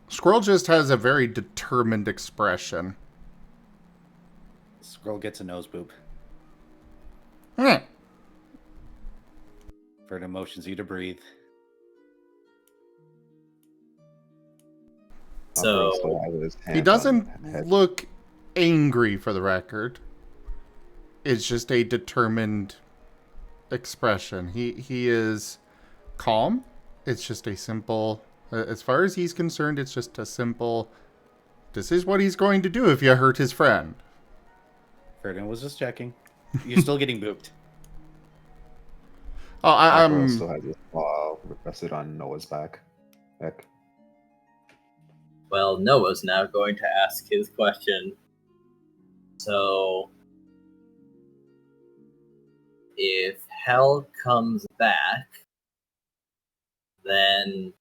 Squirrel just has a very determined expression. Squirrel gets a nose boop. Verdant motions you to breathe. So he doesn't look angry, for the record. It's just a determined expression. He is calm. It's just a simple, as far as he's concerned, it's just a simple, this is what he's going to do if you hurt his friend. Verdant was just checking. You're still getting booped. Oh, I'm... still has his claw rested on Noah's back. Heck. Well, Noah's now going to ask his question. So, if hell comes back, then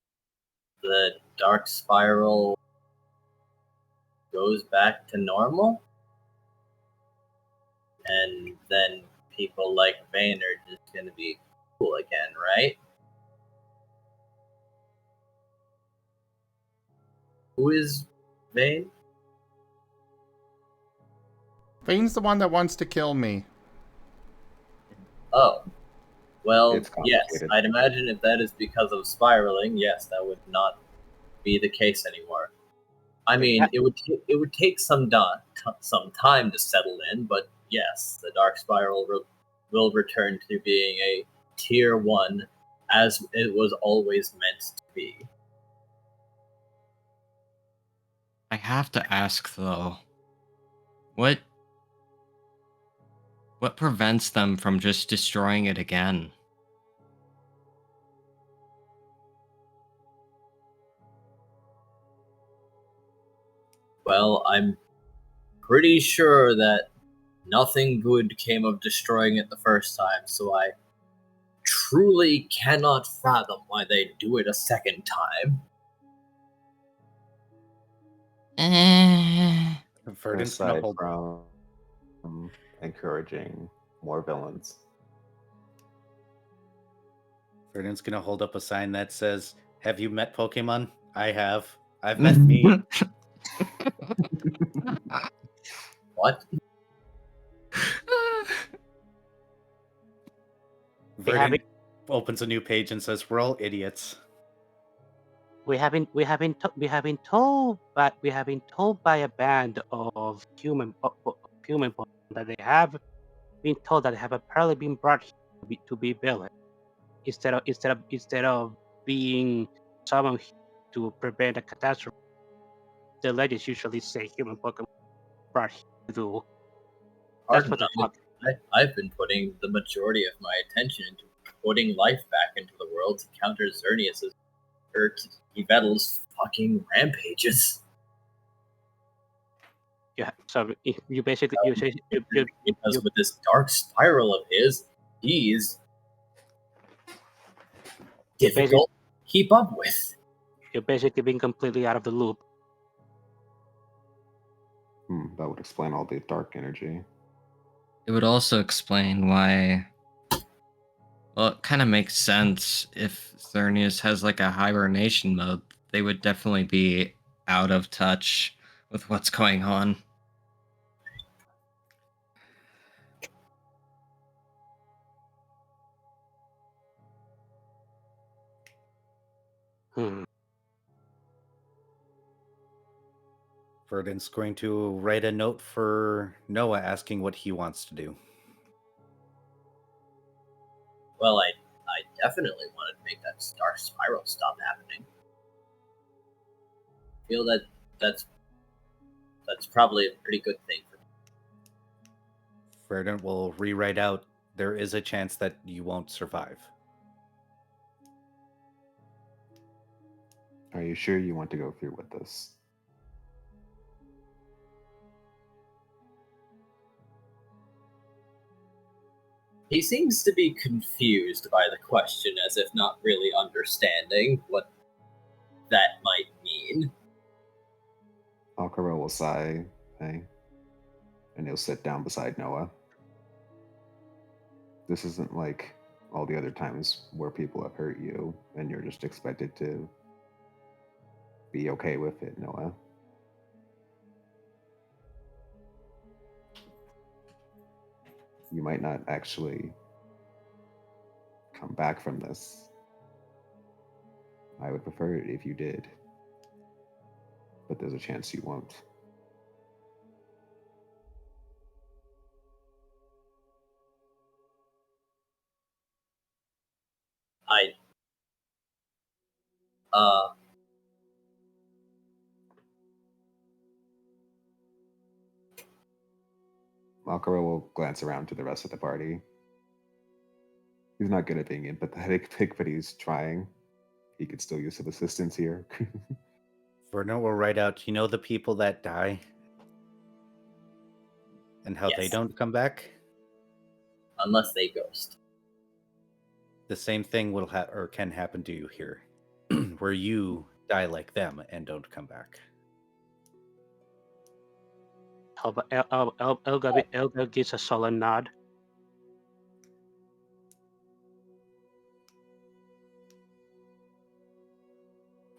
the dark spiral goes back to normal? And then people like Vayne are just going to be cool again, right? Who is Vane? Vane's the one that wants to kill me. Oh. Well, It's yes, complicated. I'd imagine if that is because of spiraling, yes, that would not be the case anymore. I mean, it would take some time to settle in, but yes, the Dark Spiral will return to being a tier 1 as it was always meant to be. I have to ask though, what prevents them from just destroying it again? Well, I'm pretty sure that nothing good came of destroying it the first time, so I truly cannot fathom why they do it a second time. Verdant's gonna Aside hold. from encouraging more villains. Verdant's gonna hold up a sign that says, "Have you met Pokemon? I have. I've met me." What? Verdant opens a new page and says, "We're all idiots." We have been told by a band of human that they have been told that they have apparently been brought here to be villains instead of being summoned to prevent a catastrophe. The legends usually say human Pokemon brought here to do. That's what the talk. I've been putting the majority of my attention into putting life back into the world to counter Xerneas' Yveltal's fucking rampages. Yeah, so you basically because with this dark spiral of his, he's difficult to keep up with. You're basically being completely out of the loop. That would explain all the dark energy. It would also explain why. Well, it kind of makes sense if Xerneas has like a hibernation mode. They would definitely be out of touch with what's going on. Verdant's going to write a note for Noah asking what he wants to do. Well, I definitely wanted to make that dark spiral stop happening. I feel that that's probably a pretty good thing for me. Verdant will rewrite out, "There is a chance that you won't survive." Are you sure you want to go through with this? He seems to be confused by the question, as if not really understanding what that might mean. Aquarelle will sigh, and he'll sit down beside Noah. This isn't like all the other times where people have hurt you, and you're just expected to be okay with it, Noah. You might not actually come back from this. I would prefer it if you did, but there's a chance you won't. Aquarelle will glance around to the rest of the party. He's not good at being empathetic, but he's trying. He could still use some assistance here. Verdant will write out, "You know the people that die and how they Yes. don't come back? Unless they ghost. The same thing will or can happen to you here, where you die like them and don't come back." Elga gives a sullen nod.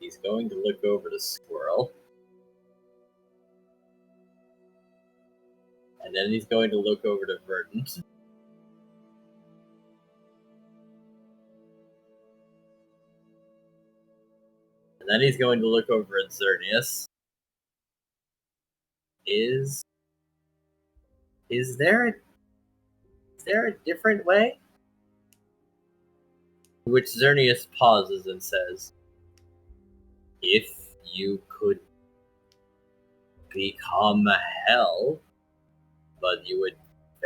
He's going to look over to Squirrel. then he's going to look over to Verdant. And then he's going to look over at Xerneas. Is there a different way? Which Xerneas pauses and says, if you could become hell, but you would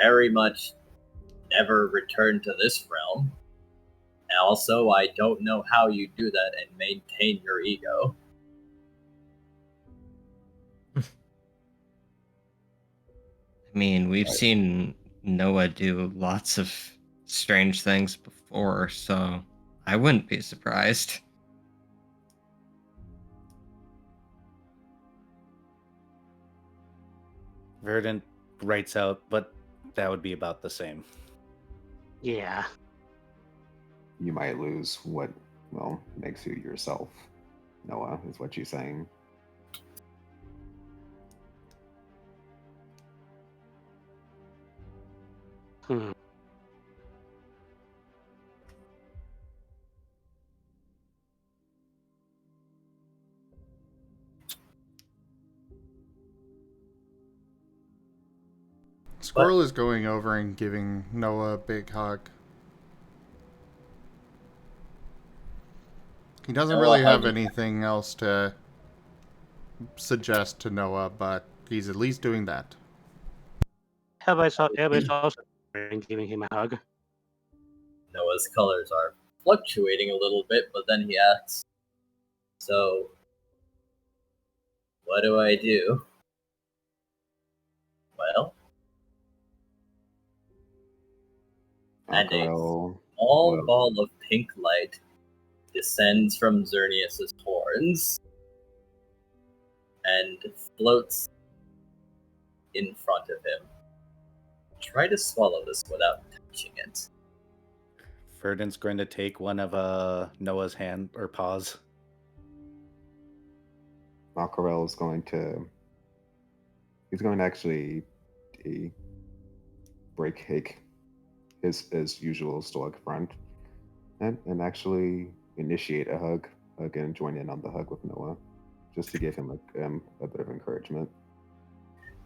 very much never return to this realm. And also, I don't know how you do that and maintain your ego. I mean, we've seen Noah do lots of strange things before, so I wouldn't be surprised. Verdant writes out, but that would be about the same. Yeah. You might lose what, well, makes you yourself, Noah, is what you're saying. Hmm. Squirrel is going over and giving Noah a big hug. He doesn't really have anything else to suggest to Noah, but he's at least doing that. Everybody's also giving him a hug. Noah's colors are fluctuating a little bit, but then he asks, so, what do I do? Well, and a small ball of pink light descends from Xerneas' horns and floats in front of him. Try to swallow this without touching it. Verdant's going to take one of Noah's hand or paws. Aquarelle is going to... He's going to actually break his usual stoic front and actually initiate a hug. Again, join in on the hug with Noah, just to give him a bit of encouragement.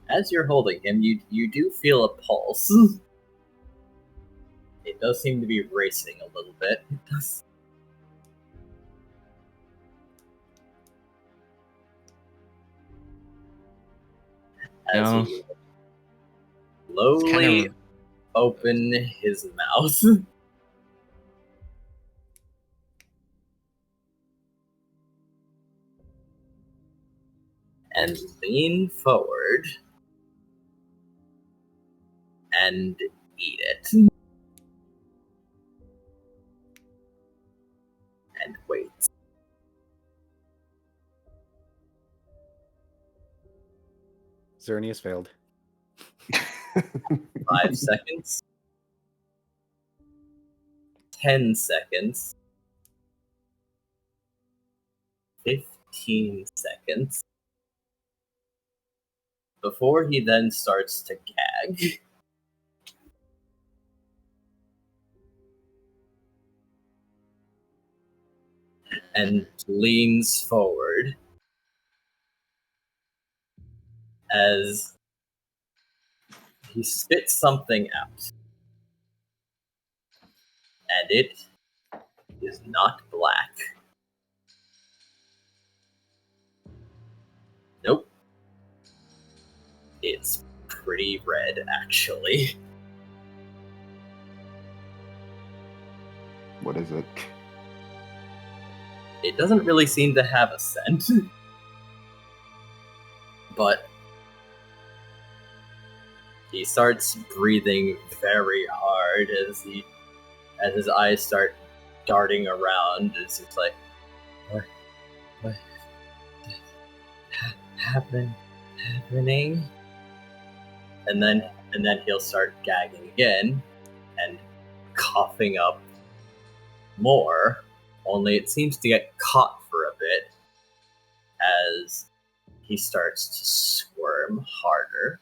As you're holding him, you do feel a pulse. It does seem to be racing a little bit. It does. As he slowly open his mouth. And lean forward and eat it. And wait. Xerneas failed. 5 seconds. 10 seconds. 15 seconds. Before he then starts to gag. And leans forward as he spits something out. And it is not black. Nope. It's pretty red, actually. What is it? It doesn't really seem to have a scent. But he starts breathing very hard as his eyes start darting around. It's just like, what happening? And then he'll start gagging again and coughing up more. Only it seems to get caught for a bit as he starts to squirm harder.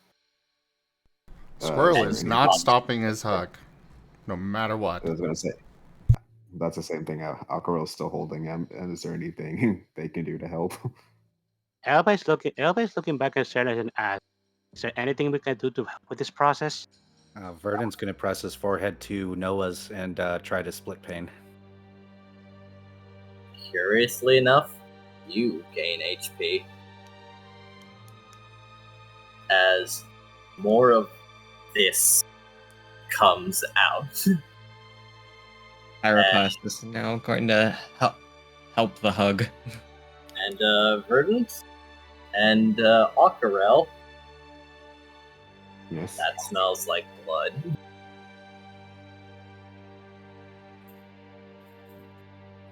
Squirrel there is any not thoughts? stopping his hug, no matter what. I was gonna say that's the same thing. Aquarelle's still holding him, and is there anything they can do to help? Elba's looking back at Xerneas and asks, "Is there anything we can do to help with this process?" Verdant's going to press his forehead to Noah's and try to split pain. Curiously enough, you gain HP as more of this comes out. Pyroclast is now going to help the hug. And Verdant and Aquarelle, Yes. that smells like blood.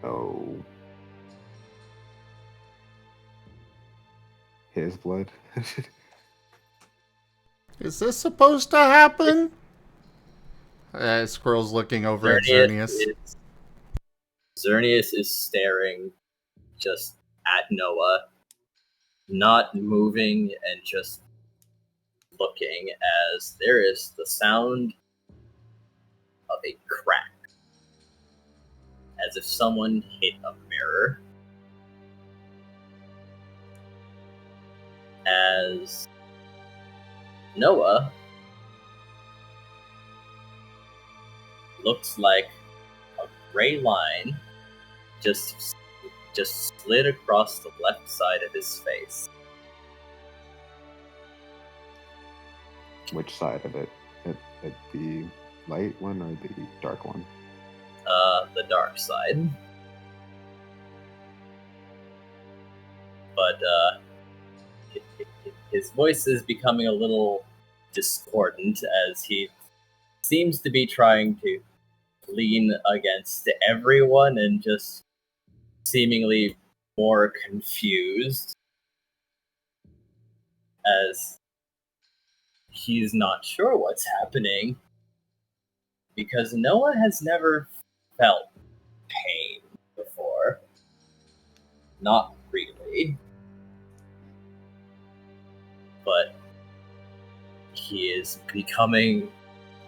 Oh. His blood. Is this supposed to happen? Squirrel's looking over at Xerneas. Xerneas is staring just at Noah, not moving and just looking as there is the sound of a crack, as if someone hit a mirror. As Noah looks like a gray line just slid across the left side of his face. Which side of it? At the light one or the dark one? The dark side. But his voice is becoming a little discordant as he seems to be trying to lean against everyone and just seemingly more confused as he's not sure what's happening because Noah has never felt pain before. Not really. But he is becoming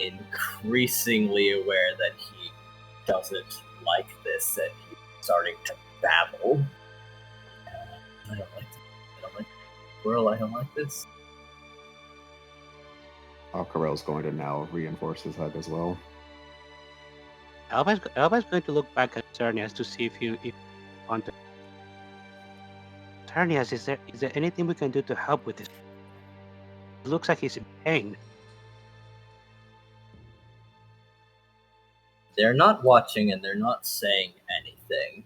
increasingly aware that he doesn't like this and he's starting to babble. I don't like this. I don't like this. Squirrel, I don't like this. Aquarelle's going to now reinforce his hug as well. Elba's going to look back at Xerneas to see if he wants to. Xerneas, is there anything we can do to help with this? It looks like he's in pain. They're not watching and they're not saying anything.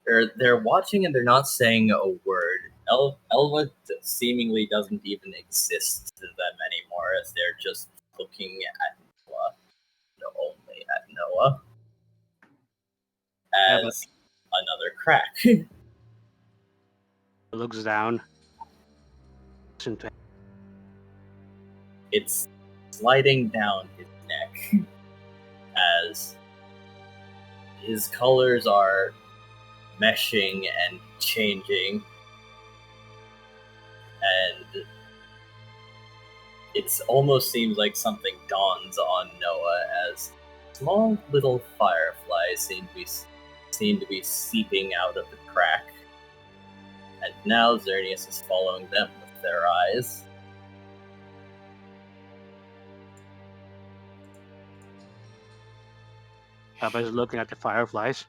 They're watching and they're not saying a word. Elva seemingly doesn't even exist to them anymore as they're just looking at Noah. Only at Noah. As another crack. Looks down. It's sliding down his neck as his colors are meshing and changing, and it almost seems like something dawns on Noah as small little fireflies seem to be seeping out of the crack, and now Xerneas is following them with their eyes. Elba's looking at the fireflies.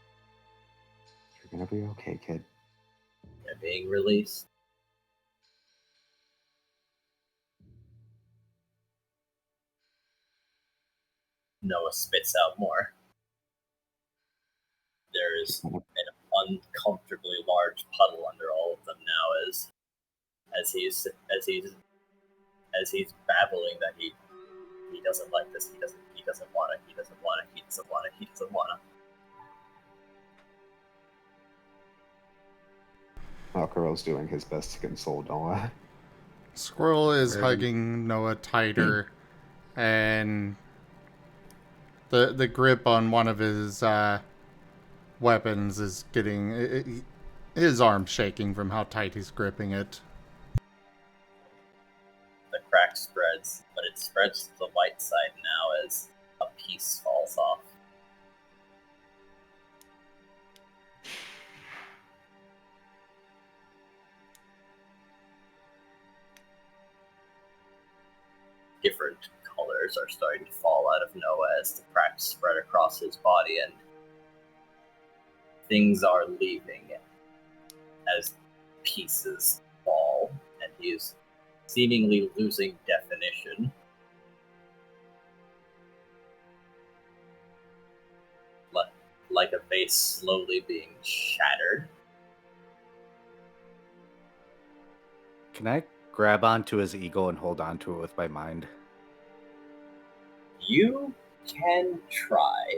You're gonna be okay, kid. They're being released. Noah spits out more. There is an uncomfortably large puddle under all of them now as he's babbling that he doesn't like this, he doesn't wanna. Aquarelle's doing his best to console Noah. Squirrel is hugging Noah tighter, and the grip on one of his weapons is getting his arm shaking from how tight he's gripping it. The crack crack spreads, but it spreads to the white side now as a piece falls off. Different colors are starting to fall out of Noah as the cracks spread across his body, and things are leaving as pieces fall, and he is seemingly losing definition. Like a vase slowly being shattered. Can I grab onto his ego and hold onto it with my mind? You can try.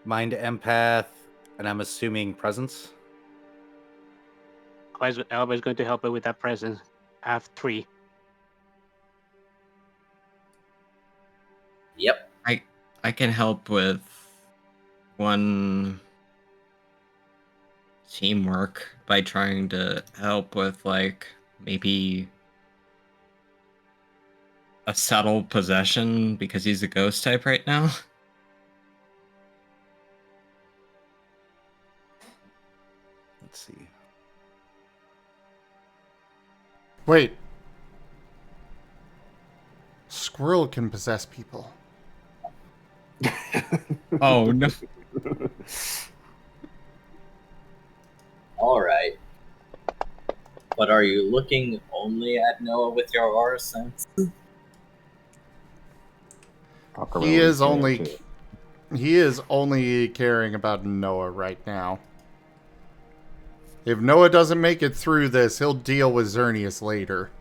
Mind empath, and I'm assuming presence. Always going to help it with that presence. I have 3. Yep. I can help with 1 teamwork by trying to help with, like, maybe a subtle possession because he's a ghost type right now. Let's see. Wait. Squirrel can possess people. Oh, no. Alright. But are you looking only at Noah with your aura sense? Aquarelle He is there, only too. he is only caring about Noah right now. If Noah doesn't make it through this, he'll deal with Xerneas later.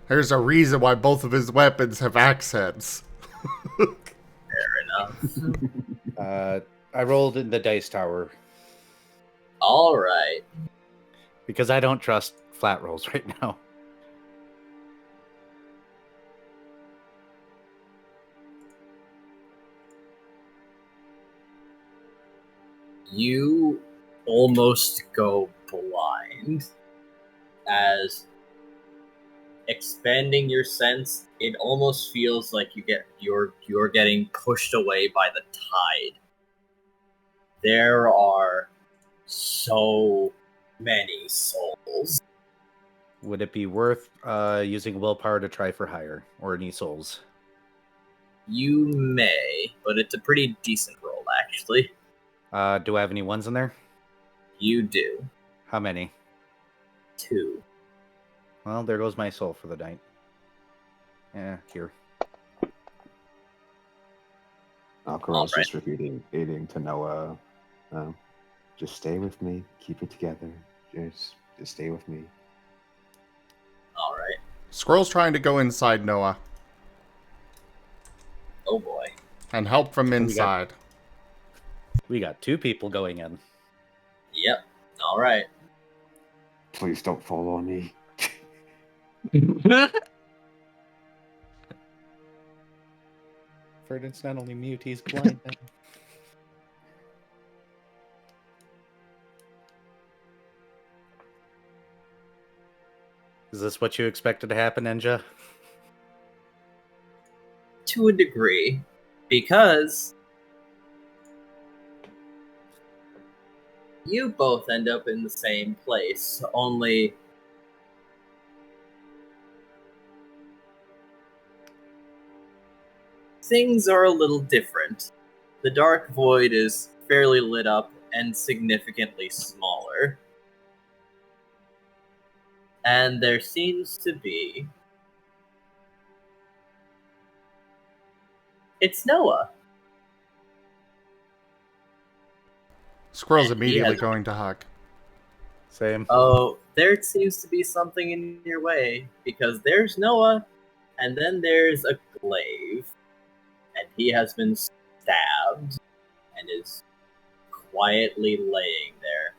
There's a reason why both of his weapons have accents. Fair enough. I rolled in the dice tower Alright. because I don't trust flat rolls right now. You almost go blind as expanding your sense, it almost feels like you're getting pushed away by the tide. There are so many souls. Would it be worth using willpower to try for higher or any souls? You may, but it's a pretty decent roll, actually. Do I have any ones in there? You do. How many? 2. Well, there goes my soul for the night. Yeah, here. Aquarelle's Alright. just repeating to Noah, just stay with me, keep it together, just stay with me. Alright. Squirrel's trying to go inside Noah Oh boy. and help from inside. We got 2 people going in. Yep. Alright. Please don't fall on me. Ferdinand's not only mute, he's blind. Is this what you expected to happen, Enja? To a degree. Because you both end up in the same place, only things are a little different. The dark void is fairly lit up and significantly smaller. And there seems to be... It's Noah. Squirrel's And he immediately has- going to hug. Same. Oh, there seems to be something in your way, because there's Noah, and then there's a glaive, and he has been stabbed, and is quietly laying there,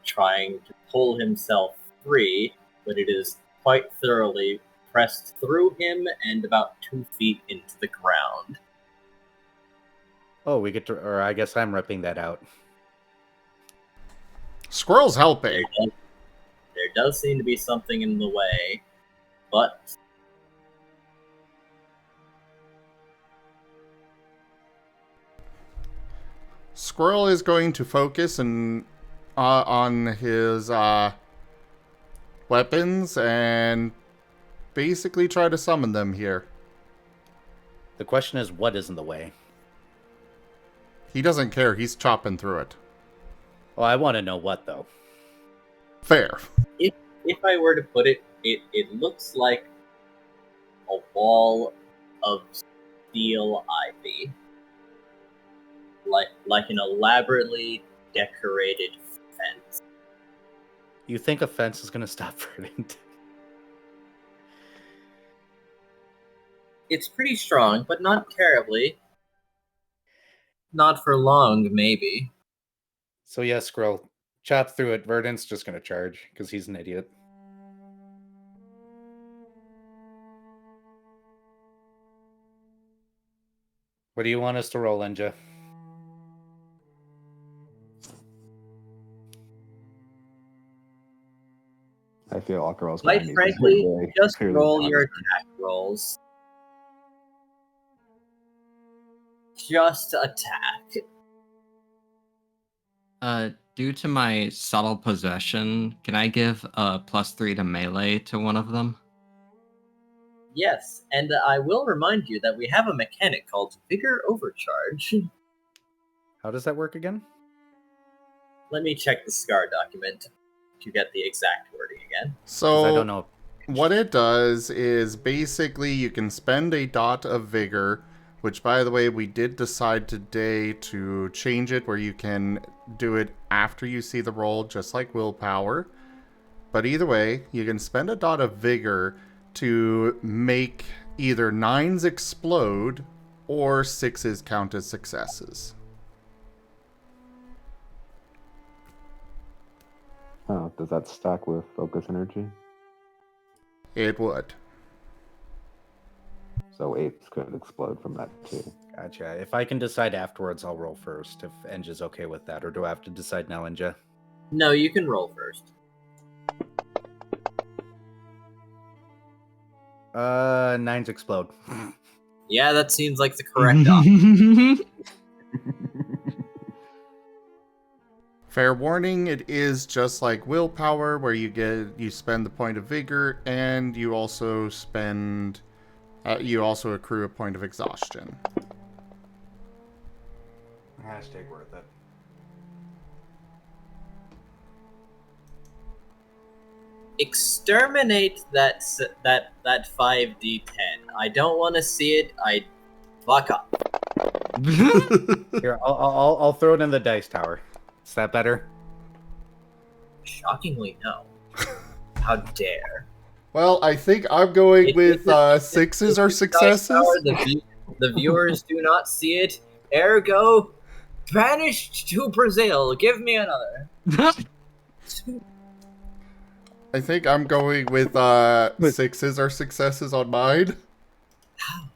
trying to pull himself free, but it is quite thoroughly pressed through him and about 2 feet into the ground. Oh, we get to, or I guess I'm ripping that out. Squirrel's helping. There does seem to be something in the way, but Squirrel is going to focus on his weapons and basically try to summon them here. The question is, what is in the way? He doesn't care. He's chopping through it. Well, I want to know what, though. Fair. if I were to put it, it looks like a wall of steel ivy. Like an elaborately decorated fence. You think a fence is going to stop Verdant? It's pretty strong, but not terribly. Not for long, maybe. So yeah, Squirrel, chop through it. Verdant's just going to charge, because he's an idiot. What do you want us to roll, Enja? I feel Aquarelle's Quite gonna need frankly, to really just clearly roll your honest. attack rolls. Just attack. Due to my subtle possession, can I give a +3 to melee to one of them? Yes, and I will remind you that we have a mechanic called Vigor Overcharge. How does that work again? Let me check the SCAR document to get the exact wording again. 'Cause So I don't know. what it does is basically you can spend a dot of vigor, which by the way, we did decide today to change it where you can do it after you see the roll, just like willpower. But either way, you can spend a dot of vigor to make either 9s explode or 6s count as successes. Oh, does that stack with focus energy? It would. So 8s could explode from that too. Gotcha. If I can decide afterwards, I'll roll first. If Enja's okay with that, or do I have to decide now, Enja? No, you can roll first. 9s explode. Yeah, that seems like the correct option. Fair warning, it is just like willpower, where you spend the point of vigor, and you also spend, you also accrue a point of exhaustion. Hashtag worth it. Exterminate that 5d10. I don't want to see it. I fuck up. Here, I'll throw it in the dice tower. Is that better? Shockingly, no. How dare? Well, I think I'm going with 6s or successes. The viewers do not see it. Ergo, banished to Brazil. Give me another. I think I'm going with 6s or successes on mine.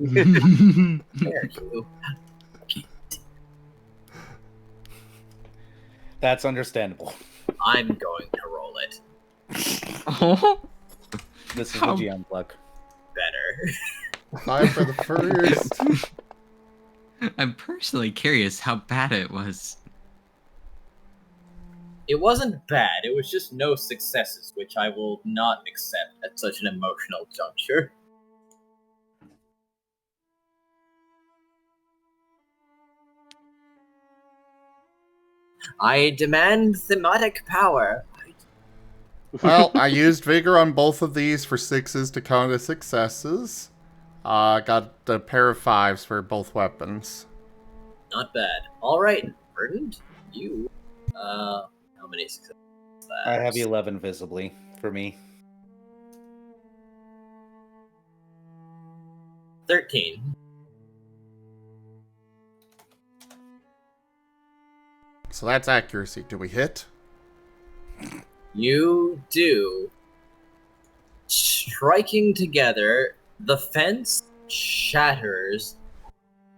Dare you? That's understandable. I'm going to roll it. Oh, This is How- the GM luck. Better. 5 for the first. I'm personally curious how bad it was. It wasn't bad. It was just no successes, which I will not accept at such an emotional juncture. I demand thematic power. Well, I used vigor on both of these for 6s to count as successes. Got a pair of 5s for both weapons. Not bad. Alright, Verdant, you. How many successes? I have 11 visibly for me. 13. So that's accuracy. Do we hit? You do. Striking together, the fence shatters,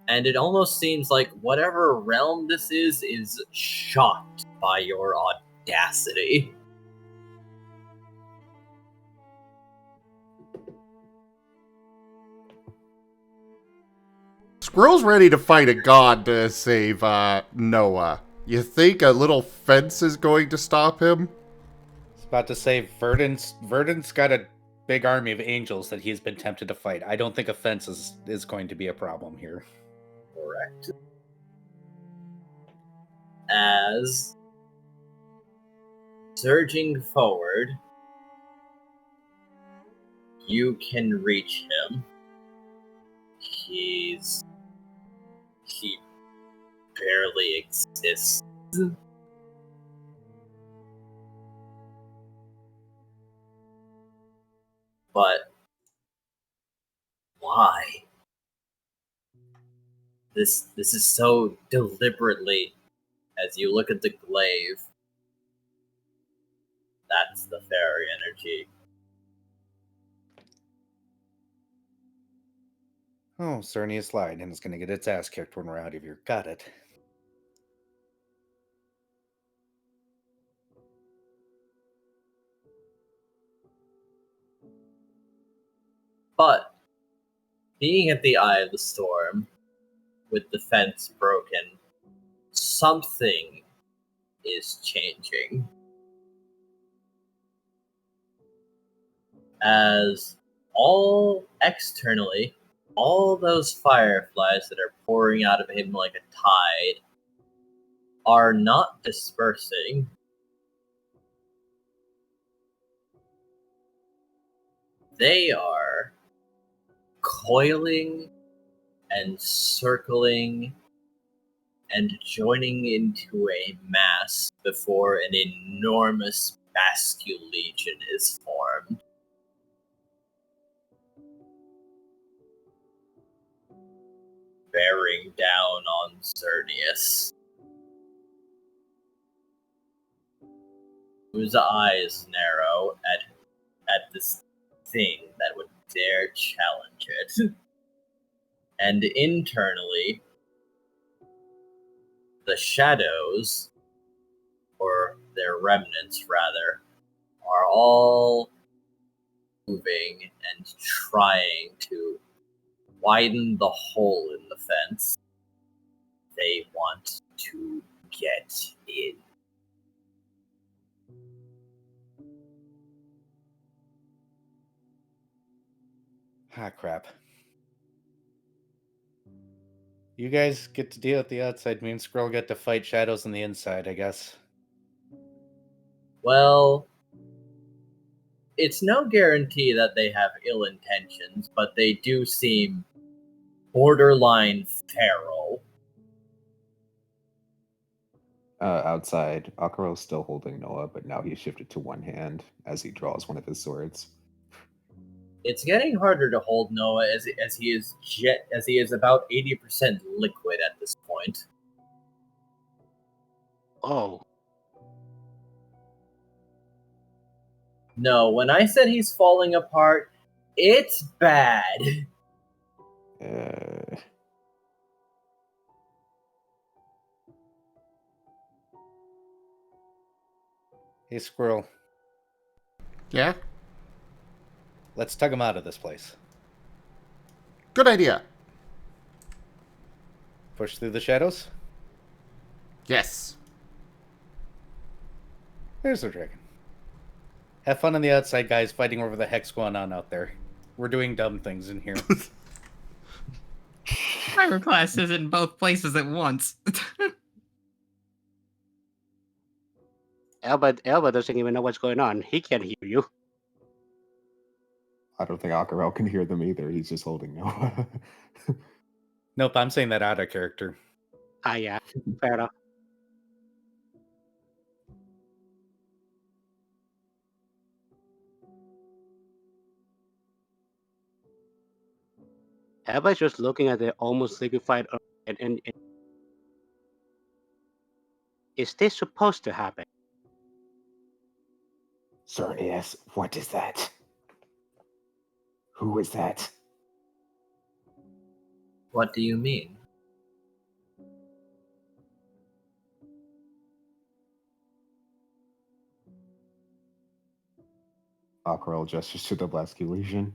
and it almost seems like whatever realm this is shocked by your audacity. Squirrel's ready to fight a god to save Noah. You think a little fence is going to stop him? I was about to say Verdant's got a big army of angels that he's been tempted to fight. I don't think a fence is going to be a problem here. Correct. As surging forward, you can reach him. He barely exists. But why? This is so deliberately. As you look at the glaive, that's the fairy energy. Oh, Xerneas lied and is going to get its ass kicked when we're out of here. Got it. But being at the eye of the storm, with the fence broken, something is changing. As all externally, all those fireflies that are pouring out of him like a tide are not dispersing. They are coiling and circling and joining into a mass before an enormous Bascule Legion is formed. Bearing down on Xerneas, whose eyes narrow at this thing that would dare challenge it. And internally, the shadows, or their remnants rather, are all moving and trying to widen the hole in the fence. They want to get in. Ah, crap. You guys get to deal with the outside. Me and Squirrel get to fight shadows on the inside, I guess. Well, it's no guarantee that they have ill intentions, but they do seem borderline feral. Outside, Aquarelle's still holding Noah, but now he's shifted to one hand as he draws one of his swords. It's getting harder to hold Noah as he is about 80% liquid at this point. Oh, No, when I said he's falling apart, it's bad. Hey, Squirrel. Yeah? Let's tug him out of this place. Good idea. Push through the shadows? Yes. There's the dragon. Have fun on the outside, guys, fighting over the heck's going on out there. We're doing dumb things in here. Pyroclast is in both places at once. Elba doesn't even know what's going on. He can't hear you. I don't think Aquarelle can hear them either. He's just holding Noah. Nope, I'm saying that out of character. Ah, yeah, fair enough. Elba's just looking at the almost liquefied earth and is this supposed to happen? Xerneas, what is that? Who is that? What do you mean? Aquarelle gestures to the Blasky Legion.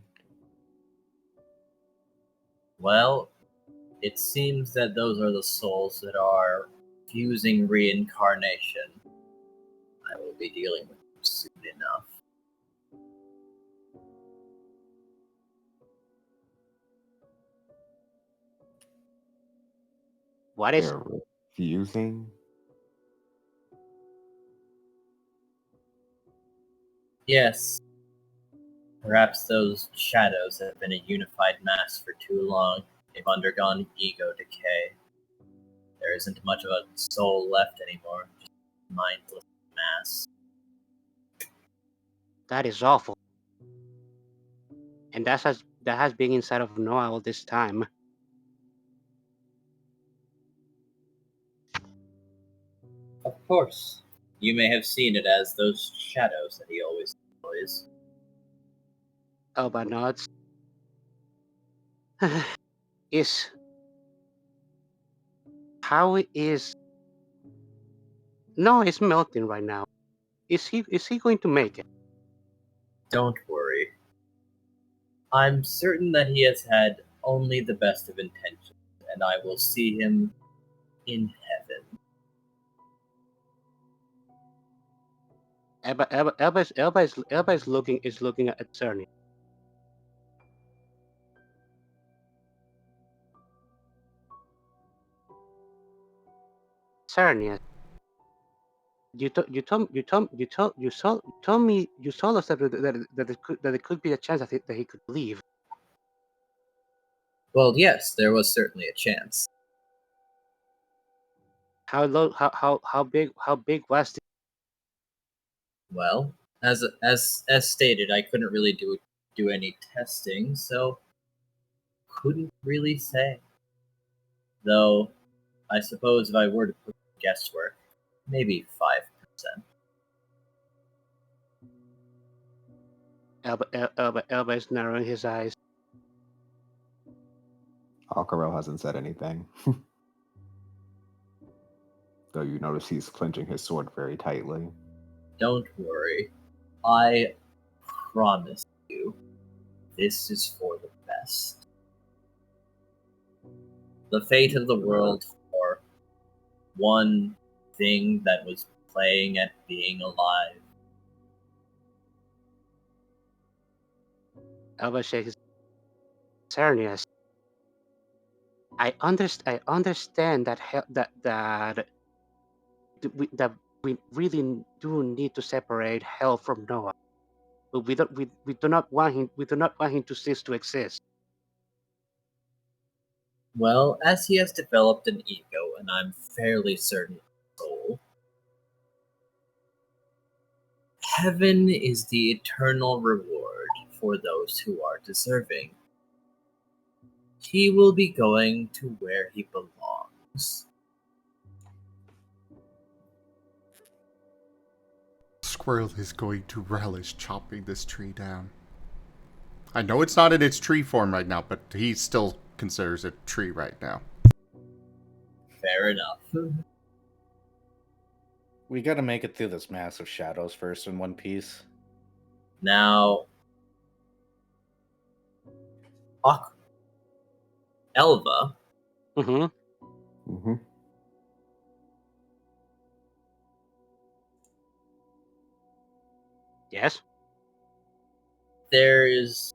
Well, it seems that those are the souls that are fusing reincarnation. I will be dealing with them soon enough. What is They're refusing. Yes, perhaps those shadows have been a unified mass for too long. They've undergone ego decay. There isn't much of a soul left anymore, just mindless mass. that is awful. And that has been inside of Noah all this time. Of course, you may have seen it as those shadows that he always employs. Oh, but no, is how is no, it's melting right now. Is he going to make it? Don't worry. I'm certain that he has had only the best of intentions, and I will see him in heaven. Elba is looking at Xerneas. Xerneas, you told me you told us that it could be a chance that he could leave. Well, yes, there was certainly a chance. How low? How big was it? Well, as stated, I couldn't really do any testing, so couldn't really say. Though, I suppose if I were to put guesswork, maybe 5%. Elba is narrowing his eyes. Aquarelle hasn't said anything. Though you notice he's clenching his sword very tightly. Don't worry. I promise you, this is for the best. The fate of the world for one thing that was playing at being alive. Elba shakes. Xerneas, I understand that that we really do need to separate hell from Noah, but we do not want him to cease to exist. Well, as he has developed an ego, and I'm fairly certain of his soul, heaven is the eternal reward for those who are deserving. He will be going to where he belongs. Squirrel is going to relish chopping this tree down. I know it's not in its tree form right now, but he still considers it tree right now. Fair enough. We gotta make it through this mass of shadows first in one piece. Now, Elva, Mm-hmm. Mm-hmm. Yes. there is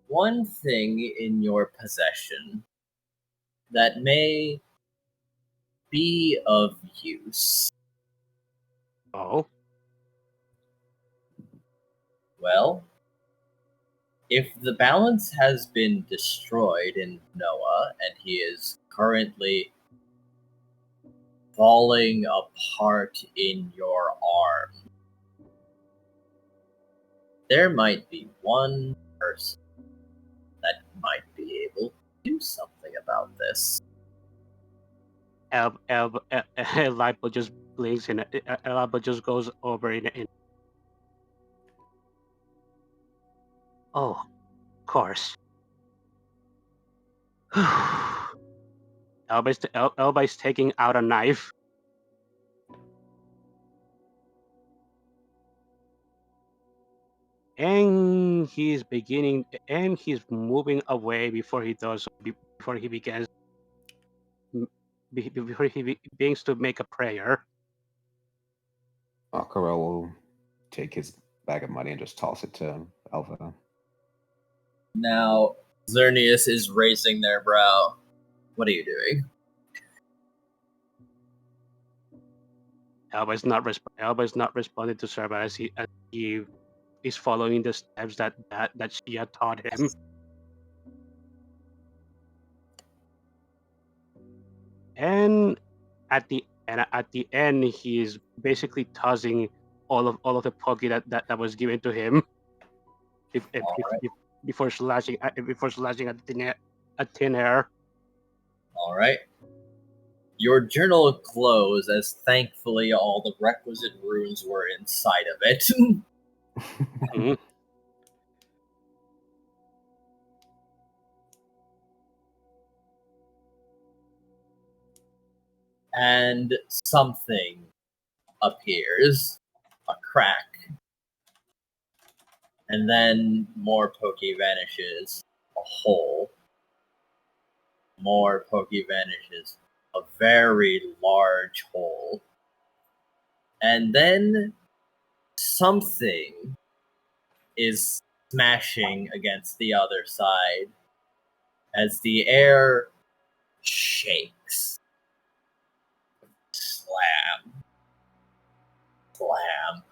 one thing in your possession that may be of use. Oh. Well, if the balance has been destroyed in Noah and he is currently falling apart in your arm, there might be one person that might be able to do something about this. Elba just blinks and Elba just goes over in. Oh, of course. Elba is taking out a knife. and he's moving away before he begins to make a prayer. Aquarelle will take his bag of money and just toss it to Alva. Now, Xerneas is raising their brow. What are you doing? Alba is not responding to Serva as he is following the steps that she had taught him. And at the end, he is basically tossing all of the poke that was given to him before slashing at thin air. All right. Your journal closed as thankfully all the requisite runes were inside of it. Mhm. And something appears, a crack, and then more poke vanishes, a hole, more poke vanishes, a very large hole, and then something is smashing against the other side as the air shakes. Slam. Slam.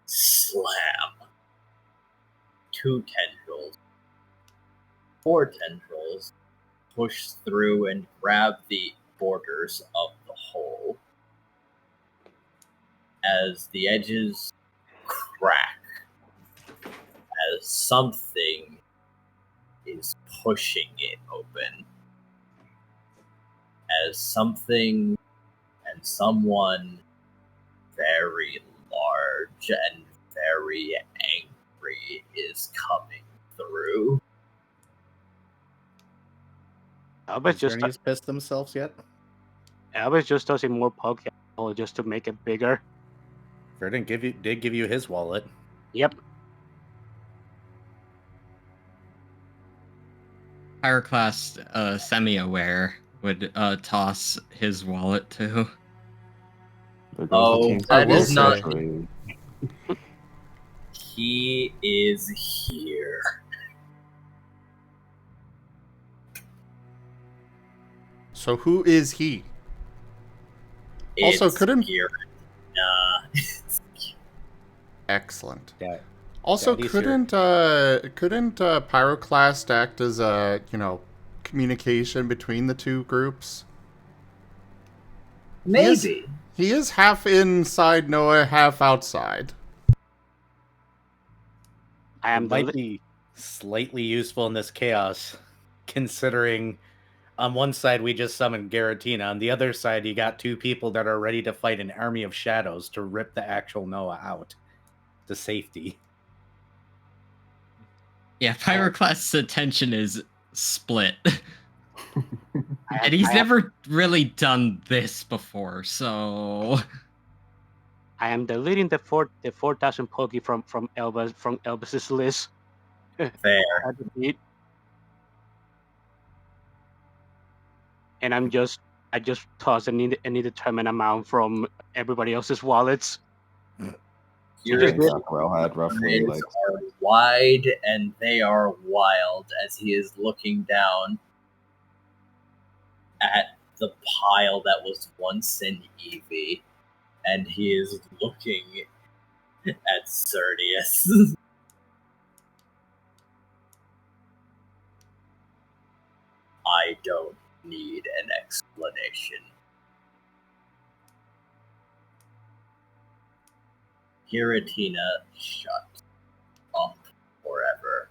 Slam. 2 tendrils. 4 tendrils push through and grab the borders of the hole as the edges crack as something is pushing it open, as something and someone very large and very angry is coming through. Alba's Has Xerneas pissed themselves yet? just tossing more poke just to make it bigger. Verdant did give you his wallet. Yep. Pyroclast, semi-aware, would toss his wallet too. There goes Oh, the team that player is not- century. He is here. So who is he? Also, It's couldn't- Gimund. Excellent. Yeah. Also, Daddy's couldn't Pyroclast act as a communication between the two groups? Maybe. He is half inside Noah, half outside. I am It might be slightly useful in this chaos, considering on one side we just summoned Garatina, on the other side you got 2 people that are ready to fight an army of shadows to rip the actual Noah out to safety. Yeah, Pyroclast's attention is split. And he's never really done this before, so I am deleting the 4,000 poke from Elvis's list. Fair. And I just toss an indeterminate amount from everybody else's wallets. Your Aquarelle had roughly eyes like are wide and they are wild as he is looking down at the pile that was once an Eevee, and he is looking at Xerneas. I don't need an explanation. Giratina, shut up forever.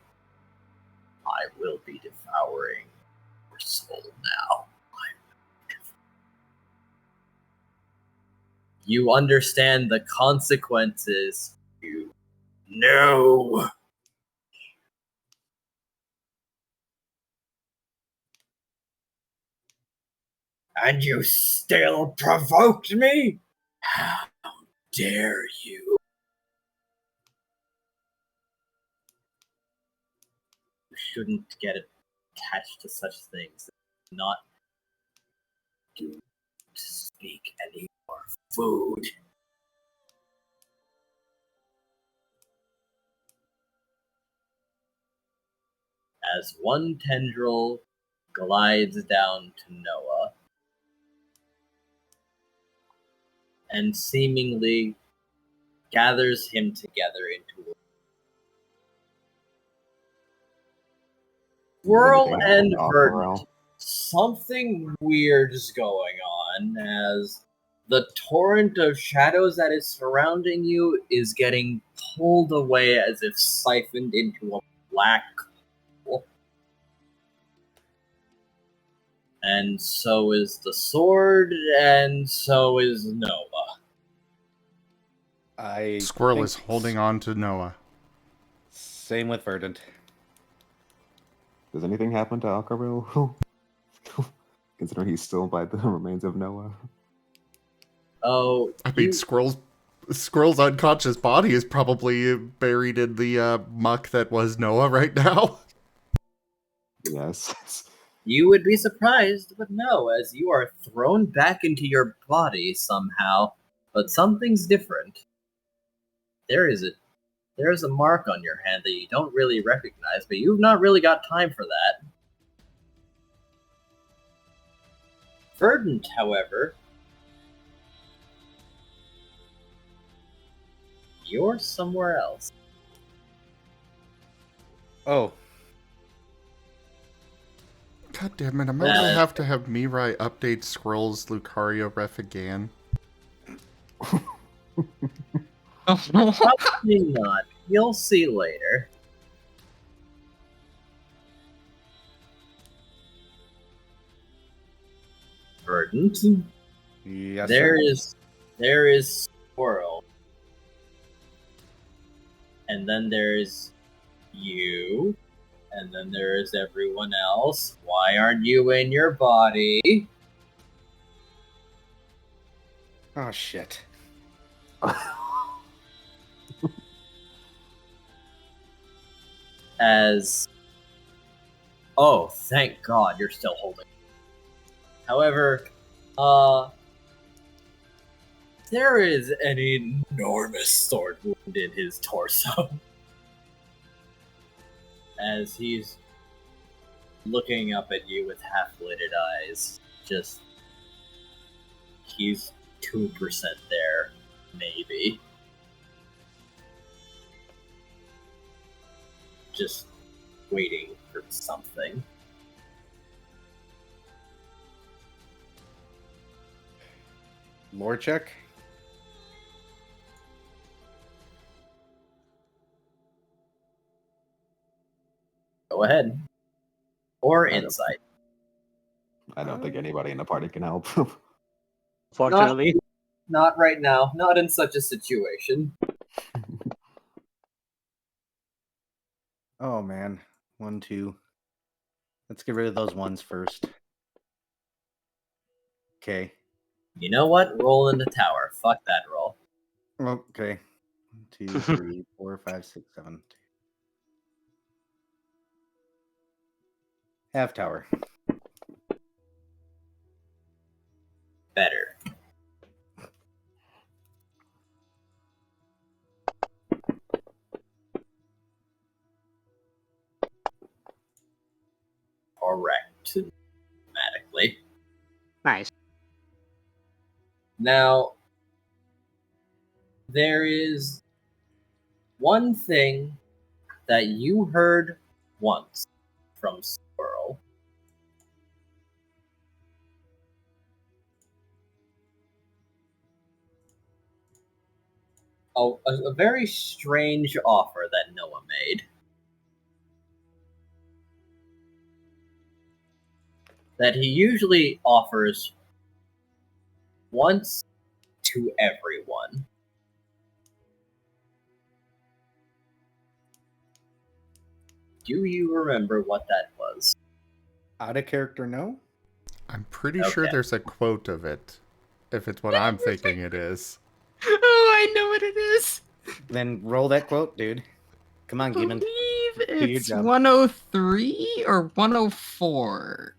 I will be devouring your soul now. You understand the consequences. You know. And you still provoked me? How dare you? shouldn't get attached to such things. Not do speak any more food. As one tendril glides down to Noah and seemingly gathers him together into a Squirrel Anything and happen to Verdant. Aquarelle? Something weird is going on as the torrent of shadows that is surrounding you is getting pulled away as if siphoned into a black hole. And so is the sword, and so is Noah. Squirrel think is holding on to Noah. Same with Verdant. Does anything happen to Aquarelle? Considering he's still by the remains of Noah. Oh, I mean, Squirrel's unconscious body is probably buried in the muck that was Noah right now. Yes. you would be surprised, but no, as you are thrown back into your body somehow. But something's different. There is a mark on your hand that you don't really recognize, but you've not really got time for that. Verdant, however, you're somewhere else. Oh, God damn it, am I gonna have to have Mirai update Squirrel's Lucario ref again? Oh no. Probably not. You'll see later. Verdant. yes, There sir. is Squirrel. And then there's you. And then there is everyone else. Why aren't you in your body? Oh, shit. As oh, thank God you're still holding. However, there is an enormous sword wound in his torso. As he's looking up at you with half-lidded eyes. Just he's 2% there, maybe. Just waiting for something. Lore check? Go ahead. Or I don't- insight. I don't think anybody in the party can help. Fortunately, Not right now. Not in such a situation. Oh, man. 1, 2. Let's get rid of those ones first. Okay. You know what? Roll in the tower. Fuck that roll. Okay. 1, 2, 3, 4, 5, 6, 7. Half tower. Better. Correct. Automatically. nice. Now, there is one thing that you heard once from Squirrel. A very strange offer that Noah made. That he usually offers once to everyone. Do you remember what that was? Out of character, no? I'm pretty sure Okay. there's a quote of it, if it's what I'm thinking it is. Oh, I know what it is. Then roll that quote, dude. Come on, Gimund. Believe it's job. 103 or 104.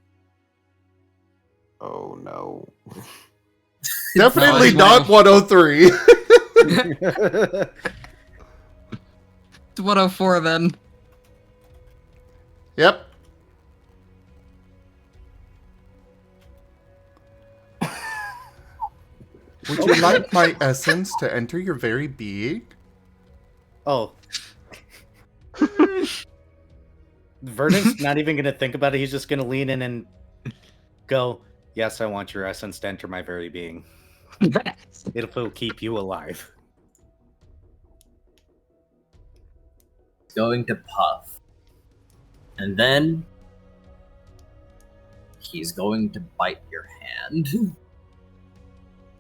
Oh no. Definitely it's not 103. It's 104 then. Yep. Would you like my essence to enter your very being? Oh. Verdant's not even going to think about it. He's just going to lean in and go, yes, I want your essence to enter my very being. It'll keep you alive. He's going to puff. And then he's going to bite your hand.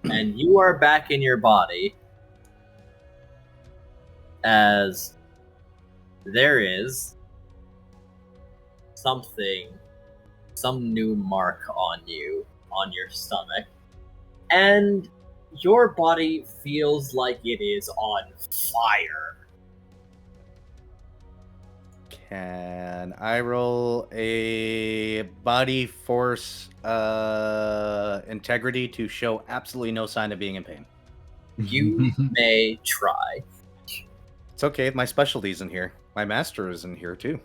And you are back in your body as there is some new mark on you, on your stomach, and your body feels like it is on fire. Can I roll a body force integrity to show absolutely no sign of being in pain? You may try. It's okay. My specialty's in here. My master is in here too.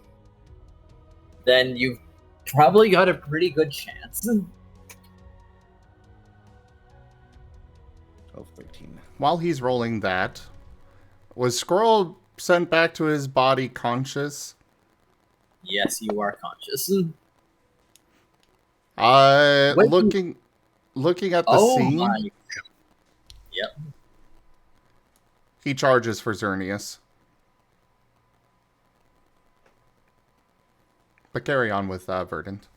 Then you've probably got a pretty good chance. 12, 13. While he's rolling that, was Squirrel sent back to his body conscious? Yes, you are conscious. Looking at the Oh scene, my. Yep. he charges for Xerneas. But carry on with Verdant.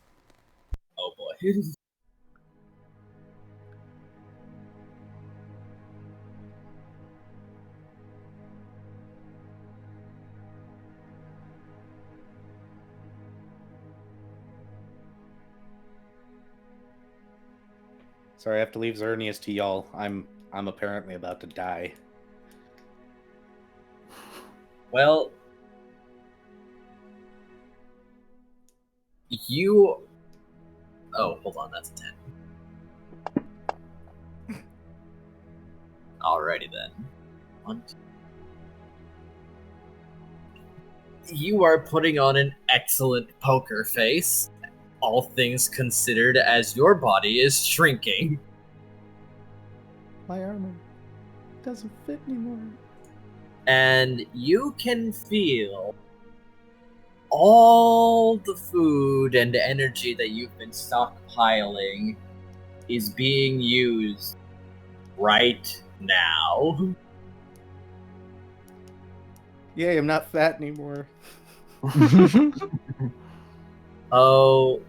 Oh boy. Sorry, I have to leave Xerneas to y'all. I'm apparently about to die. Well, you. Oh, hold on, that's a 10. Alrighty then. 1, 2. You are putting on an excellent poker face, all things considered, as your body is shrinking. My armor doesn't fit anymore. And you can feel all the food and energy that you've been stockpiling is being used right now. Yay, I'm not fat anymore. Oh,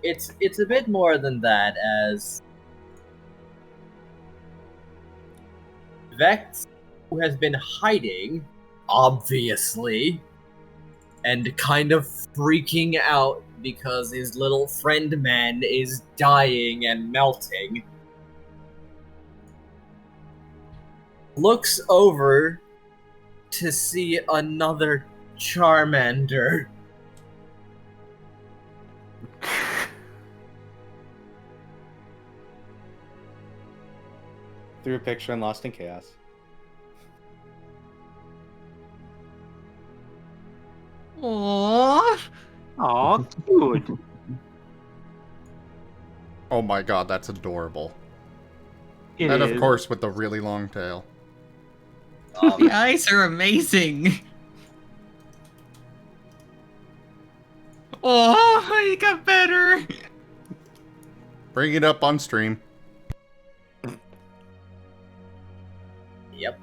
it's a bit more than that, as Vex, who has been hiding, obviously, and kind of freaking out because his little friend man is dying and melting, looks over to see another Charmander. Threw a picture and lost in chaos. Aww. Aw, cute. Oh my god, that's adorable. It And is. of course with the really long tail. The eyes are amazing. Oh, it got better. Bring it up on stream. Yep.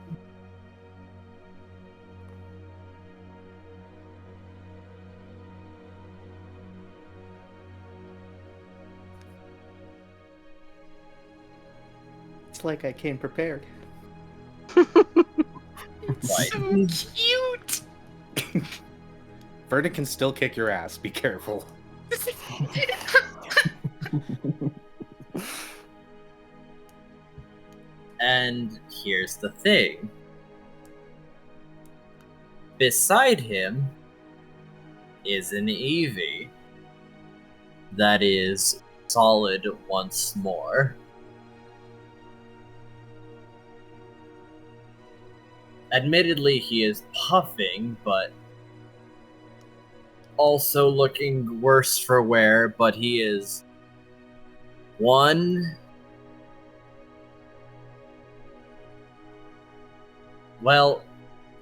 It's like I came prepared. So cute. Verdant can still kick your ass. Be careful. And here's the thing. Beside him is an Eevee that is solid once more. Admittedly, he is puffing, but also looking worse for wear, but he is one. Well,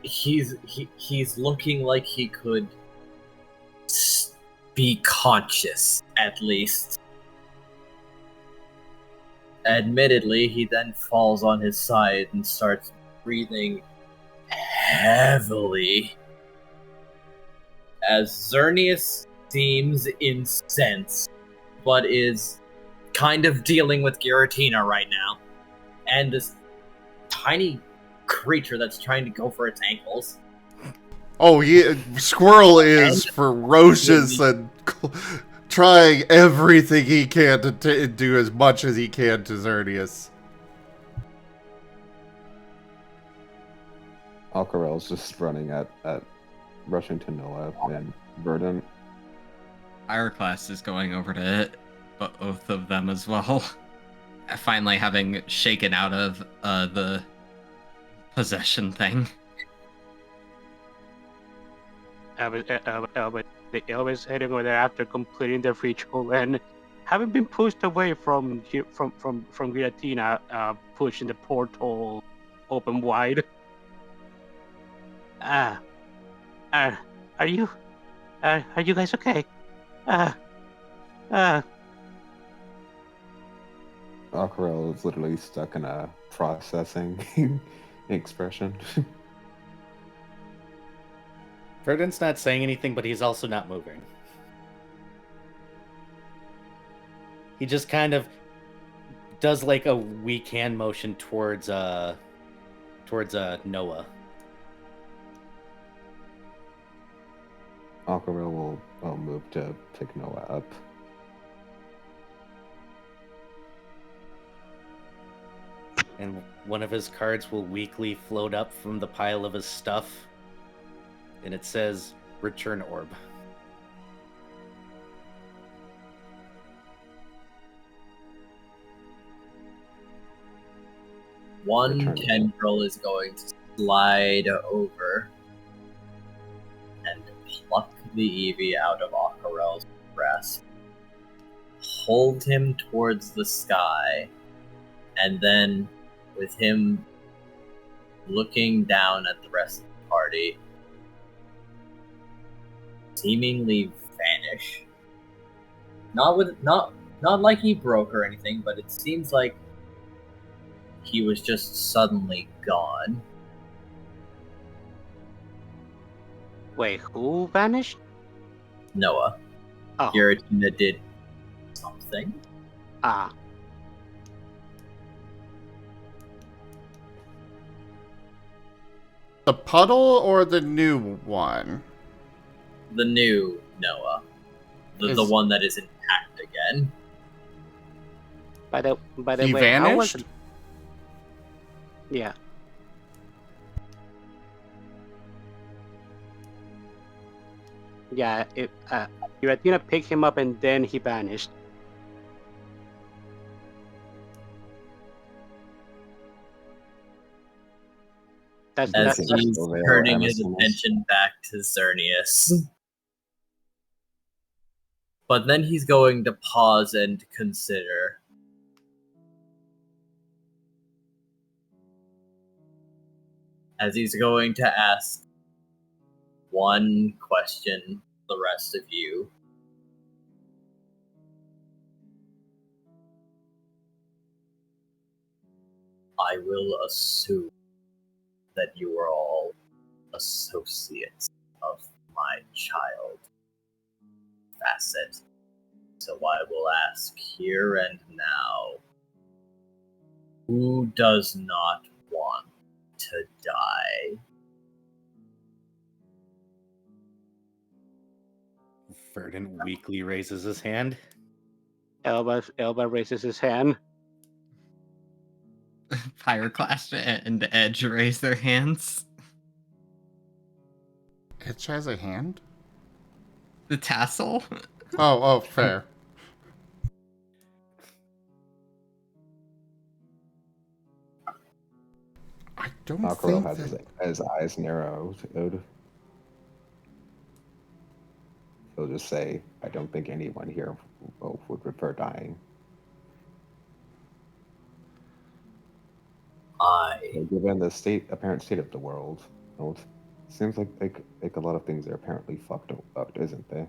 he's looking like he could be conscious, at least. Admittedly, he then falls on his side and starts breathing heavily as Xerneas seems incensed, but is kind of dealing with Giratina right now. And this tiny creature that's trying to go for its ankles. Oh, yeah, Squirrel is ferocious and trying everything he can to do as much as he can to Xerneas. Aquarelle's just running rushing to Noah and Verdant. Pyroclast is going over to both of them as well. Finally having shaken out of the possession thing. The Elva is heading over there after completing the ritual and having been pushed away from Giratina, pushing the portal open wide. Are you guys okay? Aquarelle is literally stuck in a processing expression. Verdant's not saying anything, but he's also not moving. He just kind of does like a weak hand motion towards Noah. Aquarelle will move to pick Noah up. And one of his cards will weakly float up from the pile of his stuff. And it says, Return Orb. One tendril is going to slide over and pluck the Eevee out of Aquarelle's grasp, hold him towards the sky, and then, with him looking down at the rest of the party, seemingly vanish. Not like he broke or anything, but it seems like he was just suddenly gone. Wait, who vanished? Noah. Oh. Giratina did something. Ah. The puddle or the new one? The new Noah. The one that is intact again. By the He way, vanished? how was it? Yeah. Yeah, Giratina picked him up and then he vanished. As he's turning his attention back to Xerneas. But then he's going to pause and consider. As he's going to ask one question, the rest of you. I will assume that you are all associates of my child, Facet. So I will ask here and now, who does not want to die? Verdant weakly raises his hand. Elba raises his hand. Pyroclast and Edge raise their hands. Edge has a hand? The tassel? Oh, fair. I don't Aquarelle think has that... his eyes narrowed. He'll just say, I don't think anyone here would prefer dying. Given the apparent state of the world, it seems like a lot of things are apparently fucked up, isn't they?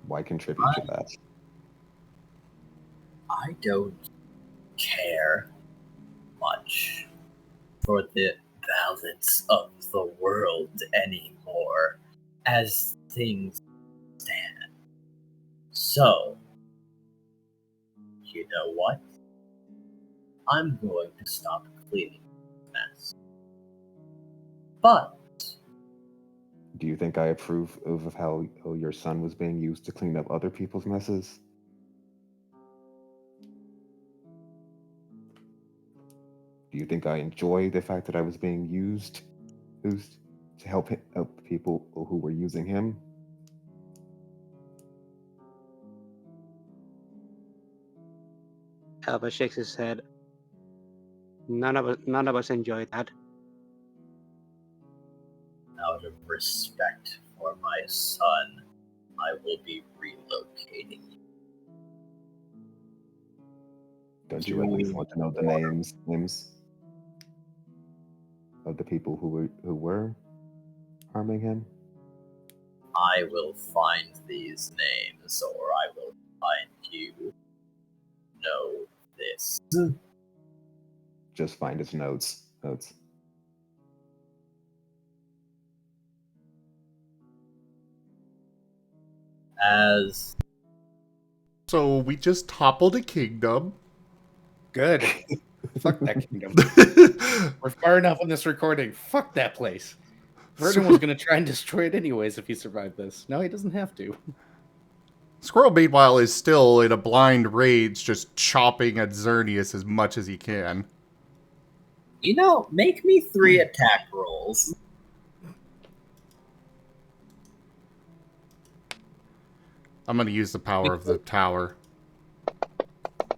Why contribute to that? I don't care much for the balance of the world anymore as things stand. So, you know what? I'm going to stop cleaning this mess. But Do you think I approve of how your son was being used to clean up other people's messes? Do you think I enjoy the fact that I was being used to help people who were using him? Elva shakes his head. None of us enjoy that. out of respect for my son, I will be relocating. Don't you at least want to know the names of the people who were harming him? I will find these names, or I will find you. Know this. Just find his notes. As So we just toppled a kingdom. Good. Fuck that kingdom. We're far enough on this recording. Fuck that place. Verdun was going to try and destroy it anyways if he survived this. No, he doesn't have to. Squirrel, meanwhile, is still in a blind rage, just chopping at Xerneas as much as he can. make me 3 attack rolls. I'm gonna use the power of the tower.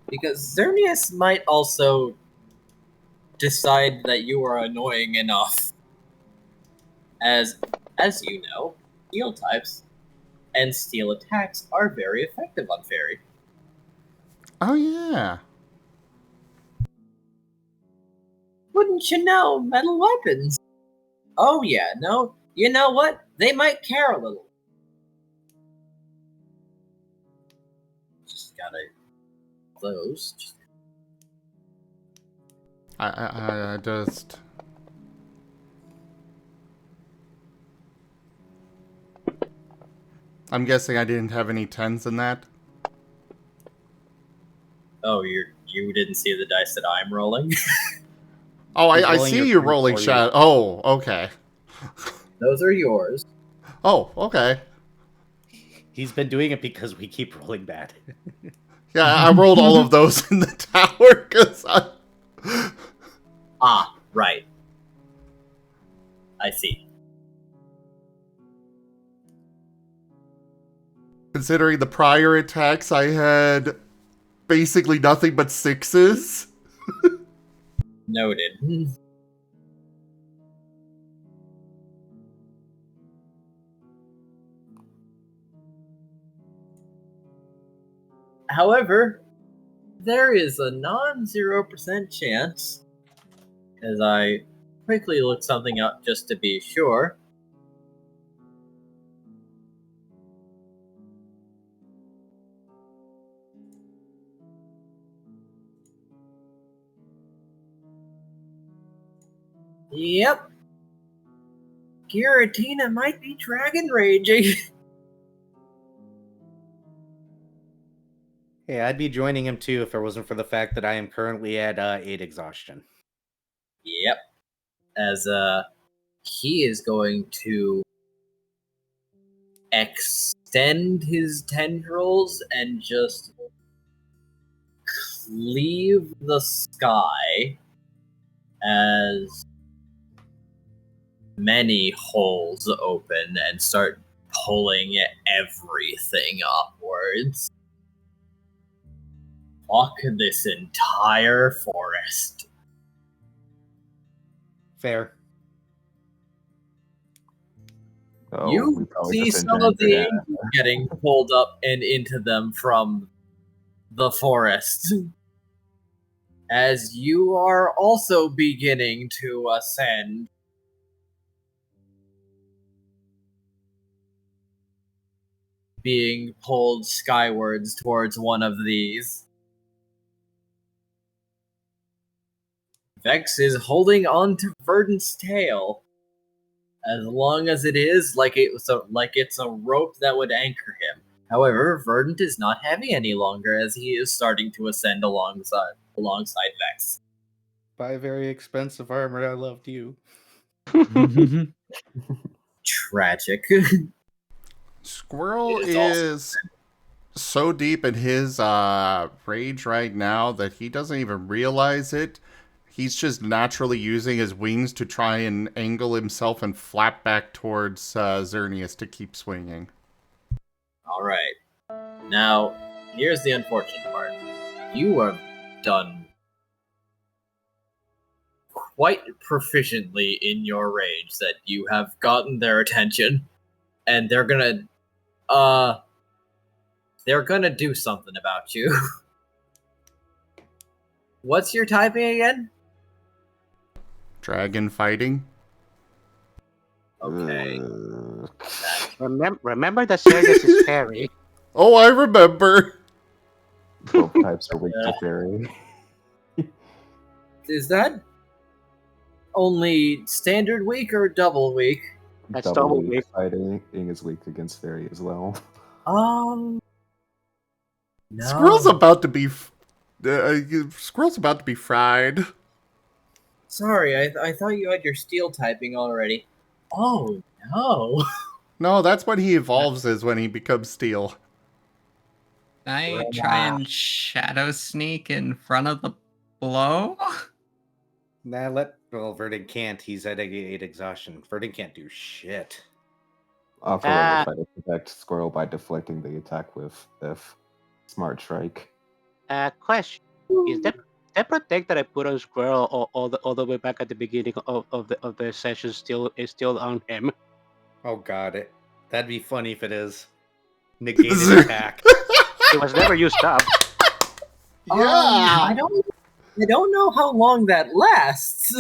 Because Xerneas might also decide that you are annoying enough. As you know, steel types and steel attacks are very effective on Fairy. Oh, yeah. Wouldn't you know, metal weapons? Oh yeah, no, you know what? They might care a little. Just gotta close. I just... I'm guessing I didn't have any 10s in that. Oh, you didn't see the dice that I'm rolling? Oh, I rolling see your you thing rolling for you. shot. Oh, okay. Those are yours. Oh, okay. He's been doing it because we keep rolling bad. Yeah, I rolled all of those in the tower because I... Ah, right. I see. Considering the prior attacks, I had basically nothing but 6s. Noted. However, there is a non-0% chance, as I quickly look something up just to be sure. Yep. Giratina might be dragon raging. Hey, I'd be joining him too if it wasn't for the fact that I am currently at 8 exhaustion. Yep. As he is going to extend his tendrils and just cleave the sky as many holes open and start pulling everything upwards. Fuck this entire forest. Fair. So we You probably see just some of the engendered angels getting pulled up and into them from the forest. As you are also beginning to ascend. Being pulled skywards towards one of these. Vex is holding on to Verdant's tail. As long as it is like it's a rope that would anchor him. However, Verdant is not heavy any longer as he is starting to ascend alongside Vex. Buy very expensive armor. I loved you. Tragic. Squirrel It is also is so deep in his rage right now that he doesn't even realize it. He's just naturally using his wings to try and angle himself and flap back towards Xerneas to keep swinging. Alright. Now, here's the unfortunate part. You are done quite proficiently in your rage that you have gotten their attention, and they're gonna do something about you. What's your typing again? Dragon fighting? Okay. Remember that Xerneas is fairy. Oh, I remember! both types are weak to fairy. Is that only standard weak or double weak? That's double weak. Fighting is weak against fairy as well. No. Squirrel's about to be... Squirrel's about to be fried. Sorry, I thought you had your steel typing already. Oh, no. No, that's what he evolves as when he becomes steel. Can I try and shadow sneak in front of the blow? Well, Verdant can't. He's at 8 exhaustion. Verdant can't do shit. Aquarelle will try to protect Squirrel by deflecting the attack with Smart Strike. Question: Is that protect that I put on Squirrel all the way back at the beginning of the session is still on him? Oh god, that'd be funny if it is. Negated attack. It was never used up. Yeah! I don't know how long that lasts.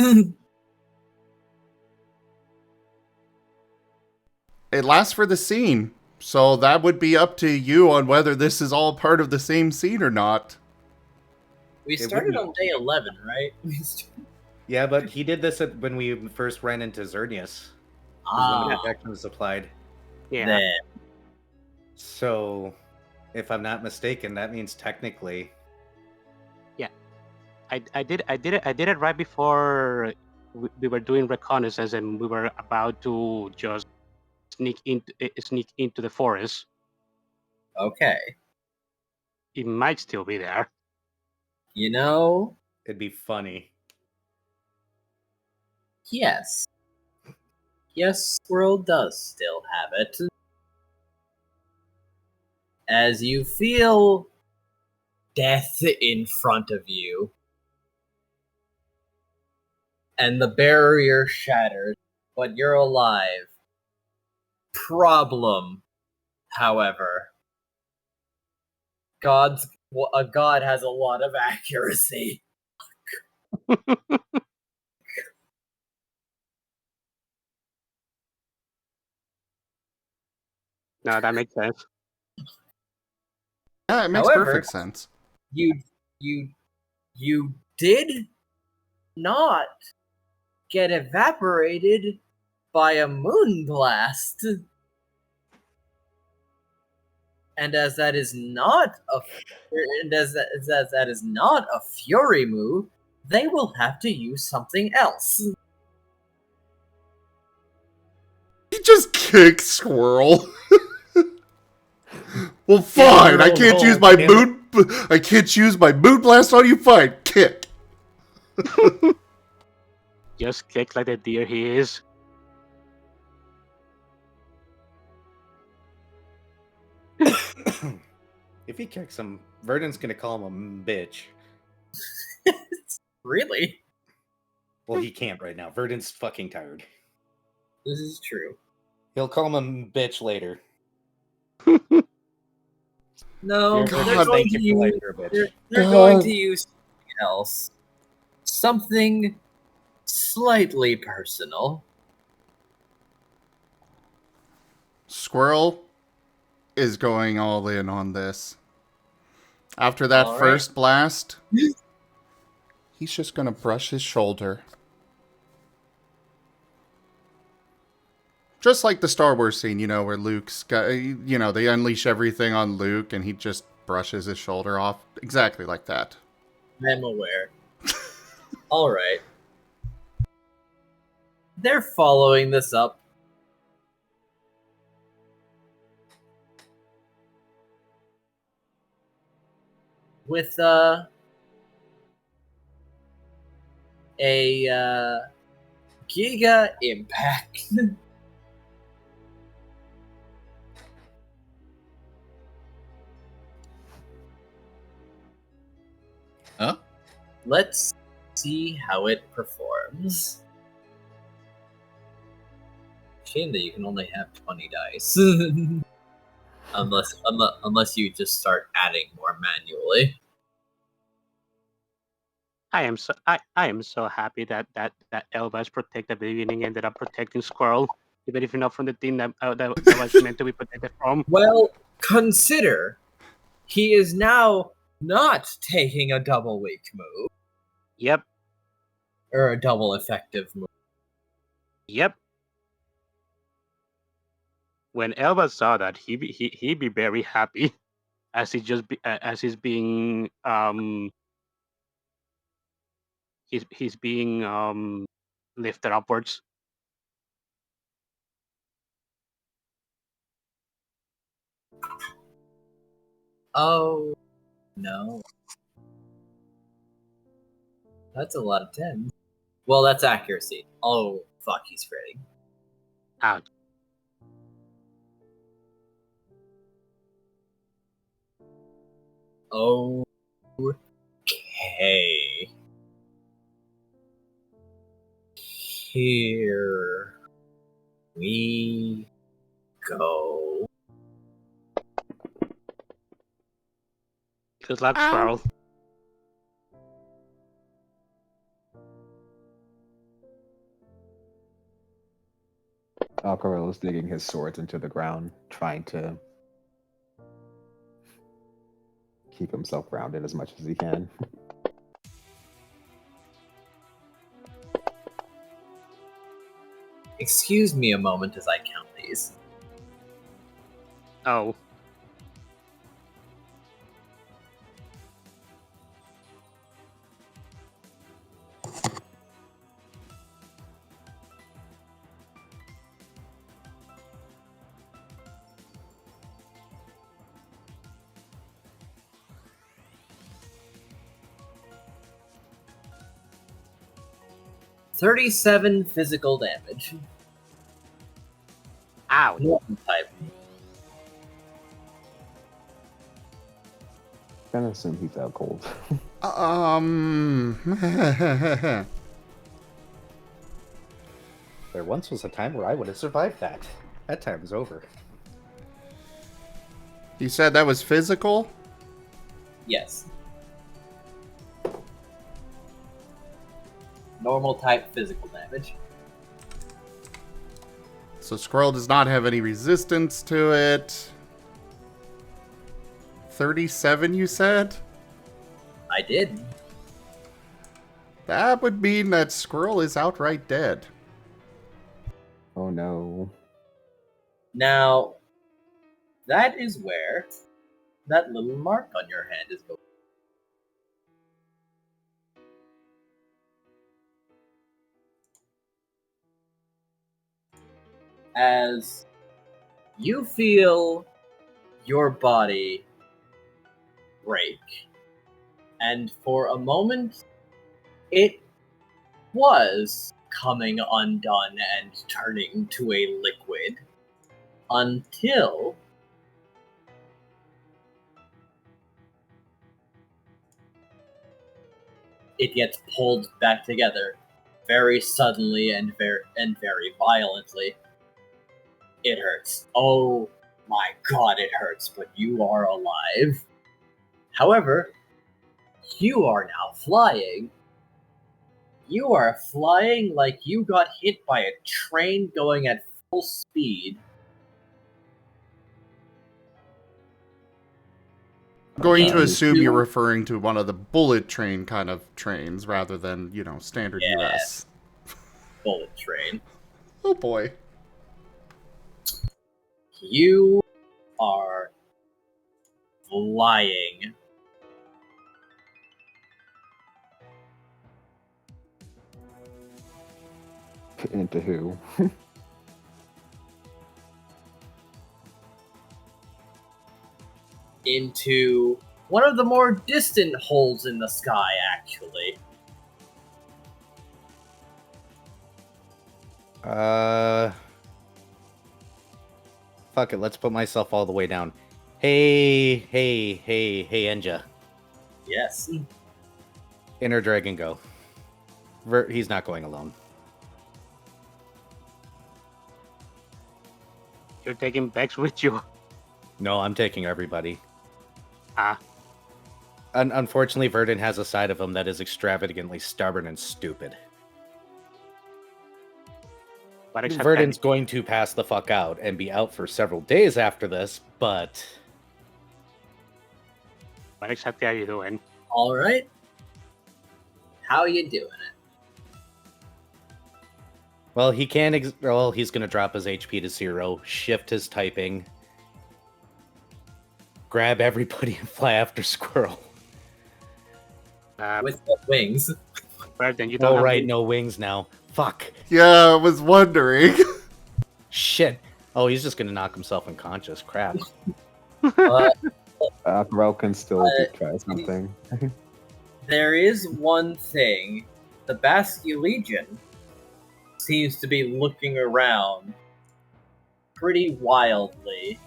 It lasts for the scene, so that would be up to you on whether this is all part of the same scene or not. We started on day 11, right? Yeah, but he did this when we first ran into Xerneas. When the protection was applied. Yeah. Then. So, if I'm not mistaken, that means technically. Yeah, I did it right before we were doing reconnaissance and we were about to just sneak into the forest. Okay. It might still be there. You know? It'd be funny. Yes. Yes, Squirrel does still have it. As you feel death in front of you, and the barrier shatters, but you're alive. Problem, however, a god has a lot of accuracy. No, that makes sense. Yeah, it makes However, perfect sense. You did not get evaporated by a moon blast. And as that is not a fury move, they will have to use something else. He just kicked Squirrel. Well, fine. I can't use my moon. I can't use my moon blast on you. Fine, kick. Just kick like the deer he is. If he kicks him, Verdant's gonna call him a bitch. Really? Well, he can't right now. Verdant's fucking tired. This is true. He'll call him a bitch later. No, Dear they're Verdant, going thank to you for use. letting her bitch. They're going to use something else. Something slightly personal. Squirrel is going all in on this. After that All right. first blast, he's just gonna brush his shoulder. Just like the Star Wars scene, where Luke's got, they unleash everything on Luke and he just brushes his shoulder off. Exactly like that. I'm aware. All right. They're following this up. With a Giga Impact. Oh? Let's see how it performs. Shame that you can only have 20 dice. unless you just start adding more manually. I am so happy that Elva's protect at the beginning ended up protecting Squirrel, even if not from the team that was meant to be protected from. Well, consider he is now not taking a double weak move. Yep. Or a double effective move. Yep. When Elva saw that, he'd be very happy, as he's being he's being lifted upwards. Oh no. That's a lot of 10s. Well, that's accuracy. Oh fuck, he's critting. Ouch. Okay. Here we go. Good luck, Squirrel. Aquarelle is digging his swords into the ground, trying to keep himself grounded as much as he can. Excuse me a moment as I count these. Oh. $37 physical damage. Ow. Normal type. I'm gonna assume he's out cold. There once was a time where I would have survived that. That time is over. You said that was physical? Yes. Normal type physical damage. So Squirrel does not have any resistance to it. 37, you said? I did. That would mean that Squirrel is outright dead. Oh no. Now, that is where that little mark on your hand is going. As you feel your body break, and for a moment, it was coming undone and turning to a liquid until it gets pulled back together very suddenly and very violently. It hurts. Oh my god, it hurts, but you are alive. However, you are now flying. You are flying like you got hit by a train going at full speed. I'm going to And assume you- you're referring to one of the bullet train kind of trains rather than, standard US. Bullet train. Oh boy. You are flying. Into who? Into one of the more distant holes in the sky, actually. Fuck it, let's put myself all the way down. Hey, Enja. Yes. Inner Dragon go. He's not going alone. You're taking Bex with you. No, I'm taking everybody. Ah. Unfortunately, Verdant has a side of him that is extravagantly stubborn and stupid. But except Verdant's going to pass the fuck out and be out for several days after this, but... What exactly are you doing? Alright. How you doing it? Well, he can... he's going to drop his HP to 0, shift his typing, grab everybody and fly after Squirrel. With the wings. Then you don't Oh, have right, to- no wings now. Fuck. Yeah, I was wondering. Shit. Oh, he's just going to knock himself unconscious. Crap. Aquarelle can still try something. There is one thing. The Basque Legion seems to be looking around pretty wildly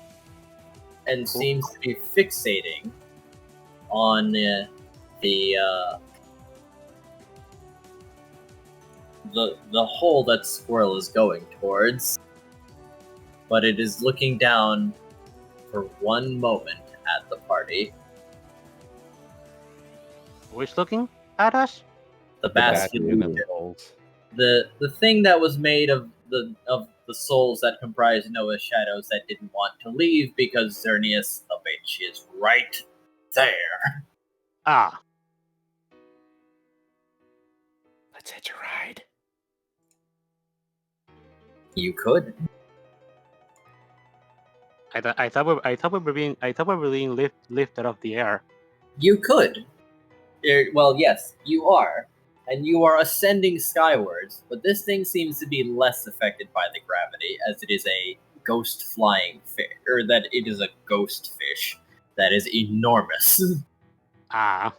and seems to be fixating on the hole that Squirrel is going towards. But it is looking down for one moment at the party. Who is looking at us? The Basque Basque Legion. Legion. The thing that was made of the souls that comprise Noah's shadows that didn't want to leave because Xerneas the bitch is right there. Ah. Let's hitch a ride. You could. I thought we were being lifted off the air. You could. Well, yes, you are. And you are ascending skywards, but this thing seems to be less affected by the gravity, as it is a ghost flying fish, or that it is a ghost fish that is enormous. Ah.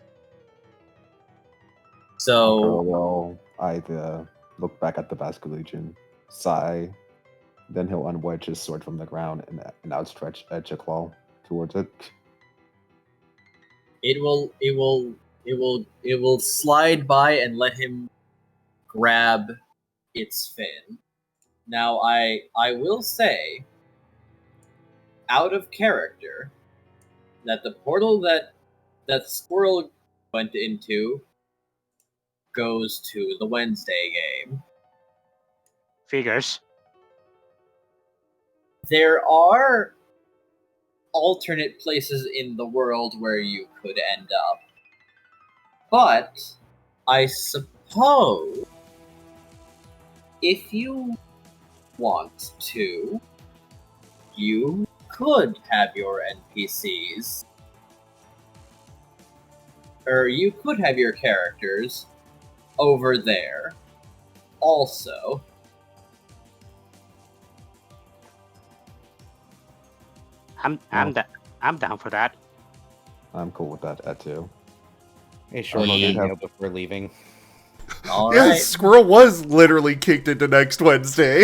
So, Will either look back at the Basque Legion, sigh, then he'll unwedge his sword from the ground and outstretch a claw towards it. it will slide by and let him grab its fin. Now, I will say, out of character, that the portal that Squirrel went into goes to the Wednesday game. Figures. There are alternate places in the world where you could end up, but I suppose if you want to, you could have your NPCs, or you could have your characters over there also. I'm down for that. I'm cool with that too. Hey, short Yeah. email before leaving. All Yes, right. Squirrel was literally kicked into next Wednesday.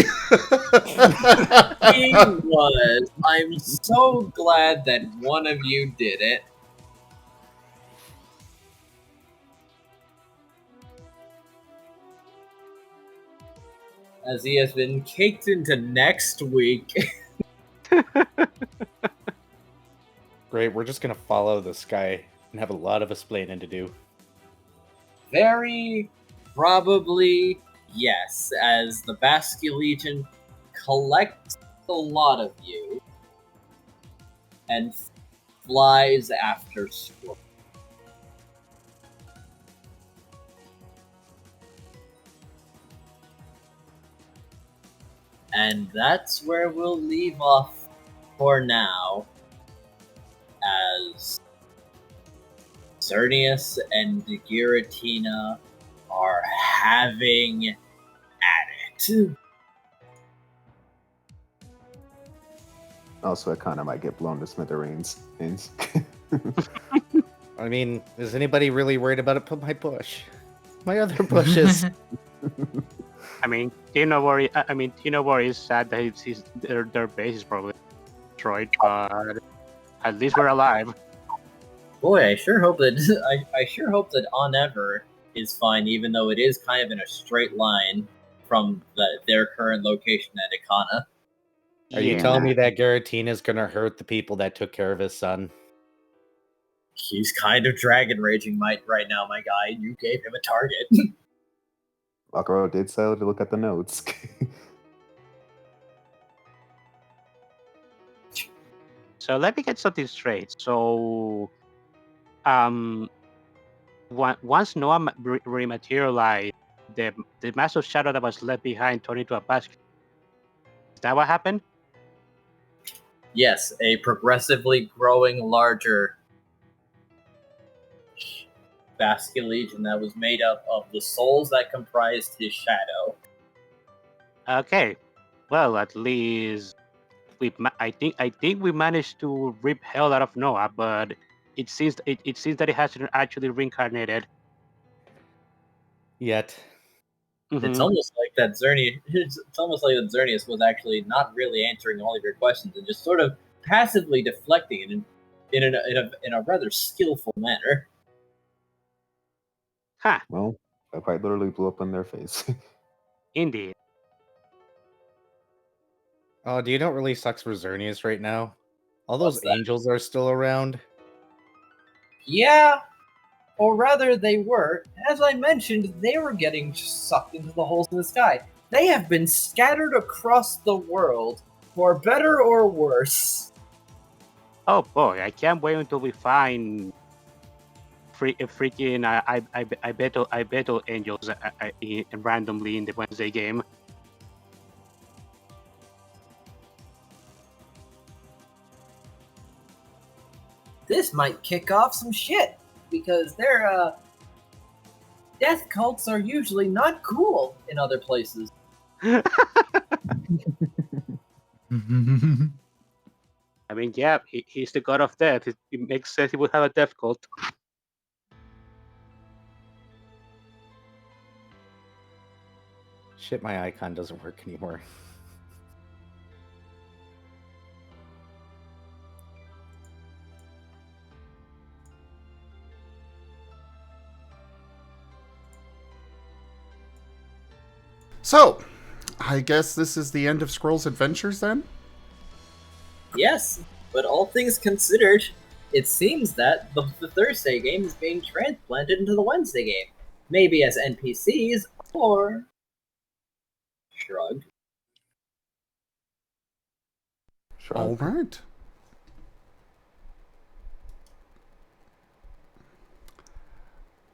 He was. I'm so glad that one of you did it. as he has been caked into next week. Great, we're just gonna follow this guy and have a lot of explaining to do. Very probably yes, as the Basque Legion collects a lot of you and flies after Scroll. And that's where we'll leave off for now, as Xerneas and Giratina are having at it. Also, it kind of might get blown to smithereens. I mean, is anybody really worried about it? Put my bush. My other bushes. I mean, Tino Worry is sad that their base is probably destroyed, but at least we're alive. Boy, I sure hope that I sure hope that Onever is fine, even though it is kind of in a straight line from their current location at Ikana. Are you telling me that Giratina is gonna hurt the people that took care of his son? He's kind of dragon raging right now, my guy. You gave him a target. Aquarelle did so to look at the notes. So let me get something straight. So, once Noah rematerialized, the massive shadow that was left behind turned into a basket. Is that what happened? Yes, a progressively growing larger Basque Legion that was made up of the souls that comprised his shadow. Okay, well, at least I think we managed to rip hell out of Noah, but it seems that it hasn't actually reincarnated Yet. It's almost like that Xerneas was actually not really answering all of your questions and just sort of passively deflecting it in a rather skillful manner. Huh. Well, I quite literally blew up in their face. Indeed. Oh, do you know what really sucks for Xerneas right now? All those angels are still around. Yeah, or rather they were. As I mentioned, they were getting sucked into the holes in the sky. They have been scattered across the world, for better or worse. Oh boy, I can't wait until we find freaking I battle angels randomly in the Wednesday game. This might kick off some shit, because their death cults are usually not cool in other places. I mean, yeah, he's the god of death. It makes sense he would have a death cult. Shit, my icon doesn't work anymore. So, I guess this is the end of Scroll's adventures then? Yes, but all things considered, it seems that the Thursday game is being transplanted into the Wednesday game. Maybe as NPCs, or... Shrug. All right.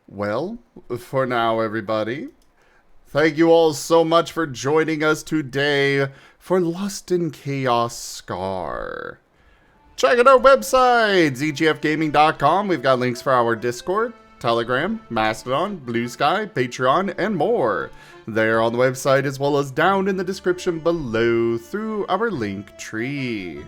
Well, for now, everybody, thank you all so much for joining us today for Lost in Chaos Scar. Check out our website, zgfgaming.com. We've got links for our Discord, Telegram, Mastodon, Blue Sky, Patreon, and more. There on the website, as well as down in the description below through our link tree.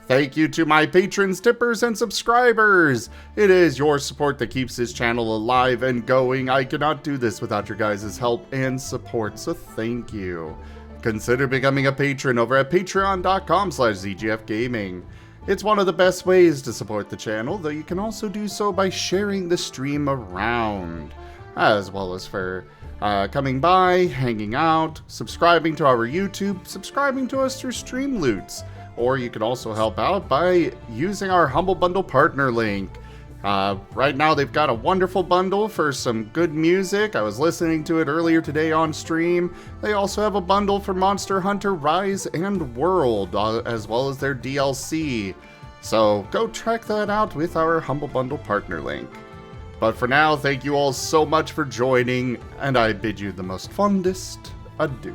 Thank you to my patrons, tippers, and subscribers. It is your support that keeps this channel alive and going. I cannot do this without your guys' help and support, so thank you. Consider becoming a patron over at patreon.com/zgfgaming. It's one of the best ways to support the channel, though you can also do so by sharing the stream around. as well as for coming by, hanging out, subscribing to our YouTube, subscribing to us through Streamloots, or you can also help out by using our Humble Bundle partner link. Right now they've got a wonderful bundle for some good music. I was listening to it earlier today on stream. They also have a bundle for Monster Hunter Rise and World, as well as their DLC. So go check that out with our Humble Bundle partner link. But for now, thank you all so much for joining, and I bid you the most fondest adieu.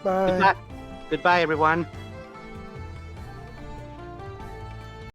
Bye. Goodbye. Goodbye, everyone.